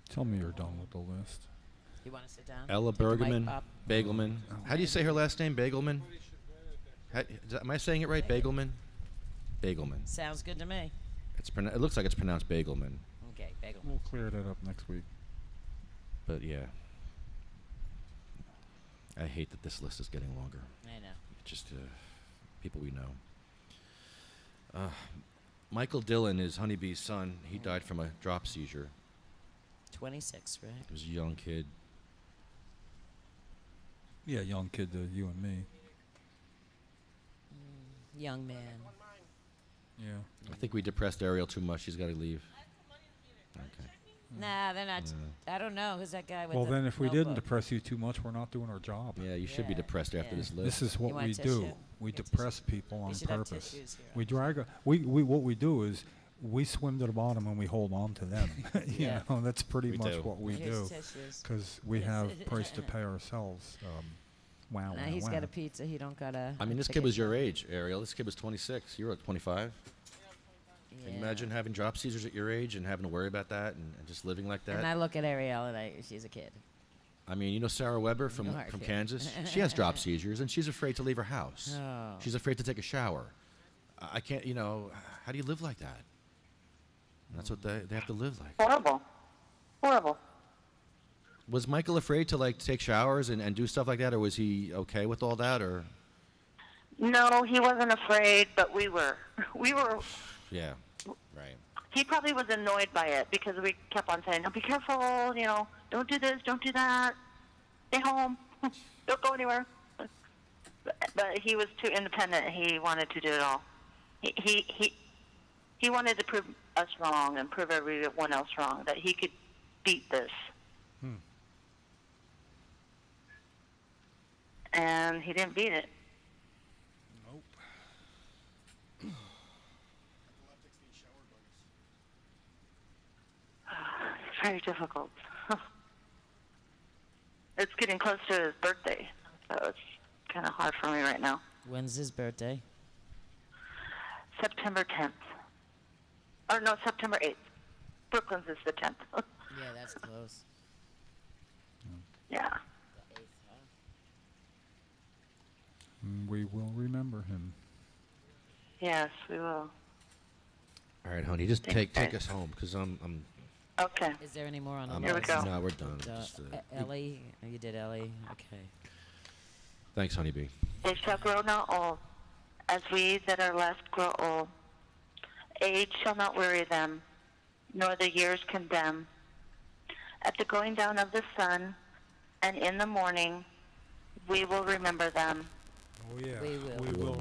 [SPEAKER 5] Tell me you're done with the list.
[SPEAKER 14] You want to sit down?
[SPEAKER 3] Ella
[SPEAKER 14] Take the mic
[SPEAKER 3] Bergman,
[SPEAKER 14] up?
[SPEAKER 3] Bagelman. How do you say her last name? Bagelman? Am I saying it right? Bagelman? Bagelman.
[SPEAKER 14] Sounds good to me.
[SPEAKER 3] It looks like it's pronounced Bagelman.
[SPEAKER 14] Okay, bagel.
[SPEAKER 5] We'll clear that up next week.
[SPEAKER 3] But yeah. I hate that this list is getting longer.
[SPEAKER 14] I know.
[SPEAKER 3] Just people we know. Michael Dillon is Honeybee's son. He died from a drop seizure.
[SPEAKER 14] 26, right?
[SPEAKER 3] He was a young kid.
[SPEAKER 5] Yeah, young kid to you and me.
[SPEAKER 14] Young man.
[SPEAKER 5] Yeah.
[SPEAKER 3] I think we depressed Ariel too much. She's got to leave. Okay.
[SPEAKER 14] Nah, they're not. I don't know. Who's that guy with
[SPEAKER 5] Well,
[SPEAKER 14] the
[SPEAKER 5] then if we didn't
[SPEAKER 14] notebook?
[SPEAKER 5] depress you too much, we're not doing our job.
[SPEAKER 3] Yeah, you should be depressed after this list.
[SPEAKER 5] This is what
[SPEAKER 14] You want
[SPEAKER 5] we
[SPEAKER 14] tissue?
[SPEAKER 5] do. we depress people on
[SPEAKER 14] should have
[SPEAKER 5] purpose.
[SPEAKER 14] tissues here.
[SPEAKER 5] We drag. What we do is we swim to the bottom and we hold on to them. you
[SPEAKER 14] Yeah.
[SPEAKER 5] know, that's pretty
[SPEAKER 3] We
[SPEAKER 5] much
[SPEAKER 3] do.
[SPEAKER 5] what we
[SPEAKER 14] Here's
[SPEAKER 5] do,
[SPEAKER 14] tissues.
[SPEAKER 5] because we have price to pay ourselves. Wow,
[SPEAKER 14] Now
[SPEAKER 5] wow,
[SPEAKER 14] he's
[SPEAKER 5] wow.
[SPEAKER 14] got a pizza. He don't got a.
[SPEAKER 3] I mean, this kid was your age, Ariel. This kid was 26. You were at 25. Can you imagine having drop seizures at your age and having to worry about that and just living like that?
[SPEAKER 14] And I look at Ariel and she's a kid.
[SPEAKER 3] I mean, you know Sarah Weber from
[SPEAKER 14] You are a kid.
[SPEAKER 3] Kansas? She has drop seizures, and she's afraid to leave her house.
[SPEAKER 14] Oh.
[SPEAKER 3] She's afraid to take a shower. I can't, you know, how do you live like that? And that's what they have to live like.
[SPEAKER 13] Horrible. Horrible.
[SPEAKER 3] Was Michael afraid to, like, take showers and do stuff like that, or was he okay with all that, or?
[SPEAKER 13] No, he wasn't afraid, but we were. We were.
[SPEAKER 3] Yeah, right.
[SPEAKER 13] He probably was annoyed by it because we kept on saying, "No, be careful. You know, don't do this, don't do that. Stay home. Don't go anywhere." But he was too independent. He wanted to do it all. He wanted to prove us wrong and prove everyone else wrong, that he could beat this. And he didn't beat it. It's very difficult. It's getting close to his birthday, so it's kind of hard for me right now.
[SPEAKER 14] When's his birthday?
[SPEAKER 13] September 10th. Or no, September 8th. Brooklyn's is the 10th.
[SPEAKER 14] Yeah, that's close.
[SPEAKER 13] Yeah.
[SPEAKER 5] We will remember him.
[SPEAKER 13] Yes, we will.
[SPEAKER 3] All right, honey, just take us home, because I'm
[SPEAKER 13] Okay.
[SPEAKER 14] Is there any more on the
[SPEAKER 13] Here we
[SPEAKER 14] list?
[SPEAKER 13] go.
[SPEAKER 3] No, we're done. Just,
[SPEAKER 14] Ellie? Oh, you did Ellie? Okay.
[SPEAKER 3] Thanks, Honeybee.
[SPEAKER 13] They shall grow not old, as we that are left grow old. Age shall not weary them, nor the years condemn. At the going down of the sun, and in the morning, we will remember them.
[SPEAKER 8] Oh yeah.
[SPEAKER 14] We will.
[SPEAKER 8] We will